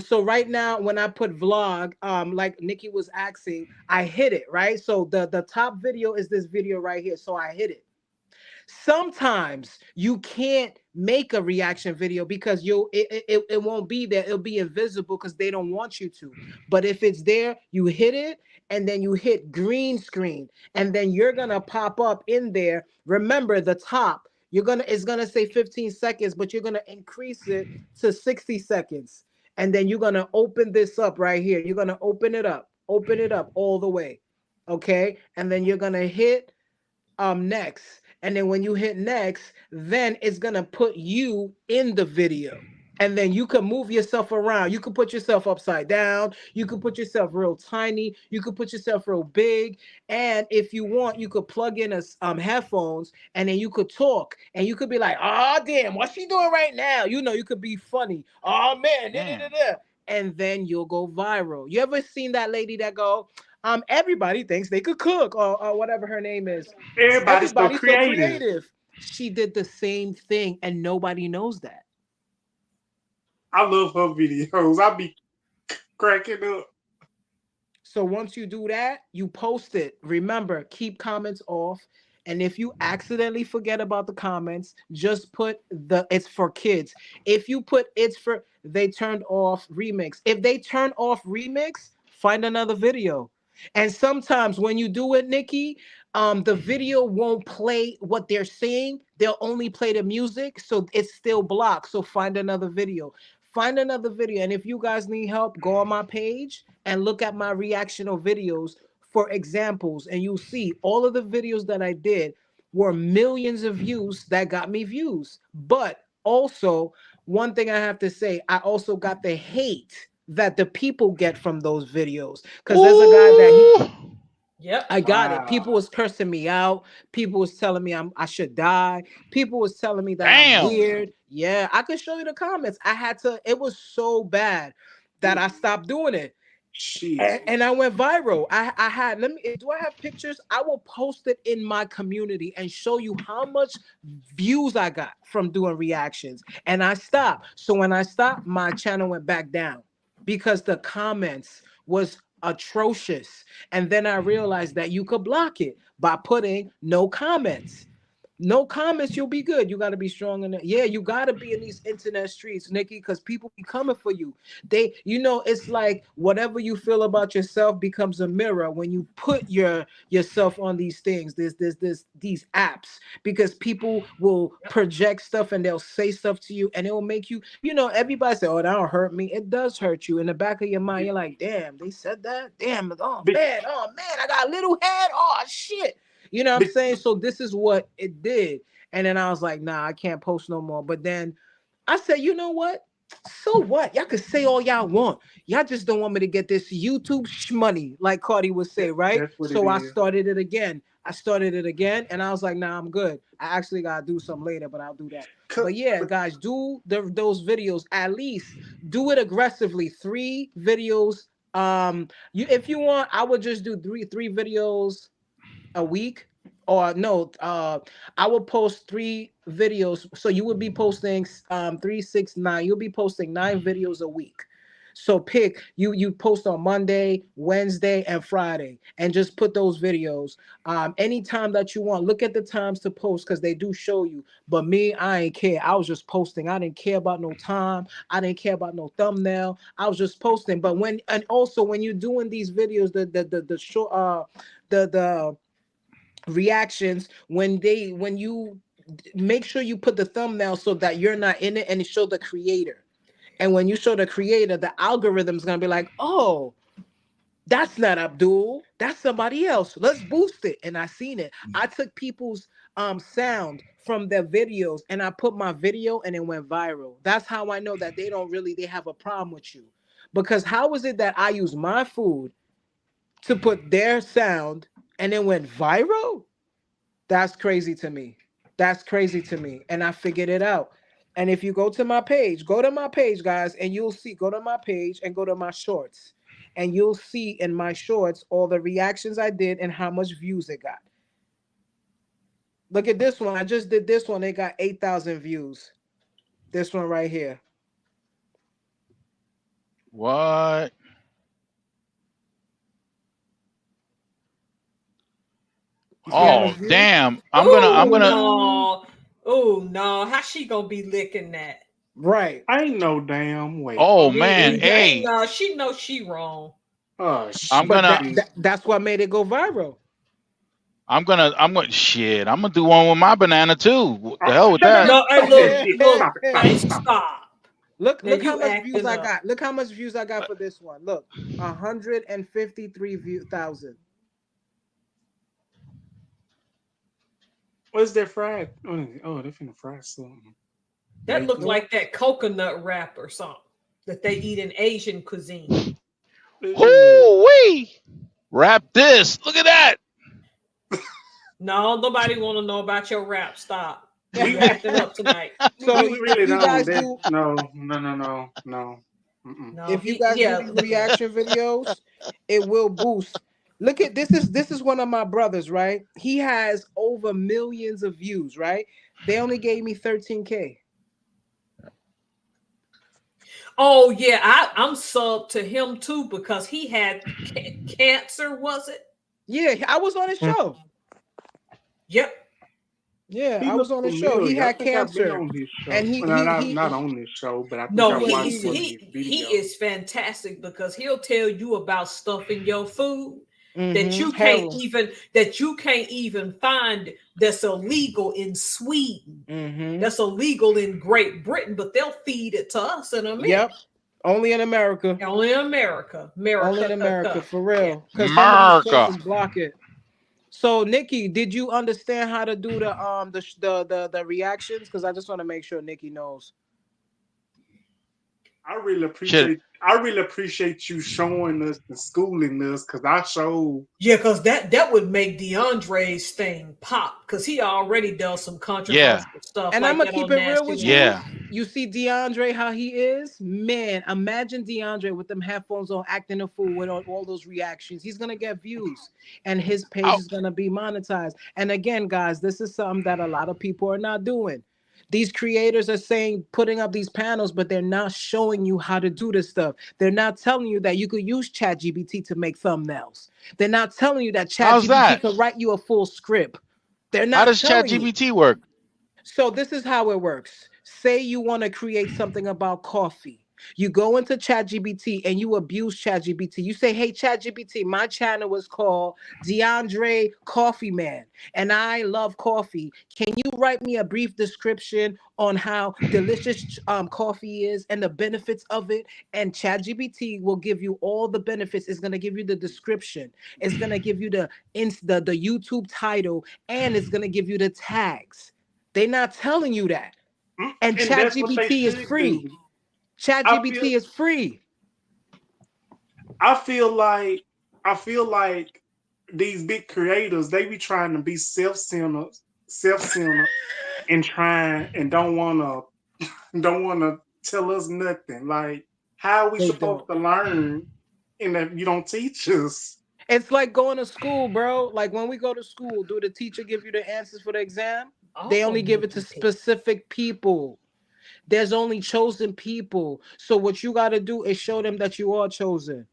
so right now when I put vlog, like Nikki was asking, I hit it, right? So the top video is this video right here. So I hit it. Sometimes you can't make a reaction video because it won't be there. It'll be invisible because they don't want you to. But if it's there, you hit it, and then you hit green screen, and then you're gonna pop up in there. Remember the top, it's gonna say 15 seconds, but you're gonna increase it to 60 seconds. And then you're gonna open this up right here. You're gonna open it up all the way. Okay, and then you're gonna hit next. And then when you hit next, then it's gonna put you in the video. And then you can move yourself around. You can put yourself upside down. You can put yourself real tiny. You could put yourself real big. And if you want, you could plug in headphones, and then you could talk. And you could be like, oh, damn, what's she doing right now? You know, you could be funny. Oh, man. And then you'll go viral. You ever seen that lady that go, everybody thinks they could cook, or whatever her name is. Everybody's so creative. She did the same thing, and nobody knows that. I love her videos. I be cracking up. So once you do that, you post it. Remember, keep comments off. And if you accidentally forget about the comments, just put it's for kids. If you put they turned off remix. If they turn off remix, find another video. And sometimes when you do it, Nikki, the video won't play what they're saying. They'll only play the music, so it's still blocked. So find another video. Find another video. And if you guys need help, go on my page and look at my reactional videos for examples. And you'll see all of the videos that I did. were millions of views that got me views. But also, one thing I have to say, I also got the hate that the people get from those videos. Because there's a guy that Ooh. Yep. I got it. Wow. People was cursing me out. People was telling me I should die. People was telling me that I'm Damn. weird. Yeah, I could show you the comments. I had to. It was so bad that I stopped doing it. Shit. And I went viral. I had, let me, do I have pictures? I will post it in my community and show you how much views I got from doing reactions. And I stopped. So when I stopped, my channel went back down because the comments was atrocious. And then I realized that you could block it by putting no comments. No comments, you'll be good. You got to be strong in it. Yeah, you got to be in these internet streets, Nikki, because people be coming for you. They, it's like whatever you feel about yourself becomes a mirror when you put yourself on these things, these apps, because people will project stuff and they'll say stuff to you and it will make you, everybody say, oh, that don't hurt me. It does hurt you. In the back of your mind, you're like, damn, they said that? Damn, oh man, I got a little head. Oh shit. You know what I'm saying? So this is what it did. And then I was like, nah, I can't post no more. But then I said, you know what? So what? Y'all can say all y'all want. Y'all just don't want me to get this YouTube money, like Cardi would say, right? So I started it again. And I was like, nah, I'm good. I actually gotta do some later, but I'll do that. But yeah, guys, do those videos. At least do it aggressively. 3 videos. If you want, I would just do three videos a week, or no, I will post 3 videos. So you would be posting 3, 6, 9. You'll be posting 9 videos a week. So pick, you post on Monday, Wednesday, and Friday, and just put those videos anytime that you want. Look at the times to post because they do show you. But me, I ain't care. I was just posting. I didn't care about no time. I didn't care about no thumbnail. I was just posting. But when you're doing these videos, the short the reactions, when you make sure you put the thumbnail so that you're not in it and show the creator. And when you show the creator, the algorithm's gonna be like, oh, that's not Abdul, that's somebody else. Let's boost it. And I seen it. I took people's sound from their videos and I put my video and it went viral. That's how I know that they have a problem with you. Because how is it that I use my food to put their sound and it went viral? That's crazy to me. And I figured it out. And if you go to my page, guys, and you'll see, go to my page and go to my shorts. And you'll see in my shorts all the reactions I did and how much views it got. Look at this one. I just did this one. It got 8,000 views. This one right here. What? Oh damn! I'm gonna. No. Oh no! How she gonna be licking that? Right. I ain't no damn way. Oh man! Hey. No, she knows she wrong. Oh shit. I'm gonna. That's what made it go viral. I'm gonna. Shit. I'm gonna do one with my banana too. What the hell with that? No, hey, stop. Look how much views I got. Look how much views I got for this one. Look, 153,000. What's that fried? Oh, they're finna fry something. That looked like that coconut wrap or something that they eat in Asian cuisine. Ooh-wee! Wrap this. Look at that. No, nobody want to know about your rap. Stop. You acting up tonight. So we really you guys don't. do. No. No, If you guys do these reaction videos, it will boost. Look at this is one of my brothers, right? He has over millions of views, right? They only gave me 13K. Oh yeah, I'm subbed to him too because he had cancer, was it? Yeah, I was on his show. Yep. Yeah, I was on his show. He had cancer, and he not on this show, but I think I watched he is fantastic because he'll tell you about stuff in your food that you can't even find that's illegal in Sweden, that's illegal in Great Britain, but they'll feed it to us in America. Yep, only in America. Only in America. Only in America, for real. Because some of these places block it. So Nikki, did you understand how to do the reactions? Because I just want to make sure Nikki knows. Shit. I really appreciate you showing us and schooling us because I showed. Yeah, because that would make DeAndre's thing pop because he already does some Yeah. controversial stuff And like I'm gonna that keep on it real Nasty with News. you. Yeah. You see DeAndre how he is, man. Imagine DeAndre with them headphones on, acting a fool with all those reactions. He's gonna get views, and his page I, is gonna be monetized. And again, guys, this is something that a lot of people are not doing. These creators are saying putting up these panels, but they're not showing you how to do this stuff. They're not telling you that you could use ChatGPT to make thumbnails. They're not telling you that how's ChatGPT that? could write you a full script. They're How not does telling you. ChatGPT work? So this is how it works. Say you want to create something about coffee. You go into ChatGPT and you abuse ChatGPT. You say, "Hey ChatGPT, my channel is called DeAndre Coffee Man, and I love coffee. Can you write me a brief description on how delicious coffee is and the benefits of it?" And ChatGPT will give you all the benefits. It's gonna give you the description. It's gonna give you the YouTube title, and it's gonna give you the tags. They're not telling you that. And And that's what they ChatGPT is should free. do. I feel ChatGPT is free. I feel like I feel like these big creators, they be trying to be self-centered and trying and don't wanna tell us nothing. Like, how are we They supposed don't. to learn and if you don't teach us? It's like going to school, bro. Like when we go to school, do the teacher give you the answers for the exam? They Oh, only give it to Nikki P. specific people. There's only chosen people. So what you got to do is show them that you are chosen.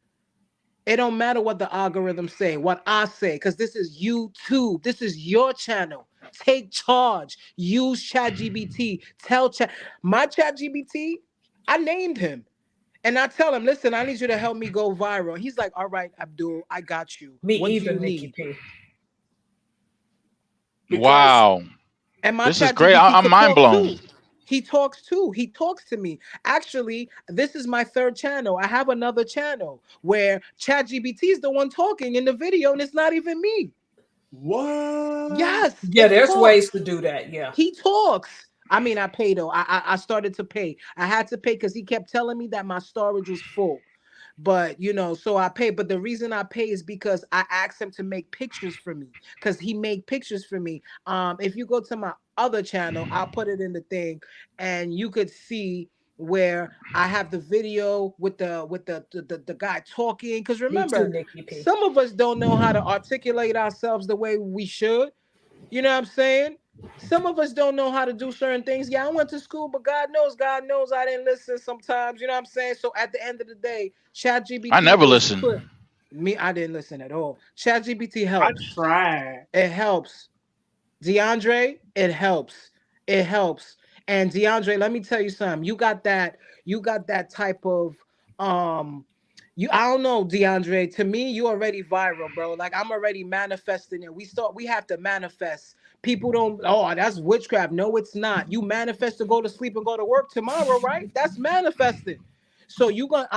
It don't matter what the algorithm say, what I say, because this is YouTube. This is your channel. Take charge. Use ChatGPT. Tell Chat my ChatGPT. I named him, and I tell him, "Listen, I need you to help me go viral." He's like, "All right, Abdul, I got you. Me What do either, you Nikki need?" P. Because Wow. And my This is great. ChatGPT I'm could mind talk blown. too. He talks too. He talks to me. Actually, this is my third channel. I have another channel where ChatGPT is the one talking in the video, and it's not even me. what? Yes, Yeah, it there's ways talks. to do that. Yeah. He talks. I mean, I pay though. I started to pay. I had to pay because he kept telling me that my storage was full. But so I pay. But the reason I pay is because I asked him to make pictures for me. Because he made pictures for me. If you go to my other channel, I'll put it in the thing, and you could see where I have the video with the guy talking. Because Me too, remember, Nikki P. some of us don't know how to articulate ourselves the way we should. You know what I'm saying? Some of us don't know how to do certain things. Yeah, I went to school, but God knows I didn't listen sometimes. You know what I'm saying? So at the end of the day, I ChatGPT never will listen. put me. I didn't listen at all. ChatGPT I helps. tried. It helps. DeAndre, it helps. It helps. And DeAndre, let me tell you something. You got that type of I don't know, DeAndre. To me, you already viral, bro. Like I'm already manifesting it. We have to manifest. People don't, oh, that's witchcraft. No, it's not. You manifest to go to sleep and go to work tomorrow, right? That's manifesting. So you gonna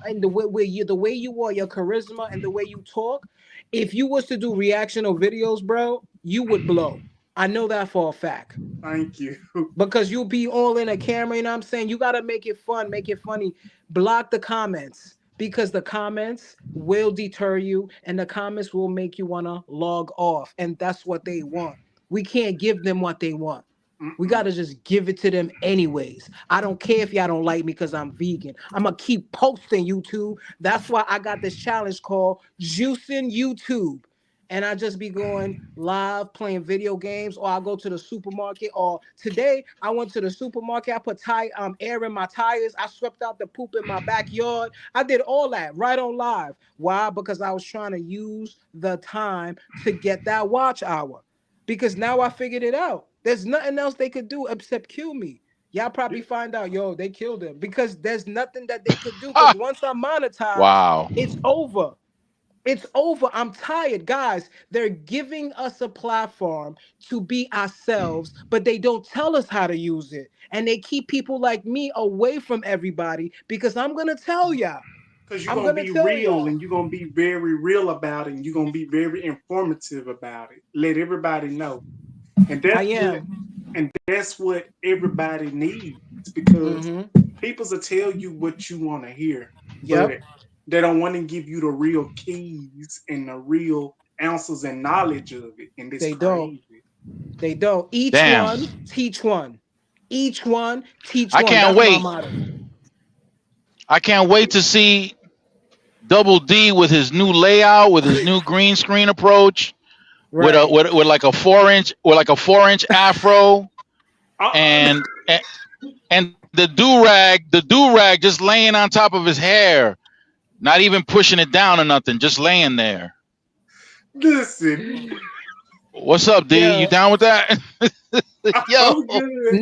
and the way you are, your charisma and the way you talk, if you was to do reactional videos, bro, you would blow. I know that for a fact. Thank you. Because you'll be all in a camera, you know what I'm saying? You gotta make it fun, make it funny. Block the comments because the comments will deter you and the comments will make you wanna log off. And that's what they want. We can't give them what they want. We Mm-mm. gotta just give it to them anyways. I don't care if y'all don't like me because I'm vegan. I'm gonna keep posting YouTube. That's why I got this challenge called Juicing YouTube. And I just be going live playing video games, or I go to the supermarket. Or today I went to the supermarket. I put air in my tires. I swept out the poop in my backyard. I did all that right on live. Why? Because I was trying to use the time to get that watch hour. Because now I figured it out. There's nothing else they could do except kill me. Y'all probably find out, yo, they killed him because there's nothing that they could do. Because once I monetize, Wow. it's over. It's over. I'm tired, guys. They're giving us a platform to be ourselves, but they don't tell us how to use it. And they keep people like me away from everybody because I'm going to tell y'all. Because you're I'm gonna gonna be tell real y'all. and you're gonna be very real about it and you're gonna be very informative about it. Let everybody know. And I that's what everybody needs am. because people will tell you what you want to hear, but Yep. they don't want to give you the real keys and the real answers and knowledge of it. And it's They don't. crazy. They don't. Each Damn. one teach one. Each one teach I one. can't That's my wait. motto. I can't wait to see Double D with his new layout, with his new green screen approach, with a Right. with like a 4-inch afro, and the do rag just laying on top of his hair, not even pushing it down or nothing, just laying there. Listen, What's up, D? Yeah. You down with that? Yo, I'm good.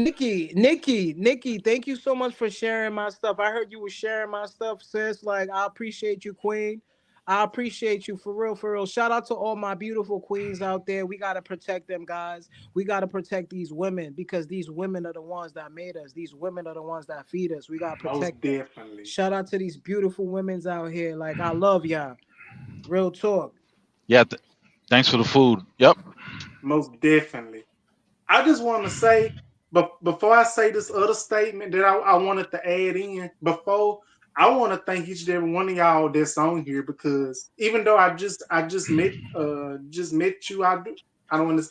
Nikki, thank you so much for sharing my stuff. I heard you were sharing my stuff, sis. Like, I appreciate you, Queen. I appreciate you for real, for real. Shout out to all my beautiful queens out there. We got to protect them, guys. We got to protect these women because these women are the ones that made us. These women are the ones that feed us. We got to Most protect them. definitely. Shout out to these beautiful women's out here. Like, I love y'all. Real talk. yeah. Thanks for the food. Yep. Most definitely. I just want to say, but before I say this other statement that I wanted to add in, before I want to thank each and every one of y'all that's on here because even though I just met you, I don't want to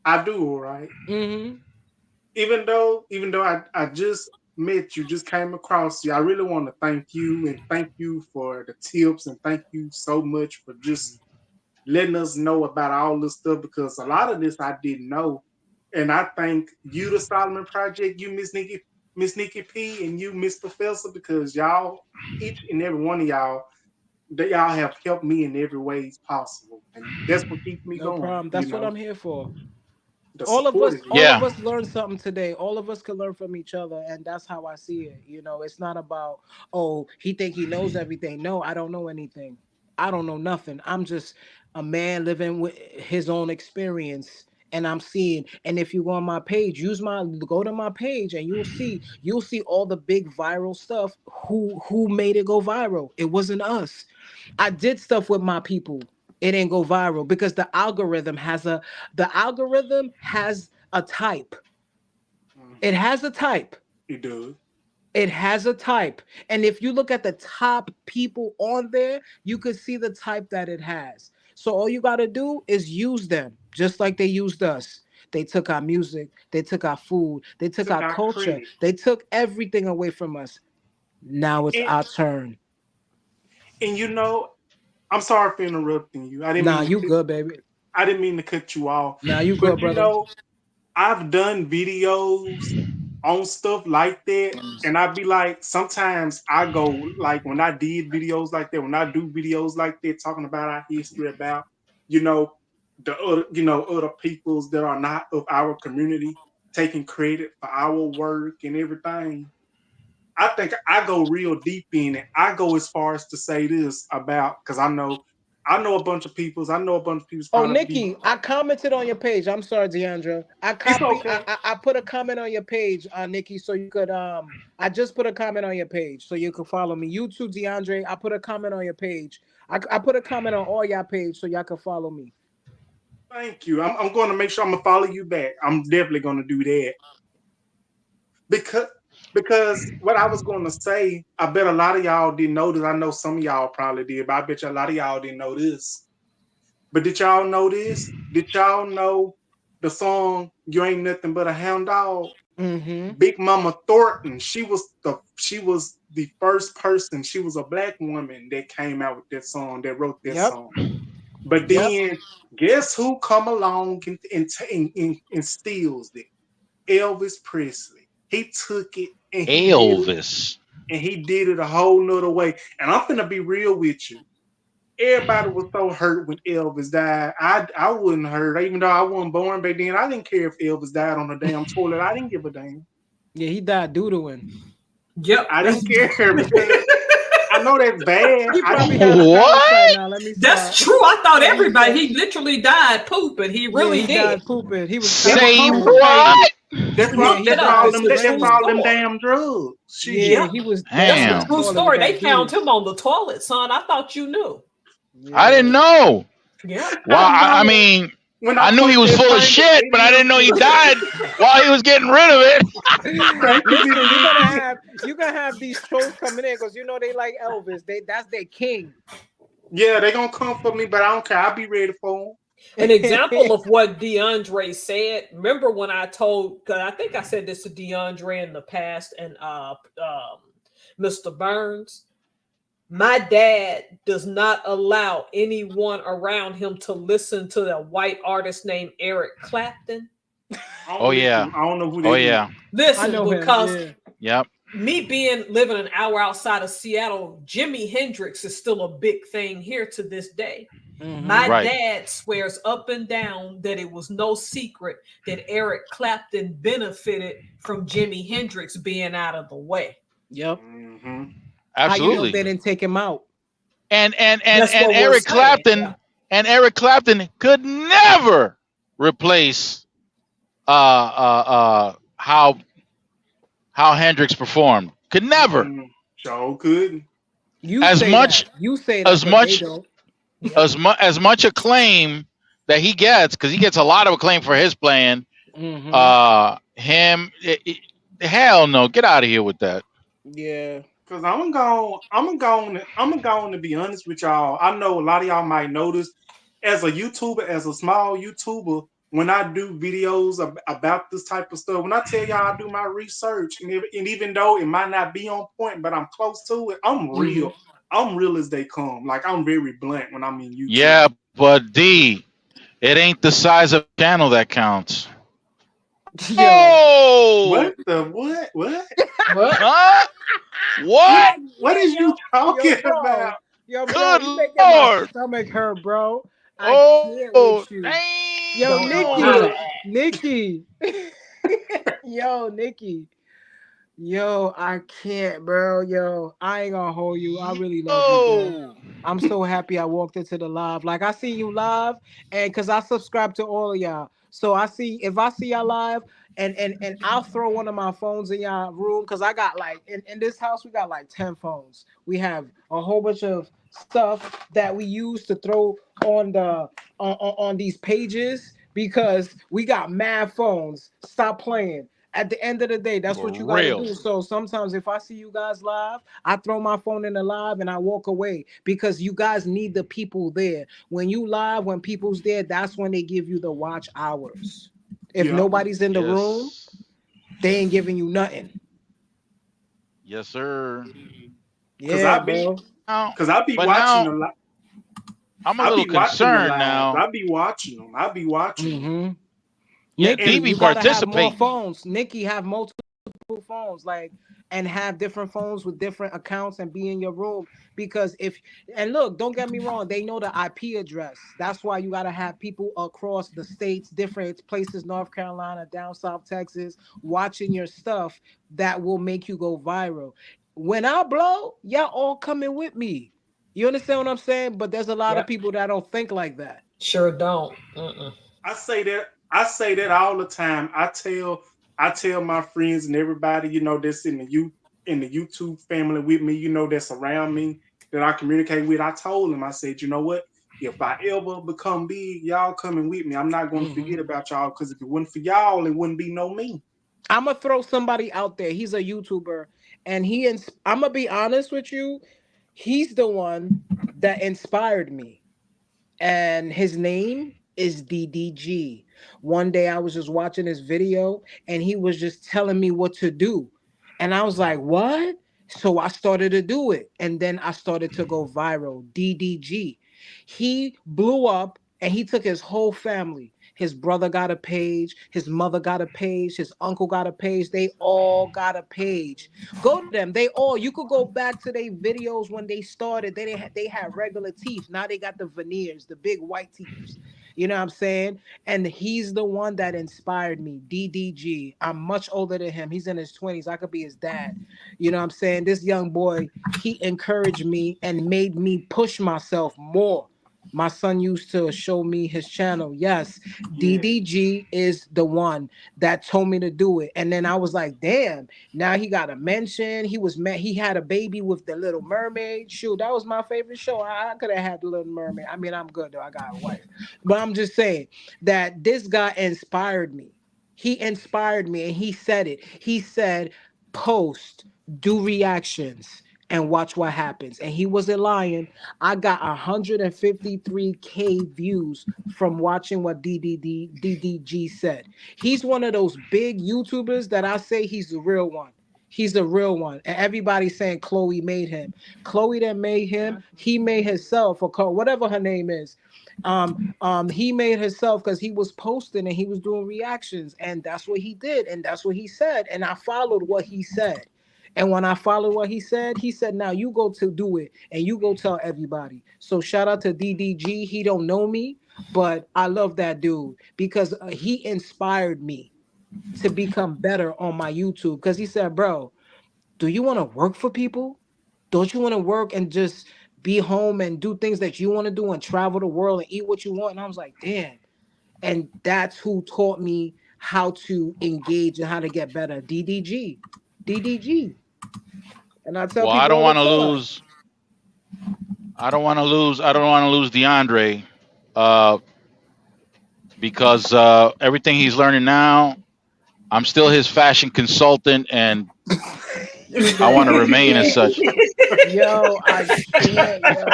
I do all right. Mm-hmm. Even though I just met you, just came across you, I really want to thank you and thank you for the tips and thank you so much for just letting us know about all this stuff because a lot of this I didn't know. And I thank you, the Solomon Project, you, Miss Nikki P, and you, Miss Professor, because y'all, each and every one of y'all, that y'all have helped me in every way possible. And that's what keeps me No going. problem. That's what I'm here for. The All of support us is all Yeah. of us learn something today. All of us can learn from each other, and that's how I see it. It's not about, oh, he think he knows everything. No, I don't know anything. I don't know nothing. I'm just a man living with his own experience, and I'm seeing. And if you go on my page, go to my page and you'll see all the big viral stuff. Who made it go viral? It wasn't us. I did stuff with my people. It didn't go viral because the algorithm has a type. It has a type. you do. It has a type. And if you look at the top people on there, you could see the type that it has. So all you got to do is use them just like they used us. They took our music, they took our food, they took Took our our culture, credit. they took everything away from us. Now it's And, our turn. and I'm sorry for interrupting you. Nah, you good, baby. I didn't mean to cut you off. Nah, you But good, brother. I've done videos on stuff like that, and I'd be like, sometimes I go like when I did videos like that, when I do videos like that, talking about our history, about the other peoples that are not of our community taking credit for our work and everything. I think I go real deep in it. I go as far as to say this about because I know a bunch of people's. I know a bunch of people's Oh, probably be. Nikki, I commented on your page. I'm sorry, Deandra. It's okay. I put a comment on your page, Nikki, so you could I just put a comment on your page so you could follow me. You too, DeAndre. I put a comment on your page. I put a comment on all y'all page so y'all can follow me. Thank you. I'm going to make sure I'm gonna follow you back. I'm definitely going to do that because what I was going to say, I bet a lot of y'all didn't know this. I know some of y'all probably did, but I bet you a lot of y'all didn't know this. But did y'all know this? Did y'all know the song "You Ain't Nothing But a Hound Dog"? Mm-hmm. Big Mama Thornton. She was the first person. She was a black woman that came out with that song. That wrote that song. But then, guess who come along and steals it? Elvis Presley. He took it and he did it a whole nother way. And I'm finna be real with you. Everybody was so hurt when Elvis died. I wasn't hurt, even though I wasn't born back then. I didn't care if Elvis died on the damn toilet. I didn't give a damn. Yeah, he died doodling. Yep. I didn't care because I know that's bad. He probably had a parasite now. Let me stop. That's true. I thought everybody. He literally died pooping. He really he did. died pooping. He was Say what? That's Yeah, all. he That's got all this them. That's true all them story. damn drugs. Shit. Yeah, he was. Damn. That's a true story. They found him. him on the toilet, son. I thought you knew. I didn't know. Yeah. Well, I know. mean, When I knew he was put full that of finger shit, in but I didn't know he him- died while he was getting rid of it. Thank you, Listen, Big you're gonna have these trolls coming in because you know they like Elvis. That's their king. Yeah, they gonna come for me, but I don't care. I'll be ready for them. An example of what DeAndre said. Remember when I told? Cause I think I said this to DeAndre in the past, and Mr. Burns. My dad does not allow anyone around him to listen to the white artist named Eric Clapton. Oh, yeah. I don't know who that Oh is. yeah. I Listen, know because him. Yep. me living an hour outside of Seattle, Jimi Hendrix is still a big thing here to this day. Yeah. My Right. dad swears up and down that it was no secret that Eric Clapton benefited from Jimi Hendrix being out of the way. Yep. Mhm. How you know Absolutely. they didn't take him out? And That's what we're Eric saying, Clapton yeah. and Eric Clapton could never replace how Hendrix performed. Could never. Sure couldn't. You As say much- that. You say that, as but much- they don't. As much acclaim that he gets, because he gets a lot of acclaim for his playing. Mhm. Hell no, get out of here with that. Yeah. Cause I'm going to be honest with y'all. I know a lot of y'all might notice as a YouTuber, as a small YouTuber, when I do videos about this type of stuff, when I tell y'all I do my research, and even though it might not be on point, but I'm close to it, I'm real. I'm real as they come. Like I'm very blunt when I'm in YouTube. Yeah, but D, it ain't the size of the channel that counts. Yo, Oh, What the what? What? Huh? What? What is you talking bro. about? Yo, bro, Good you making my Lord. stomach hurt, bro. I can't Oh, with you. dang. Yo, Don't know how to Nikki. Yo, Nikki. Yo, I can't, bro. Yo, I ain't gonna hold you. I really love you, bro. Oh, I'm so happy I walked into the live. Like I see you live, and because I subscribe to all of y'all. So if I see y'all live, and I'll throw one of my phones in y'all room because I got like in this house we got like 10 phones. We have a whole bunch of stuff that we use to throw on the on these pages because we got mad phones. Stop playing. At the end of the day, that's For what you gotta real. do. So sometimes if I see you guys live, I throw my phone in the live and I walk away because you guys need the people there. When you live, when people's there, that's when they give you the watch hours. If Yeah. nobody's in the room, yes. they ain't giving you nothing. Yes, sir. Yeah, I be- bro. Now, Cause I be But watching now- a lot. I'm a I little be watching the concerned lives. now. I be watching them. I be watching. them. Mm-hmm. Yeah, Nikki, D be you gotta have more participating. phones. Nikki, have multiple phones, like, and have different phones with different accounts and be in your room. Because and look, don't get me wrong, they know the IP address. That's why you gotta have people across the states, different places, North Carolina, down South Texas, watching your stuff that will make you go viral. When I blow, y'all all coming with me. You understand what I'm saying? But there's a lot Yeah. of people that don't think like that. Sure don't. Mm-mm. I say that all the time. I tell my friends and everybody, that's in the YouTube family with me, that's around me, that I communicate with. I told them, I said, you know what? If I ever become big, y'all coming with me. I'm not going to forget about y'all, because if it wasn't for y'all, it wouldn't be no me. I'm gonna throw somebody out there. He's a YouTuber, and I'm gonna be honest with you. He's the one that inspired me, and his name is DDG. One day I was just watching his video, and he was just telling me what to do, and I was like, "What?" So I started to do it, and then I started to go viral. DDG, he blew up, and he took his whole family. His brother got a page, his mother got a page, his uncle got a page. They all got a page. Go to them. You could go back to their videos when they started. They had regular teeth. Now they got the veneers, the big white teeth. You know what I'm saying? And he's the one that inspired me. DDG. I'm much older than him. He's in his 20s. I could be his dad. You know what I'm saying? This young boy, he encouraged me and made me push myself more. My son used to show me his channel. Yes, Yeah. DDG is the one that told me to do it. And then I was like, damn, now he got a mention. He had a baby with the Little Mermaid. Shoot, that was my favorite show. I could have had the Little Mermaid. I mean, I'm good though. I got a wife. But I'm just saying that this guy inspired me. He inspired me and he said it. He said, post, do reactions, and watch what happens. And he wasn't lying. I got 153K views from watching what DDG said. He's one of those big YouTubers that I say he's the real one. He's the real one. And everybody's saying Chloe made him. Chloe that made him, he made himself, or whatever her name is. He made himself because he was posting and he was doing reactions, and that's what he did, and that's what he said. And I followed what he said. And when I followed what he said, now you go to do it and you go tell everybody. So shout out to DDG. He don't know me, but I love that dude because he inspired me to become better on my YouTube. Because he said, bro, do you want to work for people? Don't you want to work and just be home and do things that you want to do and travel the world and eat what you want? And I was like, damn. And that's who taught me how to engage and how to get better. DDG. And I tell Well, people I don't all want the to time. lose. I don't want to lose DeAndre, because everything he's learning now, I'm still his fashion consultant, and I want to remain as such. Yo, I can't, yo.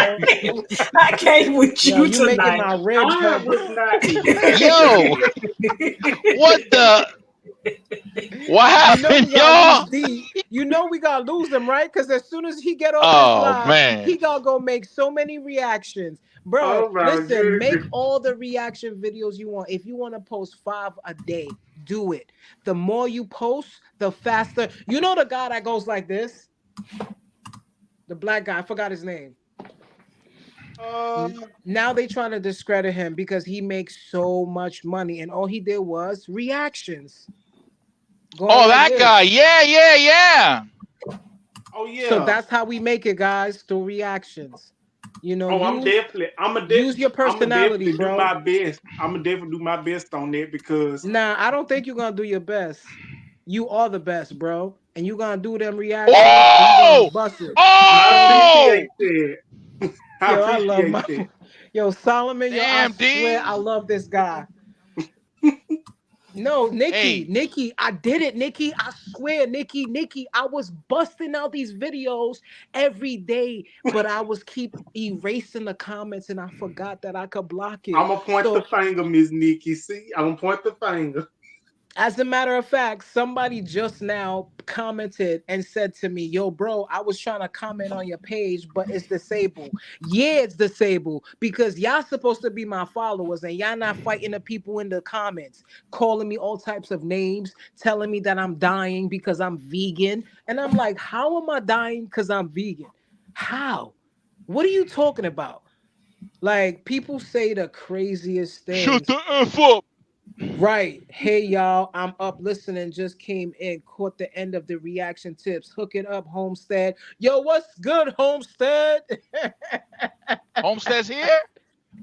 I came with Yo, you you making tonight. my ribs I hurt. was not. Yo, what the? What You know we happened, gotta y'all? lose D. You know we gotta lose them, right? Because as soon as he get off this Oh live, man. he gonna go make so many reactions. Bro, Oh my listen, make goodness. all the reaction videos you want. If you want to post 5 a day, do it. The more you post, the faster. You know the guy that goes like this? The black guy, I forgot his name. Now they trying to discredit him because he makes so much money, and all he did was reactions. Going Oh, like that this. guy. Yeah. Oh yeah. So that's how we make it, guys, through reactions. You know, Oh, I'm use your personality, do bro. my best. I'm gonna definitely do my best on that because Nah, I don't think you're gonna do your best. You are the best, bro. And you're gonna do them reactions and you're gonna Oh! bust it. I Oh! appreciate that. I Yo, I love appreciate my that. yo Solomon, yo, I Damn, swear D. I love this guy. No, Hey, Nikki, I did it, Nikki. I swear, Nikki, I was busting out these videos every day, but I was keep erasing the comments and I forgot that I could block it. I'm gonna point the So, finger, Miss Nikki. See, I'm gonna point the finger. as a matter of fact, somebody just now commented and said to me, yo, bro, I was trying to comment on your page, but it's disabled. Yeah, it's disabled because y'all supposed to be my followers and y'all not fighting the people in the comments, calling me all types of names, telling me that I'm dying because I'm vegan. And I'm like, how am I dying because I'm vegan? How? What are you talking about? Like, people say the craziest shut things. the F up. Right. Hey, y'all. I'm up listening. Just came in. Caught the end of the reaction tips. Hook it up, Homestead. Yo, what's good, Homestead? Homestead's here?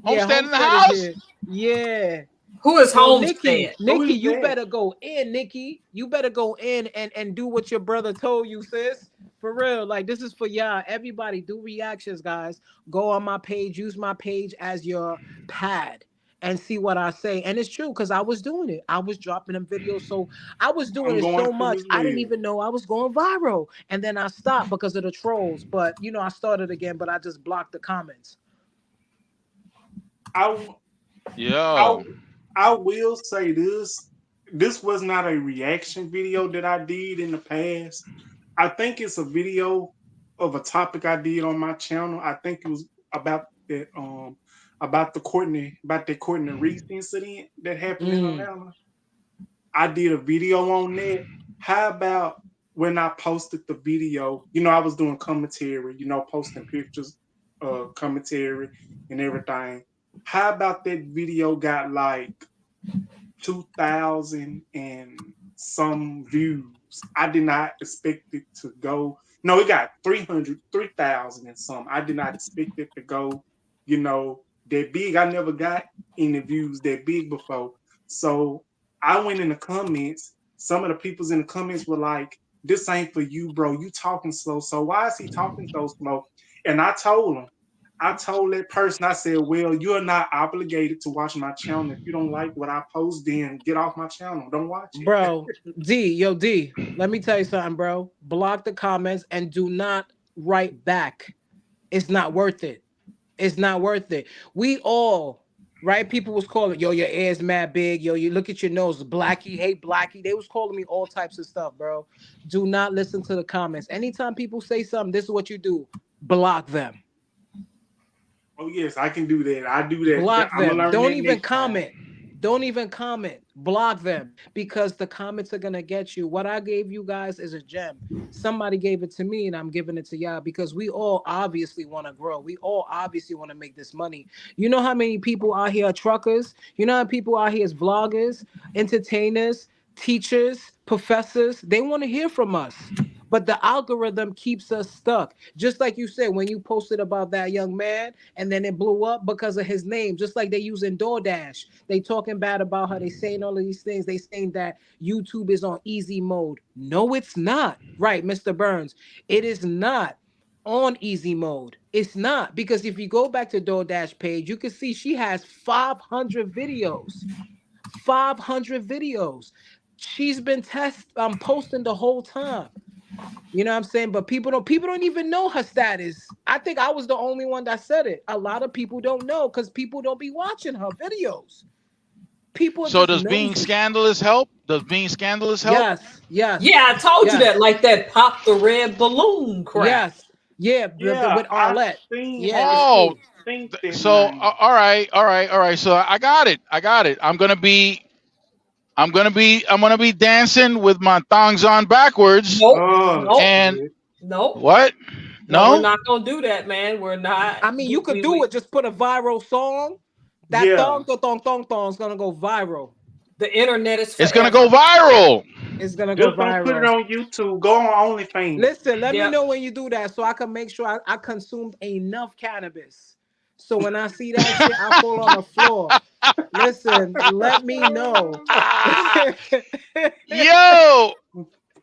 Yeah, Homestead in the Homestead is house? here. Yeah. Who is Yo, Nikki, Homestead? Who is you that? better go in, Nikki. You better go in and do what your brother told you, sis. For real. Like, this is for y'all. Everybody do reactions, guys. Go on my page. Use my page as your pad and see what I say. And it's true because I was doing it. I was dropping them videos. So I was doing I'm it going so through much. as I didn't well. even know I was going viral. And then I stopped because of the trolls. But, you know, I started again, but I just blocked the comments. I Yo. I will say this. This was not a reaction video that I did in the past. I think it's a video of a topic I did on my channel. I think it was about the Courtney Reese incident that happened in Mm. Atlanta. I did a video on that. How about when I posted the video, you know, I was doing commentary, you know, posting pictures, commentary and everything. How about that video got like 2,000 and some views? I did not expect it to go. No, it got 3,000 and some. I did not expect it to go, you know, that big. I never got interviews that big before. So I went in the comments. Some of the people's in the comments were like, "This ain't for you, bro. You talking slow. So why is he talking so slow?" And I told that person, I said, "Well, you're not obligated to watch my channel. If you don't like what I post, then get off my channel. Don't watch it." Bro, D, let me tell you something, bro. Block the comments and do not write back. It's not worth it. It's not worth it. We all, right? People was calling, yo, your ears mad big. Yo, you look at your nose, Blackie, hey Blackie. They was calling me all types of stuff, bro. Do not listen to the comments. Anytime people say something, this is what you do. Block them. Oh yes, I can do that. I do that. Block I'm gonna them. learn Don't that even next time. comment. Don't even comment. Block them because the comments are gonna get you. What I gave you guys is a gem. Somebody gave it to me, and I'm giving it to y'all because we all obviously want to grow. We all obviously want to make this money. You know how many people out here are truckers? You know how many people out here is vloggers, entertainers, teachers, professors? They want to hear from us. But the algorithm keeps us stuck. Just like you said, when you posted about that young man and then it blew up because of his name, just like they using DoorDash. They talking bad about her. They saying all of these things. They saying that YouTube is on easy mode. No, it's not. Right, Mr. Burns. It is not on easy mode. It's not. Because if you go back to DoorDash page, you can see she has 500 videos. 500 videos. She's been posting the whole time. You know what I'm saying? But people don't even know her status. I think I was the only one that said it. A lot of people don't know because people don't be watching her videos. People are So just does being nosy. scandalous help? Does being scandalous help? Yes. Yeah, I told you Yes. that, like that pop the red balloon crap. Yes. Yeah, Yeah, with Arlette. I seen Yeah, her it's Oh, true. think that so name. all right. So I got it. I'm gonna be dancing with my thongs on backwards. Nope. Oh Nope. And shit. Nope. what? No, we're No. not gonna do that, man. We're not. I mean, you could do it. Just put a viral song. That Yeah. thong is gonna go viral. The internet is It's gonna forever. go viral. It's gonna go Just don't put it viral. on YouTube. Go on OnlyFans. Listen, let me Yep. know when you do that so I can make sure I consumed enough cannabis. So when I see that shit, I fall on the floor. Listen, let me know. Yo,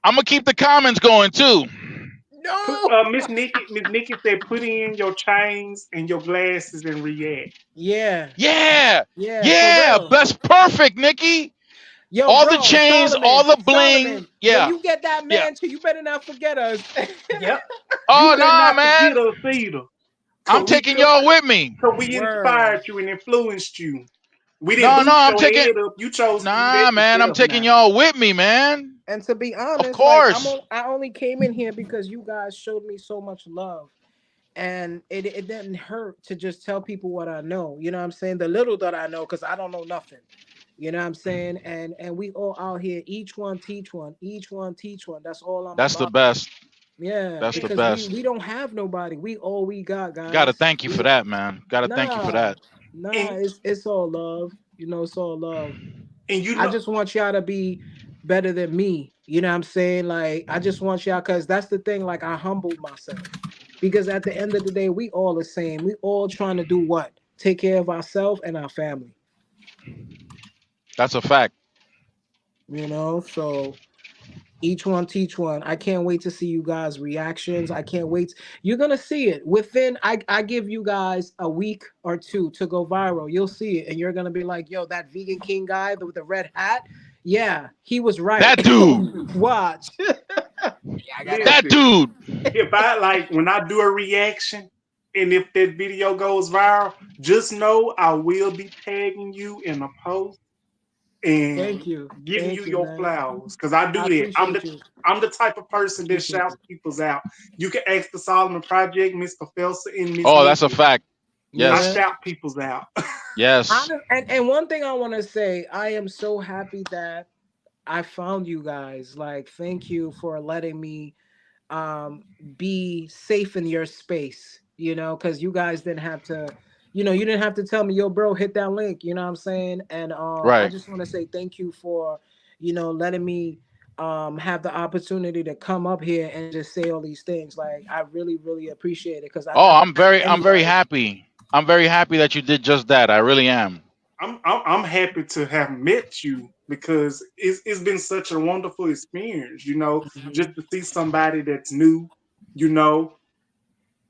I'm gonna keep the comments going too. No. Miss Nikki said, put in your chains and your glasses and react. Yeah. Yeah. Yeah. Yeah. For real. That's perfect, Nikki. Yo, All the bro, chains, all the bling. Solomon, when Yeah. you get that Yeah. mansion, you better not forget us. Yep. Oh You better no, not man. forget us either. I'm taking y'all with me. So we Word. inspired you and influenced you. We didn't No, boost I'm your taking. head up. You chose to do Nah, that man. I'm yourself taking now. y'all with me, man. And to be Of honest, like course. I only came in here because you guys showed me so much love. And it didn't hurt to just tell people what I know. You know what I'm saying? The little that I know, because I don't know nothing. You know what I'm saying? And we all out here, each one teach one, each one teach one. That's all I'm That's the about. best. Yeah, That's the because best. we don't have nobody. We all we got, Gotta guys. thank you for that, man. Gotta thank you for Nah, that. And it's all love. You know, it's all love. you I know, just want y'all to be better than me. You know what I'm saying? Like, I just want y'all, because that's the thing. Like, I humbled myself. Because at the end of the day, we all the same. We all trying to do what? Take care of ourselves and our family. That's a fact. You know, so each one teach one. I can't wait to see you guys' reactions. I can't wait. You're gonna see it within. I give you guys a week or two to go viral. You'll see it, and you're gonna be like, "Yo, that vegan king guy with the red hat. Yeah, he was right." That dude. Watch. That listen, dude. if I like when I do a reaction and if that video goes viral, just know I will be tagging you in a post and Thank you. giving Thank you you, your man. flowers. Cause I do I that. appreciate you. I'm the type of person that Appreciate shouts people's out. You can ask the Solomon Project, Miss Professor, and Miss Oh, that's a Nikki. fact. you. I Yes. Yeah. shout people's out. Yes. And one thing I want to say, I am so happy that I found you guys. Like, thank you for letting me be safe in your space, you know, because you guys didn't have to, you didn't have to tell me, yo, bro, hit that link, you know what I'm saying? And I Right. just want to say thank you for, letting me have the opportunity to come up here and just say all these things. Like, I really, really appreciate it because Oh, I don't I'm have very anybody. happy. I'm very happy that you did just that. I really am. I'm happy to have met you because it's been such a wonderful experience, just Mhm. to see somebody that's new, you know.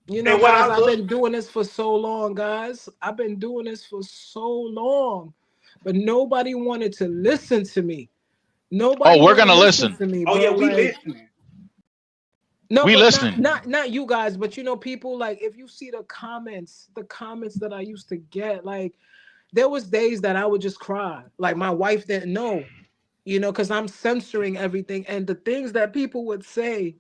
You know, And what I guys, I've look, been doing this for so long, guys. I've been doing this for so long, but nobody wanted to listen to me. Nobody Oh, we're want to gonna listen listen. to me, oh yeah, bro. we Like, listening. no, We but not listening. not not you guys, but people like if you see the comments that I used to get, like there was days that I would just cry. Like my wife didn't know, because I'm censoring everything and the things that people would say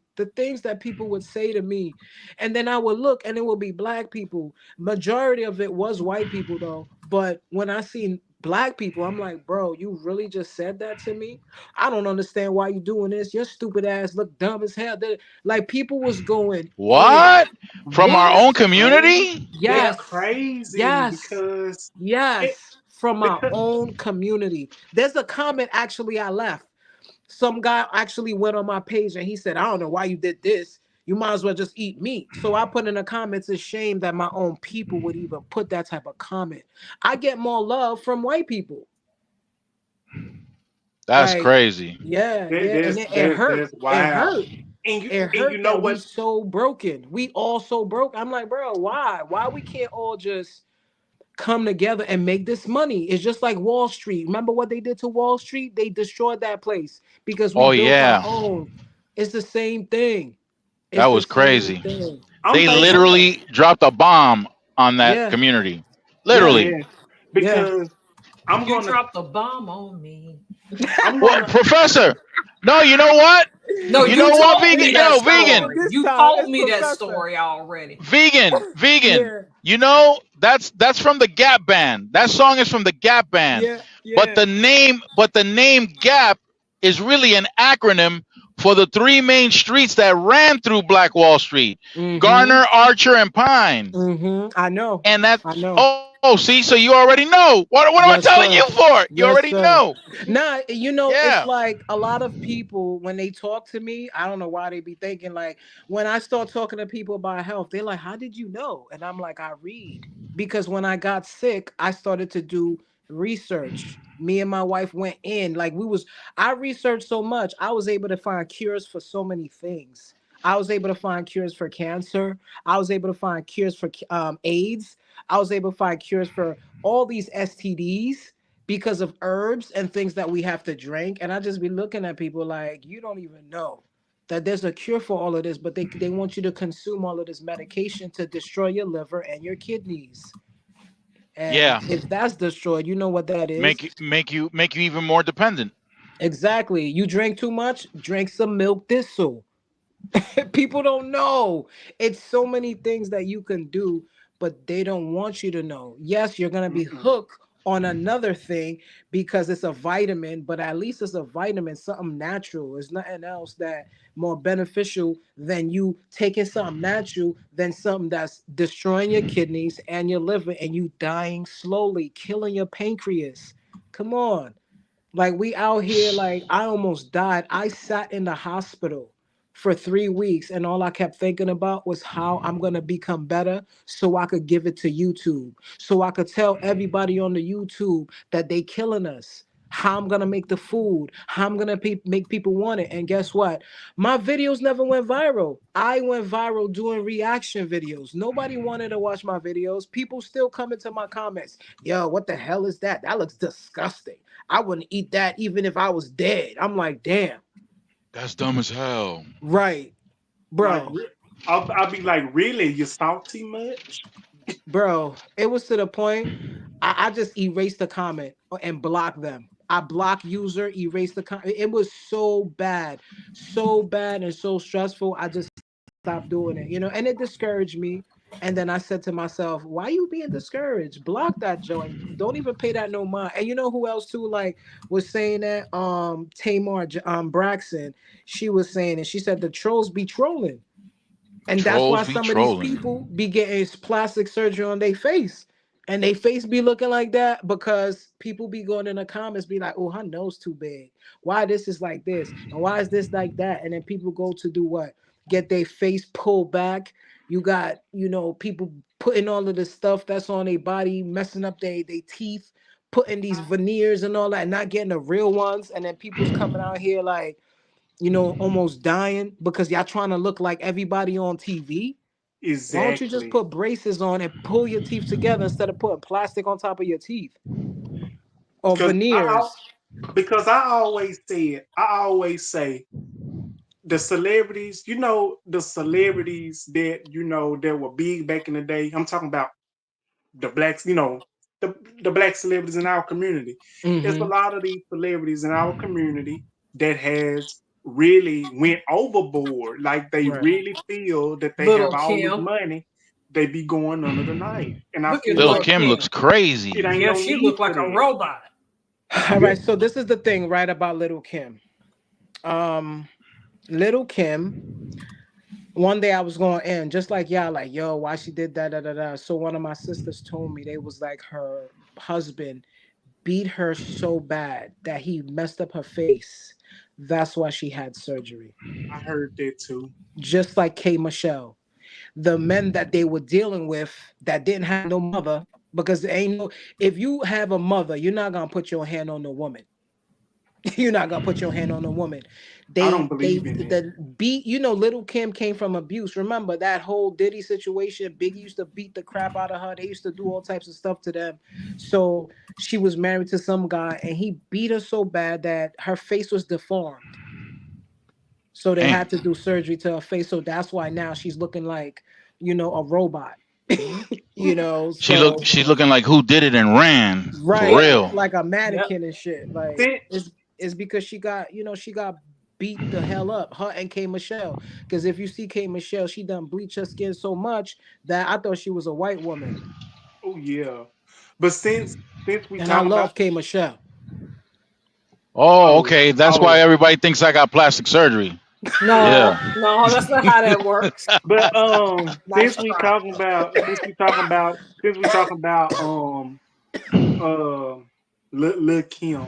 to me, and then I would look and it would be black people. Majority of it was white people though, but when I seen black people, I'm like, bro, you really just said that to me? I don't understand why you doing this. Your stupid ass look dumb as hell. Like people was going in. What? From our That's own Yes, crazy. community? That's yes, crazy yes. because it Yes, from my because own community. There's a comment actually I left. Some guy actually went on my page and he said, I don't know why you did this. You might as well just eat meat. So I put in the comments, it's shame that my own people would even put that type of comment. I get more love from white people. That's Like, crazy. yeah, that, yeah. And that's it that's hurt. that's It wild. hurt. And you It and you hurt know that we what? so broken. We all so broke. I'm like, bro, why? Why we can't all just come together and make this money? It's just like Wall Street. Remember what they did to Wall Street? They destroyed that place because we Oh built our yeah. own. It's the same thing. That It's the was same crazy. thing. I'm They thankful. Exactly. literally dropped a bomb on that Yeah. community. Yeah. Literally. Yeah, Yeah. because I'm You gonna dropped a bomb on me. I'm Well, gonna Professor. No, you know what? No, You you know what, told me vegan? that Yo, This vegan. story. this You time told it's me that Professor. story already. Vegan. Yeah. You know that's from the Gap Band. That song is from the Gap Band. Yeah. But Yeah. the name Gap is really an acronym for the three main streets that ran through Black Wall Street: Mm-hmm. Garner, Archer, and Pine. Mm-hmm. I know. And that I know. see, so you already know. What am I Yes, telling you sir. for? You Yes, already sir. know. Nah, it's Yeah. like a lot of people when they talk to me, I don't know why they be thinking like when I start talking to people about health, they're like, "How did you know?" And I'm like, "I read." Because when I got sick, I started to do research. Me and my wife went in, like I researched so much, I was able to find cures for so many things. I was able to find cures for cancer. I was able to find cures for AIDS. I was able to find cures for all these STDs because of herbs and things that we have to drink. And I just be looking at people like, you don't even know that there's a cure for all of this, but they want you to consume all of this medication to destroy your liver and your kidneys. And Yeah. if that's destroyed, you know what that is. Make you even more dependent. Exactly. You drink too much, drink some milk thistle. People don't know. It's so many things that you can do, but they don't want you to know. Yes, you're going to be mm-mm, hooked on another thing because it's a vitamin, but at least it's a vitamin, something natural. It's nothing else that more beneficial than you taking something natural than something that's destroying your kidneys and your liver and you dying slowly, killing your pancreas. Come on. Like we out here, like I almost died. I sat in the hospital for 3 weeks, and all I kept thinking about was how I'm gonna become better so I could give it to YouTube. So I could tell everybody on the YouTube that they killing us. How I'm gonna make the food, how I'm gonna make people want it. And guess what? My videos never went viral. I went viral doing reaction videos. Nobody wanted to watch my videos. People still come into my comments. Yo, what the hell is that? That looks disgusting. I wouldn't eat that even if I was dead. I'm like, damn. That's dumb as hell. Right, like bro. I'll be like, really, you salty much? Bro, it was to the point I just erased the comment and blocked them. I block user, erase the comment. It was so bad and so stressful. I just stopped doing it, and it discouraged me. And then I said to myself, why you being discouraged? Block that joint. Don't even pay that no mind. And you know who else too, like, was saying that? Tamar Braxton. She was saying it. She said the trolls be trolling. And that's why Trolls be some of these trolling. people be getting plastic surgery on their face. And they face be looking like that because people be going in the comments, be like, oh, her nose too big. Why this is like this? And why is this like that? And then people go to do what? get their face pulled back. You got, people putting all of the stuff that's on their body, messing up their teeth, putting these veneers and all that, not getting the real ones. And then people's coming out here like, almost dying because y'all trying to look like everybody on TV. Exactly. Why don't you just put braces on and pull your teeth together instead of putting plastic on top of your teeth? Or veneers. Because I always say the celebrities, the celebrities that, that were big back in the day. I'm talking about the blacks, the black celebrities in our community. There's a lot of these celebrities in our community that has really went overboard. Like they really feel that they Little have all this Kim. money. They be going under the knife. And I Look feel at Lil' like Kim looks crazy. it ain't Yeah, no she need looked for like a that. robot. All right, so this is the thing, right, about Little Kim. Little Kim, one day I was going in, just like y'all, like, yo, why she did that, da, da, da. So one of my sisters told me they was like her husband beat her so bad that he messed up her face. That's why she had surgery. I heard that too. Just like K. Michelle. The men that they were dealing with that didn't have no mother, because there ain't no, if you have a mother, you're not gonna put your hand on a woman. You're not gonna put your hand on a woman. I don't believe in it. Little Kim came from abuse. Remember that whole Diddy situation? Biggie used to beat the crap out of her. They used to do all types of stuff to them. So she was married to some guy and he beat her so bad that her face was deformed. So they had to do surgery to her face. So that's why now she's looking like, a robot. She's looking like who did it and ran. Right, For real. like a mannequin and shit. Like it's because she got beat the hell up, her and K. Michelle. Because if you see K. Michelle, she done bleach her skin so much that I thought she was a white woman. Oh yeah, but since we And talk I love about K. Michelle. Oh, okay. That's why everybody thinks I got plastic surgery. No, that's not how that works. But Nice since we try. talking about Lil' Kim,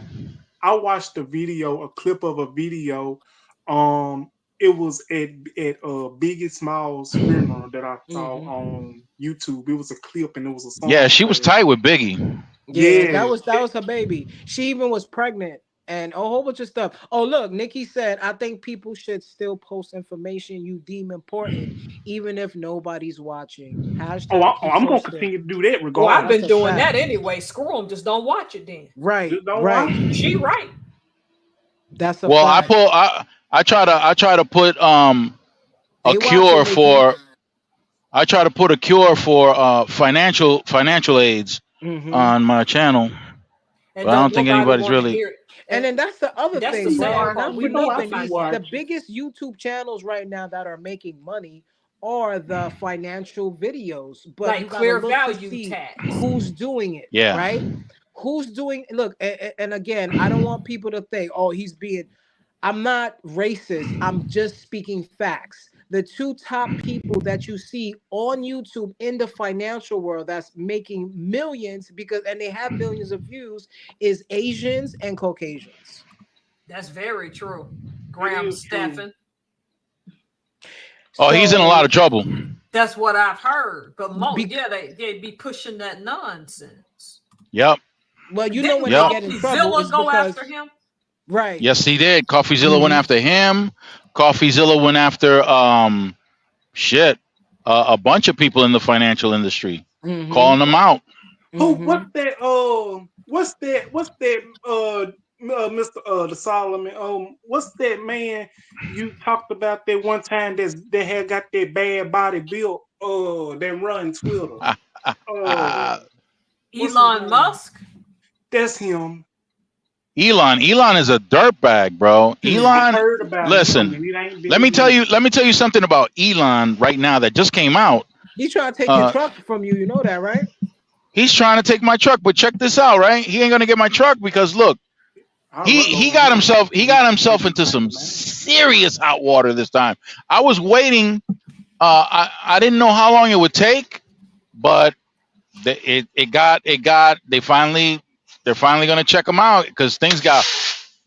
I watched a clip of a video. It was at Biggie Smalls' funeral that I saw on YouTube. It was a clip and it was a song. Yeah, she was tight with Biggie. Yeah, that was her baby. She even was pregnant and a whole bunch of stuff. Oh, look, Nikki said, I think people should still post information you deem important, even if nobody's watching. Hashtag I'm gonna Keep continue to do that regardless. Well, I've been That's a doing fact. that anyway. Screw them. Just don't watch it then. Right, Just don't right. watch it. She right. That's a Well, fact. I try to put They a watching, cure Nikki. for I try to put a cure for financial aids on my channel. And But I don't think nobody anybody's wanna really. hear it. And then that's the other That's thing, the bro. sad And part. not We for know nothing, I the watch. biggest YouTube channels right now that are making money are the financial videos. But Like you gotta clear look to value see tax. who's doing it, Yeah. right? Who's doing? Look, and again, I don't want people to think, oh, he's being. I'm not racist. I'm just speaking facts. The two top people that you see on YouTube in the financial world that's making millions and they have millions of views is Asians and Caucasians. That's very true. Graham is true. Stephan. Oh, he's in a lot of trouble. That's what I've heard. But Bec- they be pushing that nonsense. Yep. Well, you know Didn't when Yep. they get in trouble, Zilla it's go because after him? right. Yes, he did. Coffeezilla went Mhm. after him. Coffeezilla went after a bunch of people in the financial industry, Mhm. calling them out. Who? Mhm. What's that? Mr. The Solomon. What's that man you talked about that one time that had got that bad body built? That run Twitter. What's his Elon name? Musk? That's him. Elon is a dirtbag, bro. I Elon, heard about listen, him, and it ain't been let me tell good. you something about Elon right now that just came out. He's trying to take your truck from you. You know that, right? He's trying to take my truck, but check this out, right? He ain't gonna get my truck because look, he got himself into some serious hot water this time. I was waiting. I didn't know how long it would take, but they're finally gonna check him out because things got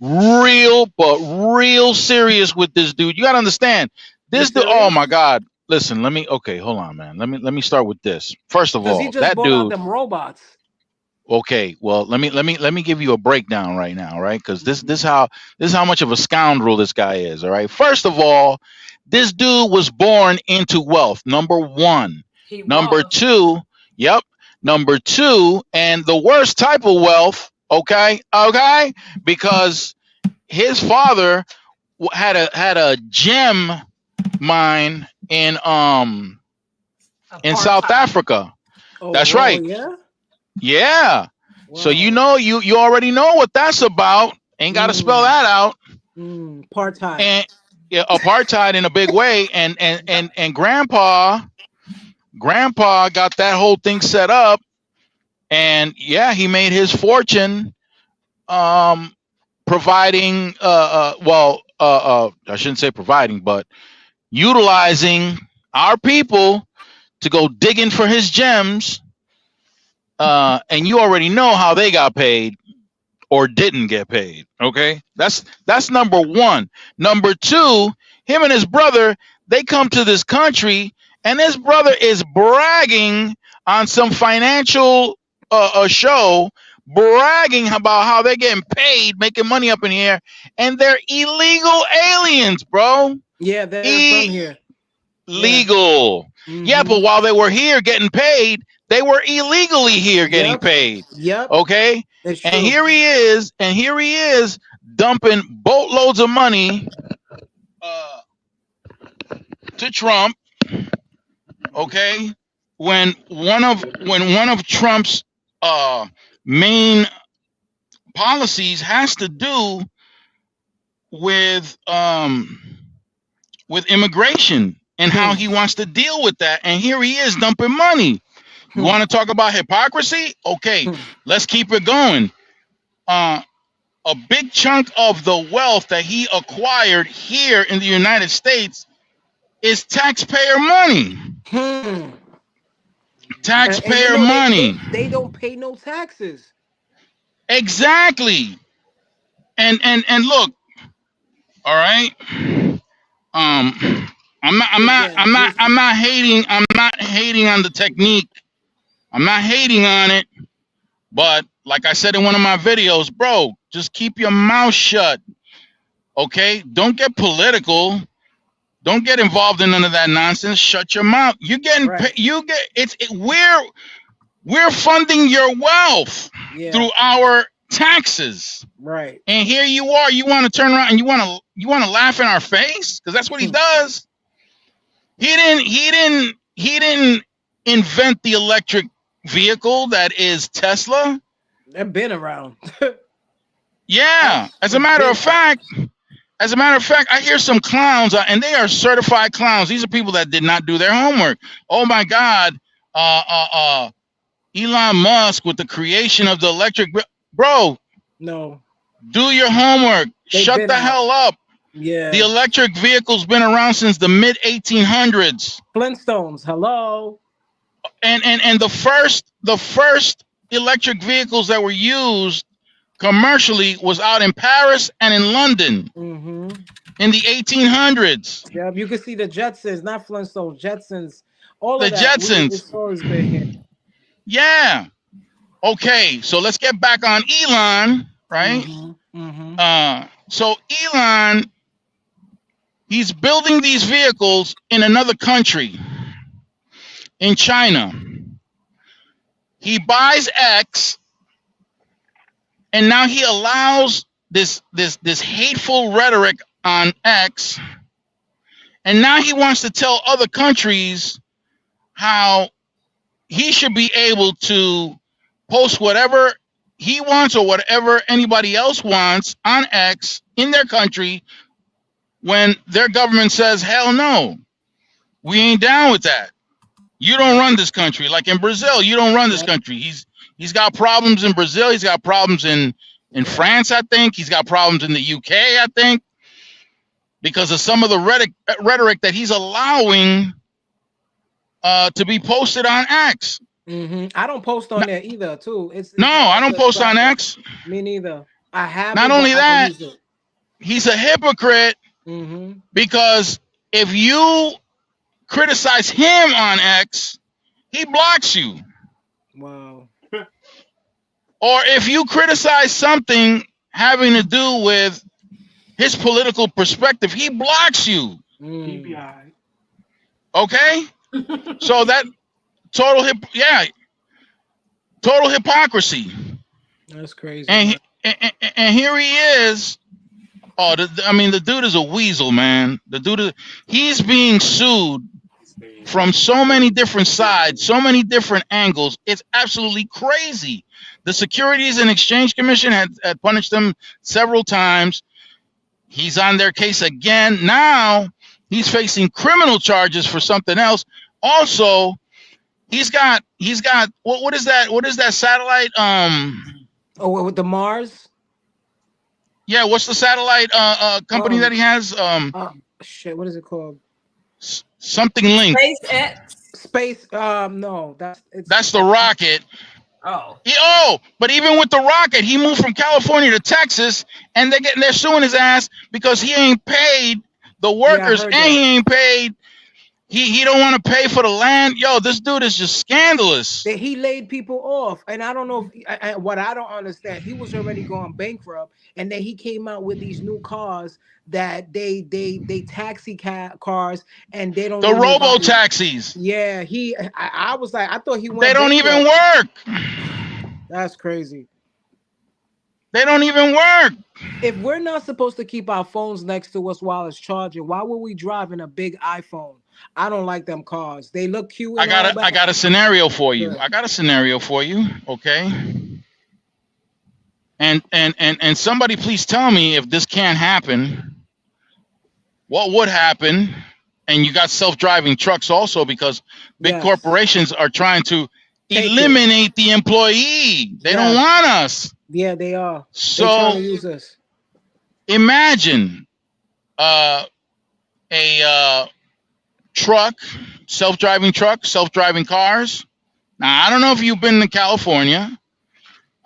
real serious with this dude. You gotta understand, This You dude, oh serious? my God. Listen, okay, hold on, man. Let me start with this. First of Because he all, just that bought out dude, them robots. okay, well, let me give you a breakdown right now, right? Because this Mhm. this is how much of a scoundrel this guy is, all right? First of all, this dude was born into wealth, number one. He Number was. two, yep. Number two, and the worst type of wealth, okay? Okay? Because his father had a gem mine in South Apartheid. Oh, Africa. That's oh right. yeah. Yeah. So you Wow. know you already know what that's about. Ain't got to spell Mm, that out. part-time. And yeah, apartheid in a big way. And grandpa got that whole thing set up. And yeah, he made his fortune providing I shouldn't say providing, but utilizing our people to go digging for his gems. And you already know how they got paid or didn't get paid. Okay, that's number one. Number two, him and his brother, they come to this country, and his brother is bragging on some financial show, bragging about how they're getting paid, making money up in here, and they're illegal aliens, bro. Yeah, they're from here. Yeah. Illegal. Yeah, but Mm-hmm. while they were here getting paid, they were illegally here getting Yep. paid. Yep. Okay? It's And true. here he is dumping boatloads of money to Trump. Okay? When one of Trump's main policies has to do with immigration and how he wants to deal with that. And here he is dumping money. You want to talk about hypocrisy? Okay, let's keep it going. A big chunk of the wealth that he acquired here in the United States is taxpayer money. Taxpayer And money. They don't pay no taxes. Exactly. And look, all right. I'm not hating on the technique. I'm not hating on it. But like I said in one of my videos, bro, just keep your mouth shut. Okay? Don't get political. Don't get involved in none of that nonsense. Shut your mouth. You're getting Right. we're funding your wealth Yeah. through our taxes. Right. And here you are, you want to turn around and you want to laugh in our face? Because that's what he does. He didn't invent the electric vehicle that is Tesla. They've been around. Yeah. As a matter of fact, I hear some clowns, and they are certified clowns. These are people that did not do their homework. Oh my God, Elon Musk with the creation of the electric, bro. No. Do your homework. Shut the hell up. Yeah. The electric vehicle's been around since the mid 1800s. Flintstones. Hello. And the first electric vehicles that were used commercially was out in Paris and in London in the 1800s. Yeah, you can see the Jetsons, not Flintstones, Jetsons. All the of that. Jetsons. It's always been here. Yeah. Okay, so let's get back on Elon, right? So Elon, he's building these vehicles in another country, in China. He buys X, and now he allows this hateful rhetoric on X, and now he wants to tell other countries how he should be able to post whatever he wants or whatever anybody else wants on X in their country when their government says, hell no, we ain't down with that. You don't run this country. Like in Brazil, you don't run this country. He's got problems in Brazil. He's got problems in France, I think. He's got problems in the UK, I think, because of some of the rhetoric that he's allowing to be posted on X. I don't post on there either, too. I don't post on X. Me neither. I have. Not only that, he's a hypocrite because If you criticize him on X, he blocks you. Wow. Or if you criticize something having to do with his political perspective, he blocks you. He be all right. Okay? So that total hypocrisy. That's crazy. And here he is. Oh, the dude is a weasel, man. He's being sued from so many different sides, so many different angles. It's absolutely crazy. The Securities and Exchange Commission had punished him several times. He's on their case again. Now he's facing criminal charges for something else. Also, he's got what is that? What is that satellite? Oh, with the Mars? Yeah, what's the satellite company that he has? Shit, what is it called? Something Link. SpaceX. No, that's the rocket. Oh. But even with the rocket, he moved from California to Texas, and they're suing his ass because he ain't paid the workers, and he ain't paid. He don't want to pay for the land. Yo, this dude is just scandalous. He laid people off, and I don't know if what I don't understand. He was already going bankrupt, and then he came out with these new cars that they taxi cars, and they don't. The robo taxis. Yeah, I was like, I thought he went. They don't even work. That's crazy. They don't even work. If we're not supposed to keep our phones next to us while it's charging, why were we driving a big iPhone? I don't like them cars. They look cute. I got a scenario for you. Okay. And somebody please tell me if this can't happen. What would happen? And you got self-driving trucks also, because big corporations are trying to eliminate the employee. They don't want us. Yeah, they are. So they're trying to use us. Imagine a truck, self-driving cars. Now, I don't know if you've been to California.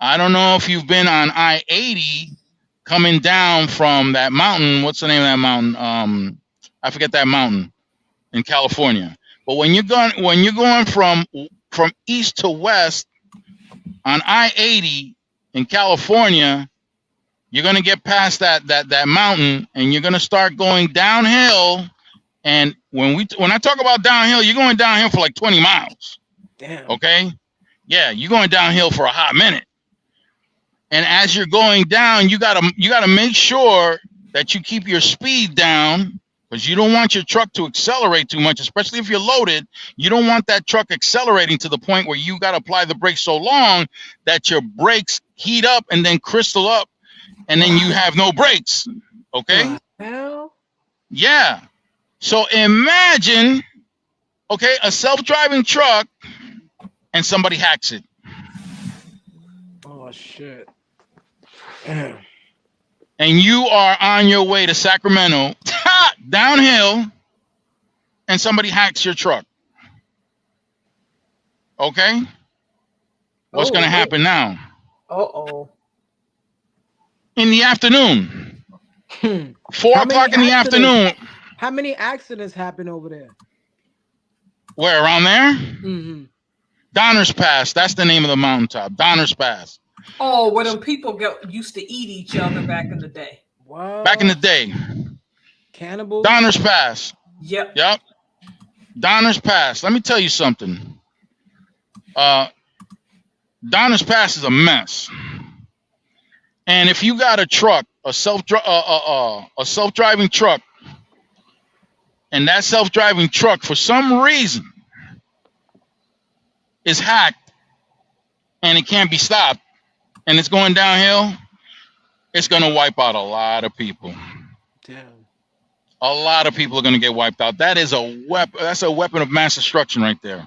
I don't know if you've been on I-80 coming down from that mountain. What's the name of that mountain? I forget that mountain in California. But when you're going from east to west on I-80 in California, you're gonna get past that mountain, and you're gonna start going downhill. And when I talk about downhill, you're going downhill for like 20 miles. Damn. Okay? Yeah, you're going downhill for a hot minute. And as you're going down, you gotta make sure that you keep your speed down, because you don't want your truck to accelerate too much, especially if you're loaded. You don't want that truck accelerating to the point where you gotta apply the brakes so long that your brakes heat up and then crystal up, and then you have no brakes. Okay? What the hell? Yeah. So imagine, okay, a self-driving truck and somebody hacks it. Oh shit. Damn. And you are on your way to Sacramento, downhill, and somebody hacks your truck. Okay? What's going to happen now? Uh-oh. In the afternoon. 4 o'clock in the afternoon. How many accidents happen over there? Where, around there? Mm-hmm. Donner's Pass. That's the name of the mountaintop. Donner's Pass. Oh, where them people used to eat each other back in the day. Wow. Back in the day. Cannibals? Donner's Pass. Yep. Donner's Pass. Let me tell you something. Donner's Pass is a mess. And if you got a truck, a self-driving truck, and that self-driving truck for some reason is hacked and it can't be stopped and it's going downhill, it's going to wipe out a lot of people. Damn. A lot of people are going to get wiped out. That is a weapon. That's a weapon of mass destruction right there.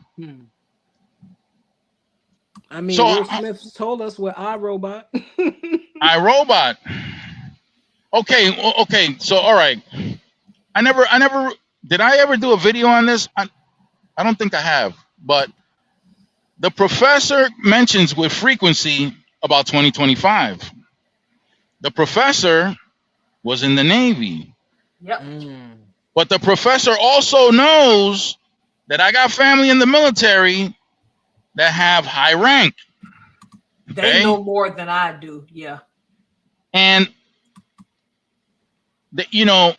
I mean, So, Will Smith told us we're iRobot. iRobot. Okay. So, all right. Did I ever do a video on this? I don't think I have. But the professor mentions with frequency about 2025. The professor was in the Navy. Yep. But the professor also knows that I got family in the military that have high rank. They Okay? know more than I do. Yeah. And the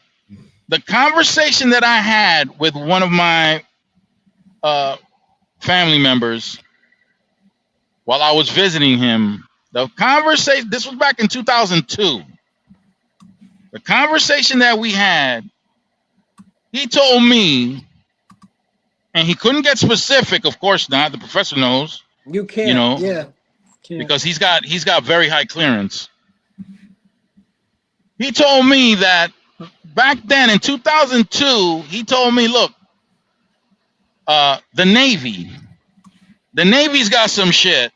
conversation that I had with one of my family members while I was visiting him, the conversation, this was back in 2002. The conversation that we had, he told me, and he couldn't get specific, of course not. The professor knows, You can't. Yeah. Can't. because he's got very high clearance. He told me that back then in 2002, he told me, look, the Navy's got some shit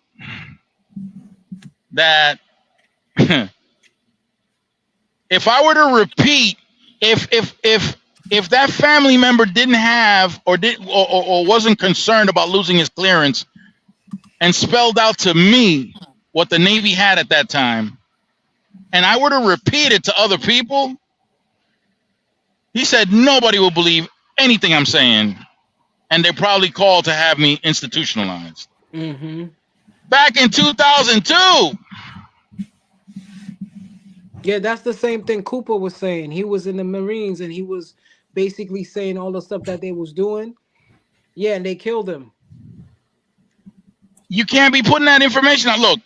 that if I were to repeat, if that family member didn't have or wasn't concerned about losing his clearance and spelled out to me what the Navy had at that time, and I were to repeat it to other people, he said nobody will believe anything I'm saying, and they probably call to have me institutionalized. Mm-hmm. Back in 2002. Yeah, that's the same thing Cooper was saying. He was in the Marines and he was basically saying all the stuff that they was doing. Yeah, and they killed him. You can't be putting that information out. Look,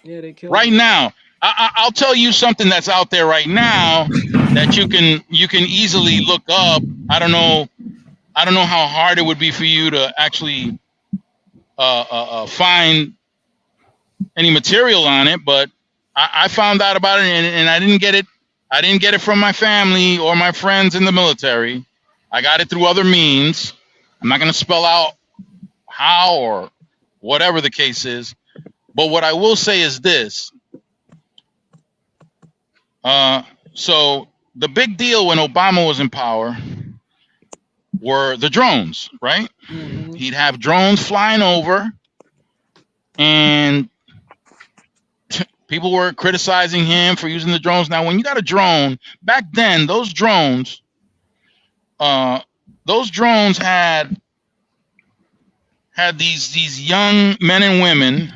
Yeah, they killed right him. now, I'll tell you something that's out there right now that you can easily look up. I don't know how hard it would be for you to actually find any material on it, but I found out about it, and I didn't get it. I didn't get it from my family or my friends in the military. I got it through other means. I'm not going to spell out how or whatever the case is, but what I will say is this. So the big deal when Obama was in power were the drones, right? Mm-hmm. He'd have drones flying over, and people were criticizing him for using the drones. Now, when you got a drone, back then, those drones had these young men and women.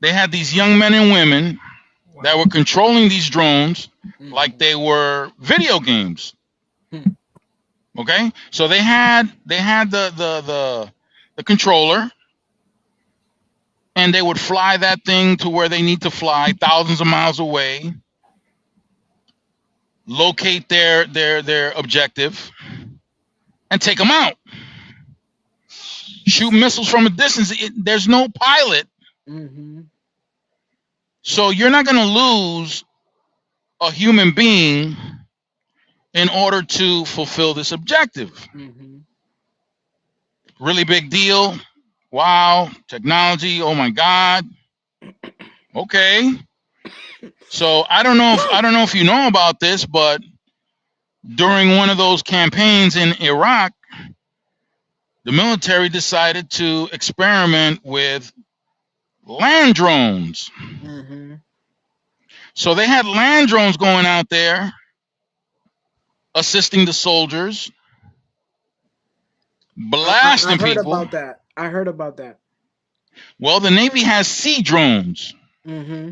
They had these young men and women that were controlling these drones like they were video games. Okay, so they had the controller, and they would fly that thing to where they need to fly, thousands of miles away, locate their objective, and take them out. Shoot missiles from a distance. There's no pilot, Mm-hmm. so you're not going to lose a human being in order to fulfill this objective. Mm-hmm. Really big deal. Wow, technology. Oh my God. Okay. So I don't know if you know about this, but during one of those campaigns in Iraq, the military decided to experiment with land drones. Mm-hmm. So they had land drones going out there assisting the soldiers, blasting I heard people. about that. I heard about that. Well, the Navy has sea drones. Mm-hmm.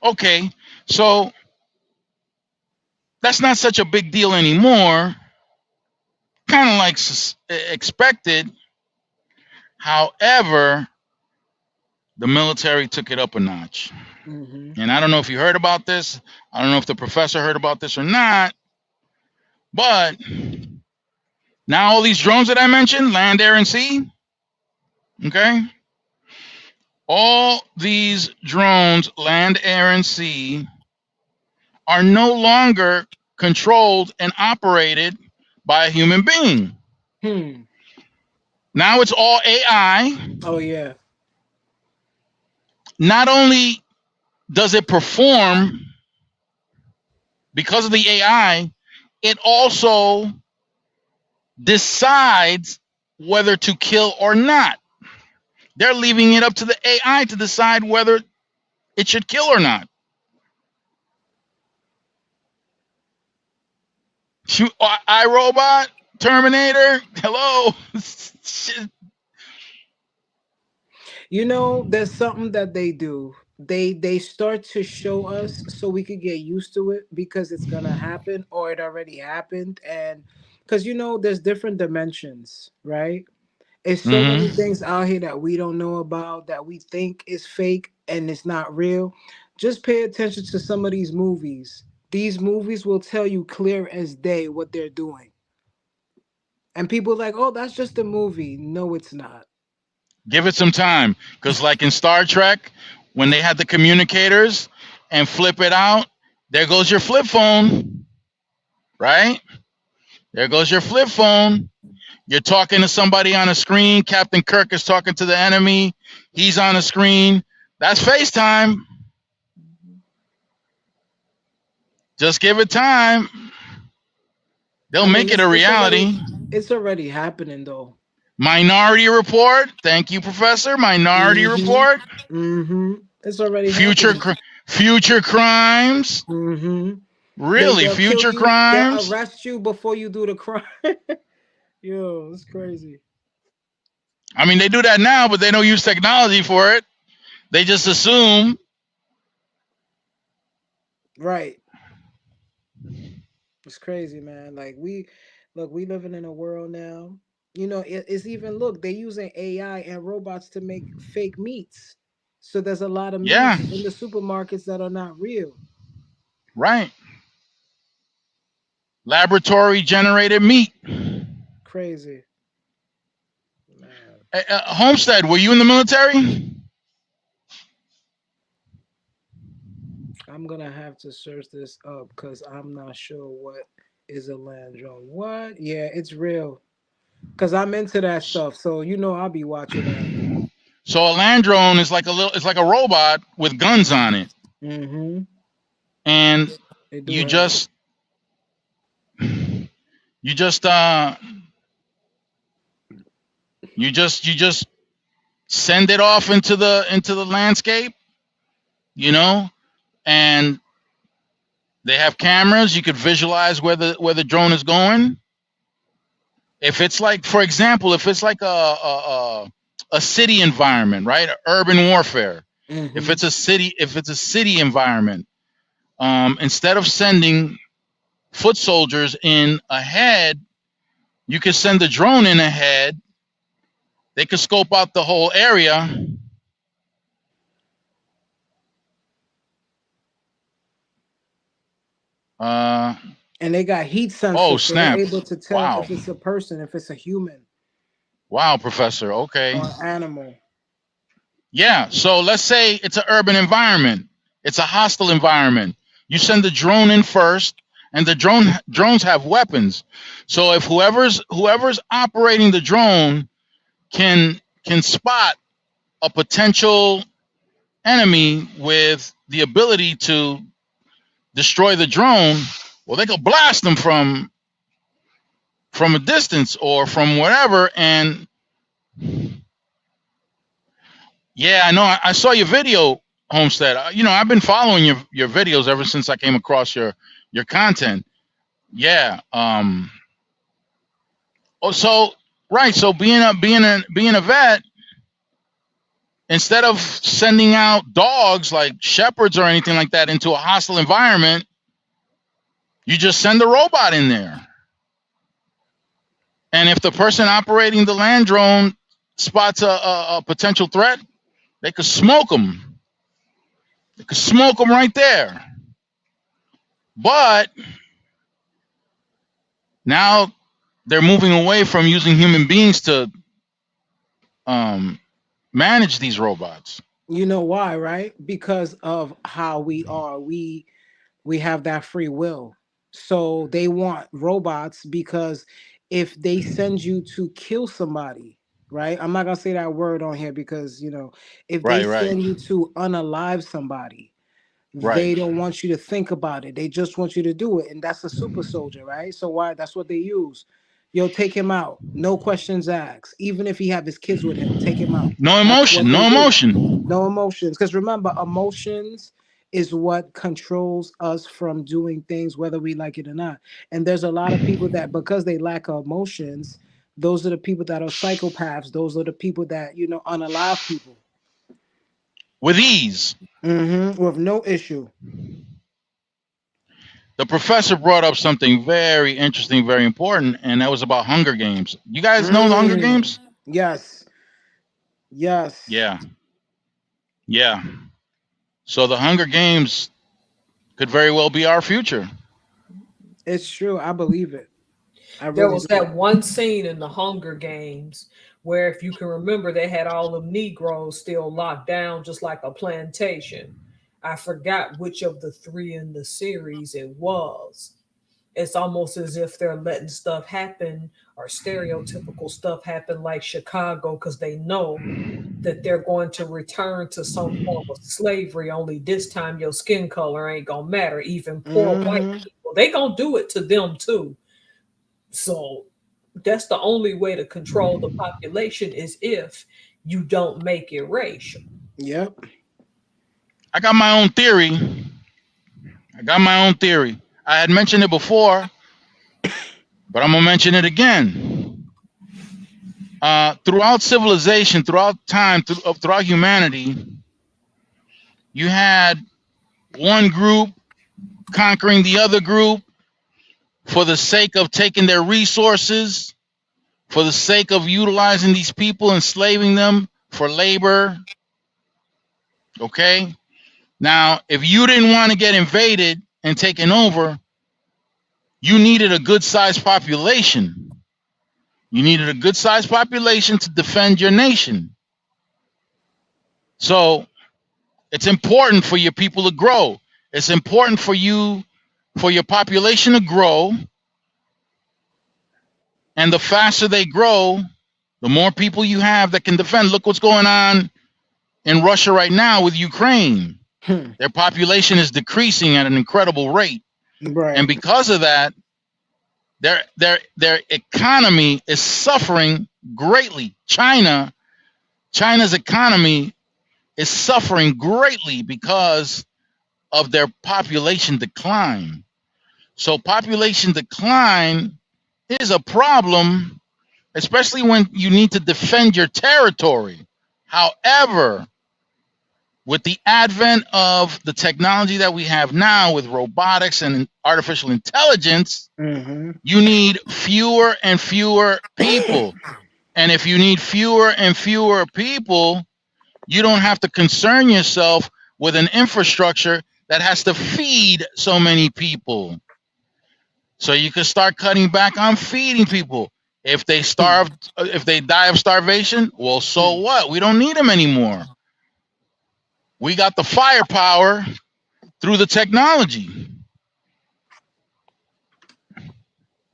Okay, so that's not such a big deal anymore. Kind of like expected. However, the military took it up a notch. Mm-hmm. And I don't know if you heard about this. I don't know if the professor heard about this or not. But now all these drones that I mentioned, land, air, and sea, okay? All these drones, land, air, and sea, are no longer controlled and operated by a human being. Now it's all AI. Oh, yeah. Not only does it perform because of the AI, it also decides whether to kill or not. They're leaving it up to the AI to decide whether it should kill or not. iRobot, Terminator. Hello. Shit. You know, there's something that they do. They start to show us so we could get used to it because it's gonna happen or it already happened. And because you know, there's different dimensions, right? There's so many Mm-hmm. things out here that we don't know about that we think is fake and it's not real. Just pay attention to some of these movies. These movies will tell you clear as day what they're doing. And people are like, oh, that's just a movie. No, it's not. Give it some time, because like in Star Trek, when they had the communicators and flip it out, there goes your flip phone, right? There goes your flip phone. You're talking to somebody on a screen. Captain Kirk is talking to the enemy. He's on a screen. That's FaceTime. Just give it time. They'll I mean, make it a reality. it's already happening though. Minority Report. Thank you, Professor. Minority Mm-hmm. Report. Mm-hmm. It's already Future happening. future crimes. Mm-hmm. Really, They'll kill future you. They'll crimes. arrest you before you do the crime. Yo, it's crazy. I mean, they do that now, but they don't use technology for it. They just assume. Right. It's crazy, man. Like we living in a world now. You know, it's even look, they're using AI and robots to make fake meats. So there's a lot of Yeah, meats in the supermarkets that are not real. right. Laboratory generated meat. Crazy, man. Homestead, were you in the military? I'm gonna have to search this up because I'm not sure what is a land drone. What? Yeah, it's real. Cause I'm into that stuff, so you know I'll be watching that. So a land drone is like it's like a robot with guns on it, Mm-hmm. and They do you have it. just you just uh you just send it off into the landscape, you know, and they have cameras. You could visualize where the drone is going. If it's like, for example, if it's like a city environment, right? Urban warfare. Mm-hmm. If it's a city environment, instead of sending foot soldiers in ahead, you could send the drone in ahead. They could scope out the whole area. Uh, And they got heat oh sensors, so they're snap! able to tell Wow, if it's a person, if it's a human wow, Professor. Okay, or an animal. yeah. So let's say it's an urban environment. It's a hostile environment. You send the drone in first, and the drones have weapons. So if whoever's operating the drone can spot a potential enemy with the ability to destroy the drone, well, they could blast them from a distance or from whatever. And yeah, I know. I saw your video, Homestead. You know, I've been following your videos ever since I came across your content. Yeah. Oh, so right. So being a vet, instead of sending out dogs like shepherds or anything like that into a hostile environment, you just send a robot in there. And if the person operating the land drone spots a potential threat, they could smoke them. They could smoke them right there. But now they're moving away from using human beings to manage these robots. You know why, right? Because of how we are. We have that free will. So they want robots because if they send you to kill somebody, right? I'm not gonna say that word on here because you know, if they Right, right, send you to unalive somebody, right. they don't want you to think about it. They just want you to do it. And that's a super soldier, right? So why that's what they use. Yo, take him out. No questions asked. Even if he have his kids with him, take him out. No That's emotion. what they No do. emotion. No emotions. Because remember, emotions is what controls us from doing things whether we like it or not. And there's a lot of people that, because they lack emotions, those are the people that are psychopaths. Those are the people that, unalive people. With ease. With no issue. The professor brought up something very interesting, very important, and that was about Hunger Games. You guys know the Hunger Games? Yes. Yeah. So the Hunger Games could very well be our future. It's true. I believe it. There was that one scene in the Hunger Games where, if you can remember, they had all of Negroes still locked down, just like a plantation. I forgot which of the 3 in the series it was. It's almost as if they're letting stuff happen, or stereotypical stuff happen, like Chicago, because they know that they're going to return to some form of slavery, only this time your skin color ain't gonna matter. Even poor white people, they gonna do it to them too. So that's the only way to control the population, is if you don't make it racial. Yep. I got my own theory. I had mentioned it before, but I'm going to mention it again. Throughout civilization, throughout time, throughout humanity, you had one group conquering the other group for the sake of taking their resources, for the sake of utilizing these people, enslaving them for labor. Okay? Now, if you didn't want to get invaded and taken over, you needed a good-sized population. You needed a good-sized population to defend your nation. So it's important for your people to grow. It's important for your population to grow. And the faster they grow, the more people you have that can defend. Look what's going on in Russia right now with Ukraine. Their population is decreasing at an incredible rate. Right. And because of that, their economy is suffering greatly. China's economy is suffering greatly because of their population decline. So population decline is a problem, especially when you need to defend your territory. However, with the advent of the technology that we have now with robotics and artificial intelligence, you need fewer and fewer people. And if you need fewer and fewer people, you don't have to concern yourself with an infrastructure that has to feed so many people. So you can start cutting back on feeding people. If they die of starvation, well, so what? We don't need them anymore. We got the firepower through the technology.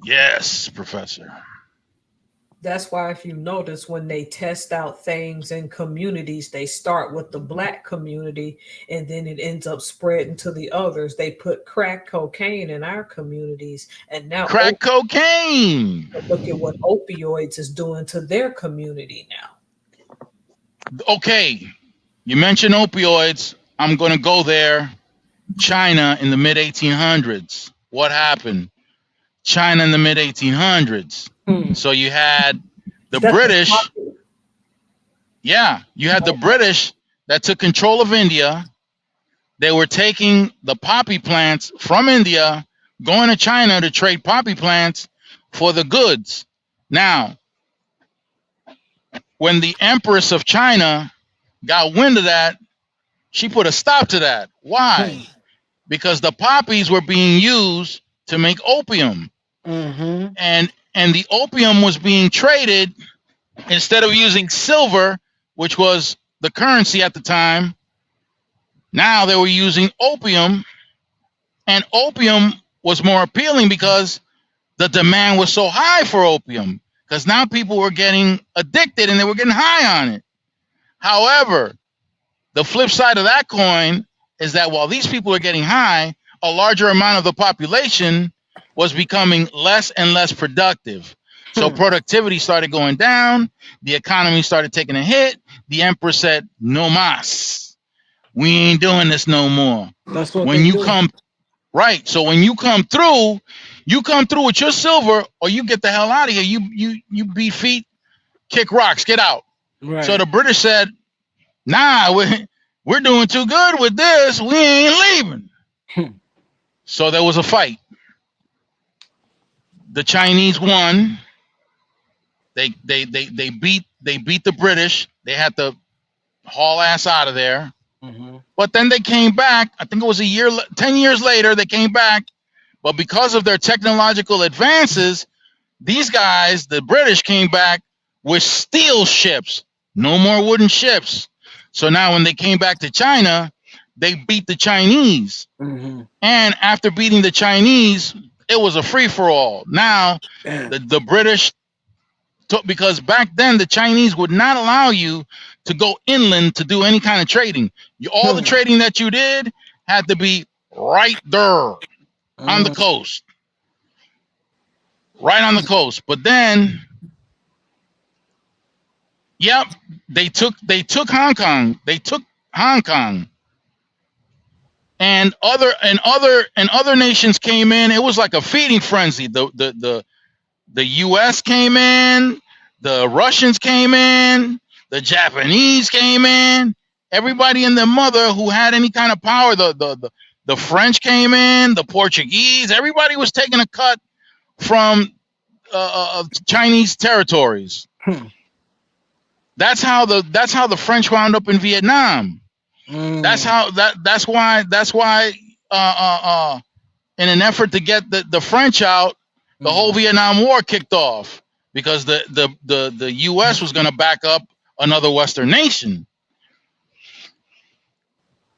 Yes, Professor. That's why, if you notice, when they test out things in communities, they start with the Black community and then it ends up spreading to the others. They put crack cocaine in our communities, and now crack cocaine. Look at what opioids is doing to their community now. Okay, you mentioned opioids. I'm going to go there. China in the mid 1800s. What happened? China in the mid 1800s. So you had the British. Yeah, you had the British that took control of India. They were taking the poppy plants from India, going to China to trade poppy plants for the goods. Now, when the Empress of China got wind of that, she put a stop to that. Why? Because the poppies were being used to make opium. And the opium was being traded, instead of using silver, which was the currency at the time. Now they were using opium, and opium was more appealing because the demand was so high for opium, because now people were getting addicted and they were getting high on it. However, the flip side of that coin is that while these people are getting high, a larger amount of the population was becoming less and less productive. So productivity started going down. The economy started taking a hit. The emperor said, no mas. we ain't doing this no more. That's what When they you do. come, right? So when you come through with your silver, or you get the hell out of here. You beat feet, kick rocks, get out. Right. So the British said, nah, we're doing too good with this. We ain't leaving. So there was a fight. The Chinese won. They beat the British. They had to haul ass out of there. Mhm. But then they came back. I think it was 10 years later, they came back. But because of their technological advances, these guys, the British, came back with steel ships. No more wooden ships. So now when they came back to China, they beat the Chinese. Mhm. And after beating the Chinese, it was a free-for-all. Now, Damn. the British took, because back then the Chinese would not allow you to go inland to do any kind of trading. All the trading that you did had to be right there on the coast. Right on the coast. But then, yep, they took Hong Kong. They took Hong Kong. And other nations came in. It was like a feeding frenzy. The US came in, the Russians came in, the Japanese came in. Everybody and their mother who had any kind of power, the French came in, the Portuguese, everybody was taking a cut from Chinese territories. That's how the French wound up in Vietnam. That's why in an effort to get the French out, the whole Vietnam War kicked off, because the US was going to back up another Western nation.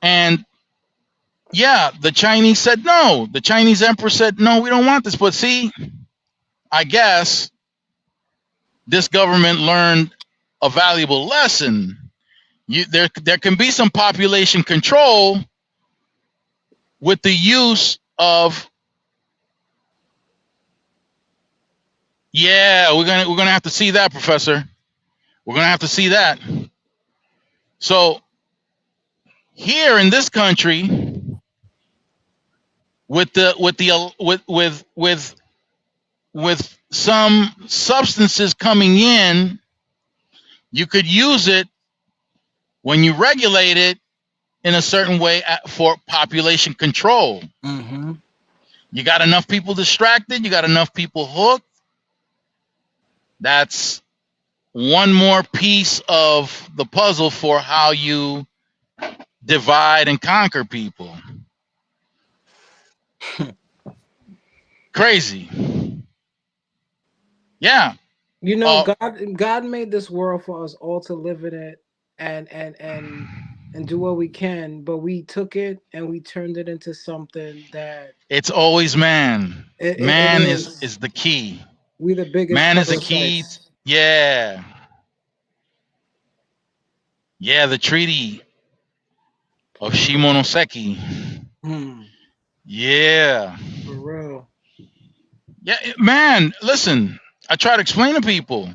And yeah, the Chinese said no. The Chinese emperor said, no, we don't want this. But see, I guess this government learned a valuable lesson. There can be some population control with the use of, yeah, we're gonna have to see that, Professor. We're gonna have to see that. So here in this country, with some substances coming in, you could use it when you regulate it in a certain way for population control. Mm-hmm. You got enough people distracted, you got enough people hooked. That's one more piece of the puzzle for how you divide and conquer people. Crazy. Yeah. You know, God made this world for us all to live in it and do what we can, but we took it and we turned it into something that it's always man. Man is the key. We the biggest. Man is the key. Yeah. Yeah, the Treaty of Shimonoseki. Yeah. For real. Yeah, man, listen, I try to explain to people.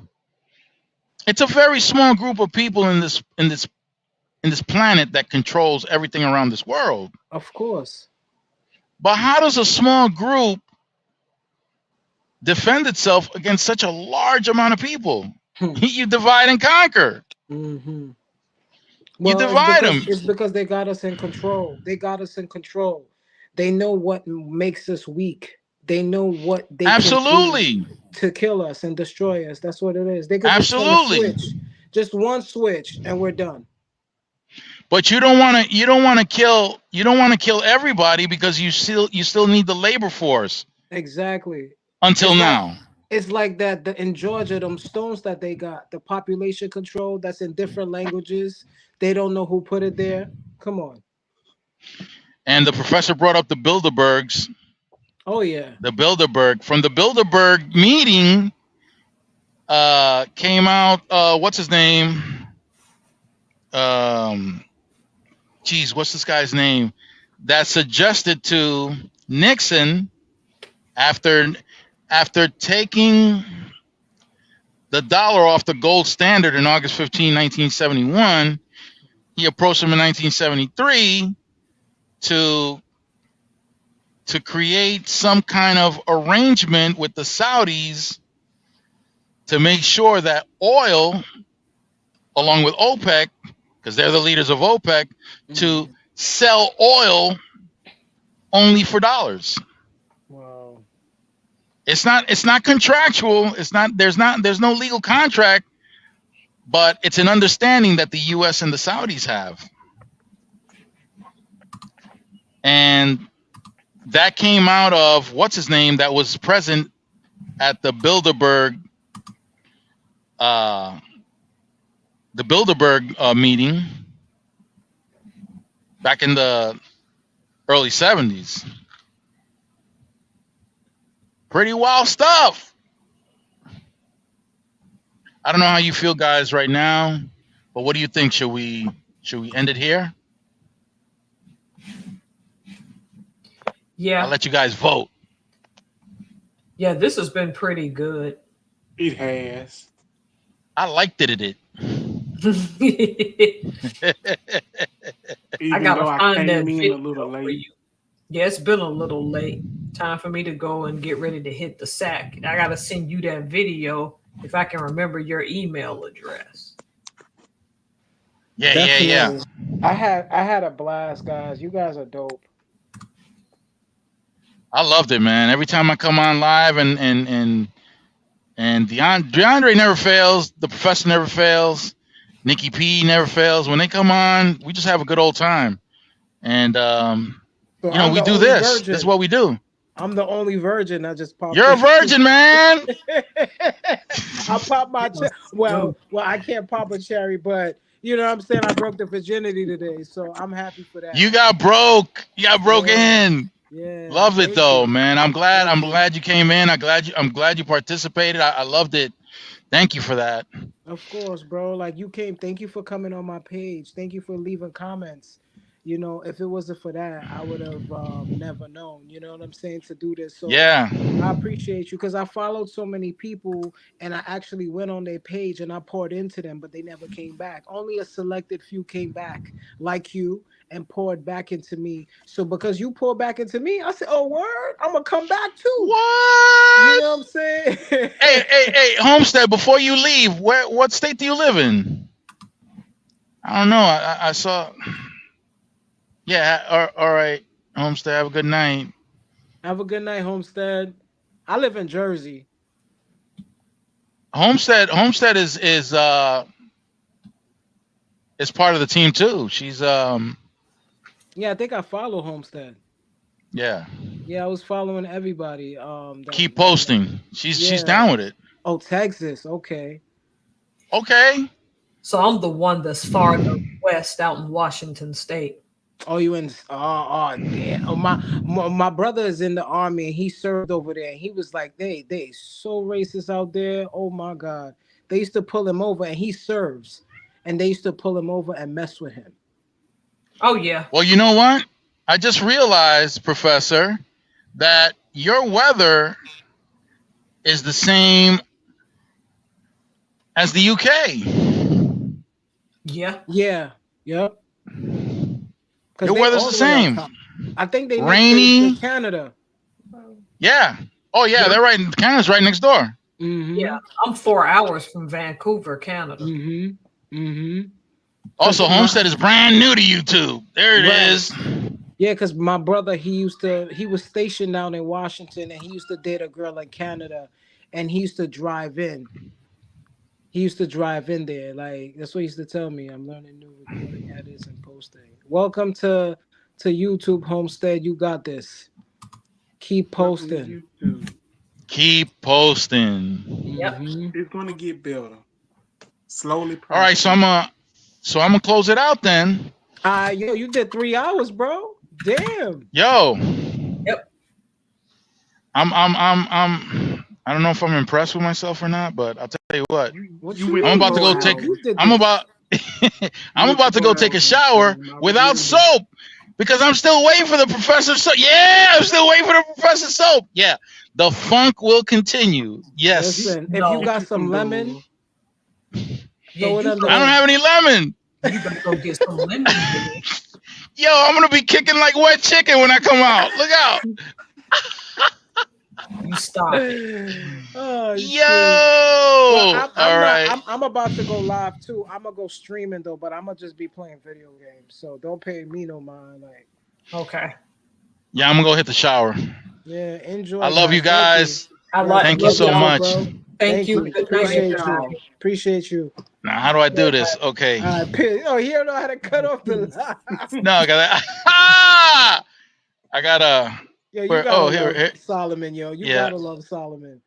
It's a very small group of people in this planet that controls everything around this world. Of course. But how does a small group defend itself against such a large amount of people? You divide and conquer. Mm-hmm. Well, you divide them. It's because they got us in control. They got us in control. They know what makes us weak. They know what they absolutely can do to kill us and destroy us. That's what it is. They could absolutely just one switch and we're done. But you don't want to kill everybody, because you still need the labor force. Exactly. Until now. It's like that in Georgia, them stones that they got, the population control that's in different languages. They don't know who put it there. Come on. And the professor brought up the Bilderbergs. Oh yeah. The Bilderberg. From the Bilderberg meeting came out what's his name? What's this guy's name? That suggested to Nixon, after taking the dollar off the gold standard in August 15, 1971, he approached him in 1973 to create some kind of arrangement with the Saudis to make sure that oil, along with OPEC, because they're the leaders of OPEC, to sell oil only for dollars. Wow. It's not contractual. There's no legal contract, but it's an understanding that the US and the Saudis have. And that came out of what's his name that was present at the Bilderberg meeting back in the early 70s. Pretty wild stuff. I don't know how you feel, guys, right now, but what do you think? Should we end it here? Yeah. I'll let you guys vote. Yeah, this has been pretty good. It has. I liked it. I gotta find that video a little for late. you. Yeah, it's been a little late. Time for me to go and get ready to hit the sack. I gotta send you that video if I can remember your email address. Yeah. Definitely. I had a blast, guys. You guys are dope. I loved it, man. Every time I come on live and DeAndre never fails, the professor never fails, Nikki P never fails. When they come on, we just have a good old time. And So you know, I'm we the do only this. virgin. This is what we do. I'm the only virgin that just popped. You're a in. virgin, man. I pop my cherry. Well, I can't pop a cherry, but you know what I'm saying? I broke the virginity today, so I'm happy for that. You got broke. You got broke in. Yeah. Love it thank though, you. man. I'm glad Thank you. you came in. I'm glad you participated. I loved it. Thank you for that. Of course, bro. Like you came. Thank you for coming on my page. Thank you for leaving comments. You know, if it wasn't for that, I would have never known. You know what I'm saying? To do this. So Yeah. I appreciate you because I followed so many people and I actually went on their page and I poured into them, but they never came back. Only a selected few came back, like you, and poured back into me. So because you poured back into me, I said, "Oh, word, I'm gonna come back too." What? You know what I'm saying? Hey, Homestead, before you leave, what state do you live in? I don't know. I saw. Yeah, all right. Homestead, have a good night. Have a good night, Homestead. I live in Jersey. Homestead is part of the team too. She's Yeah, I think I follow Homestead. yeah. Yeah, I was following everybody. Keep posting. She's down with it. Oh, Texas. Okay. Okay. So I'm the one that's far west out in Washington State. Oh, you in? Oh, damn. Oh, my brother is in the army and he served over there. And he was like, they so racist out there. Oh my God. They used to pull him over and he serves. And they used to pull him over and mess with him. Oh yeah. Well, you know what? I just realized, Professor, that your weather is the same as the UK. Yeah. Yeah. Yep. Your weather's the same. I think they Rainy. in Canada. Yeah. Oh yeah, they're right. Canada's right next door. Mm-hmm. Yeah. I'm 4 hours from Vancouver, Canada. Mm-hmm. Mm-hmm. Also, Homestead is brand new to YouTube. There it Right. is. Yeah, because my brother, he was stationed down in Washington and he used to date a girl in Canada and he used to drive in. He used to drive in there. Like, that's what he used to tell me. I'm learning new recording edits and posting. Welcome to YouTube, Homestead. You got this. Keep posting. Keep posting. Yep. Mhm. It's gonna get better. Slowly. All right, so I'm gonna close it out then. Yo, you did 3 hours, bro. Damn. Yo. Yep. I don't know if I'm impressed with myself or not, but I'll tell you what. What You you went mean, I'm about to bro? go take. You did I'm this. about. I'm about to go take a shower without soap because I'm still waiting for the professor soap. Yeah, I'm still waiting for the professor soap. Yeah, the funk will continue. Yes. Listen, if No. you got some lemon, Yeah, throw it you under I don't have any lemon. You better go get some lemon. Then. Yo, I'm gonna be kicking like wet chicken when I come out. Look out. You stop it. Oh, shit. Yo. Well, All right. I'm about to go live too. I'm gonna go streaming though, but I'm gonna just be playing video games. So don't pay me no mind. Like, Okay. Yeah, I'm gonna go hit the shower. yeah, enjoy. I love you guys. Thank you so y'all, much. Bro. Thank you. Good night, Appreciate y'all. you. Appreciate you. Now, how do I do this? Okay. All right, oh, he don't know how to cut off the live. No, I gotta. Yo, you Where- gotta oh, love here. Solomon, yo. You Yeah. gotta love Solomon.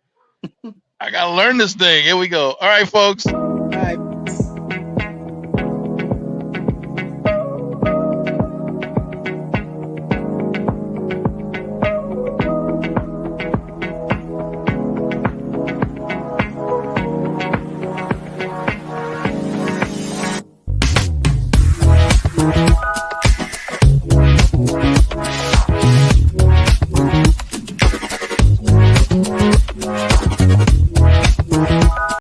I gotta learn this thing. Here we go. All right, folks. All right.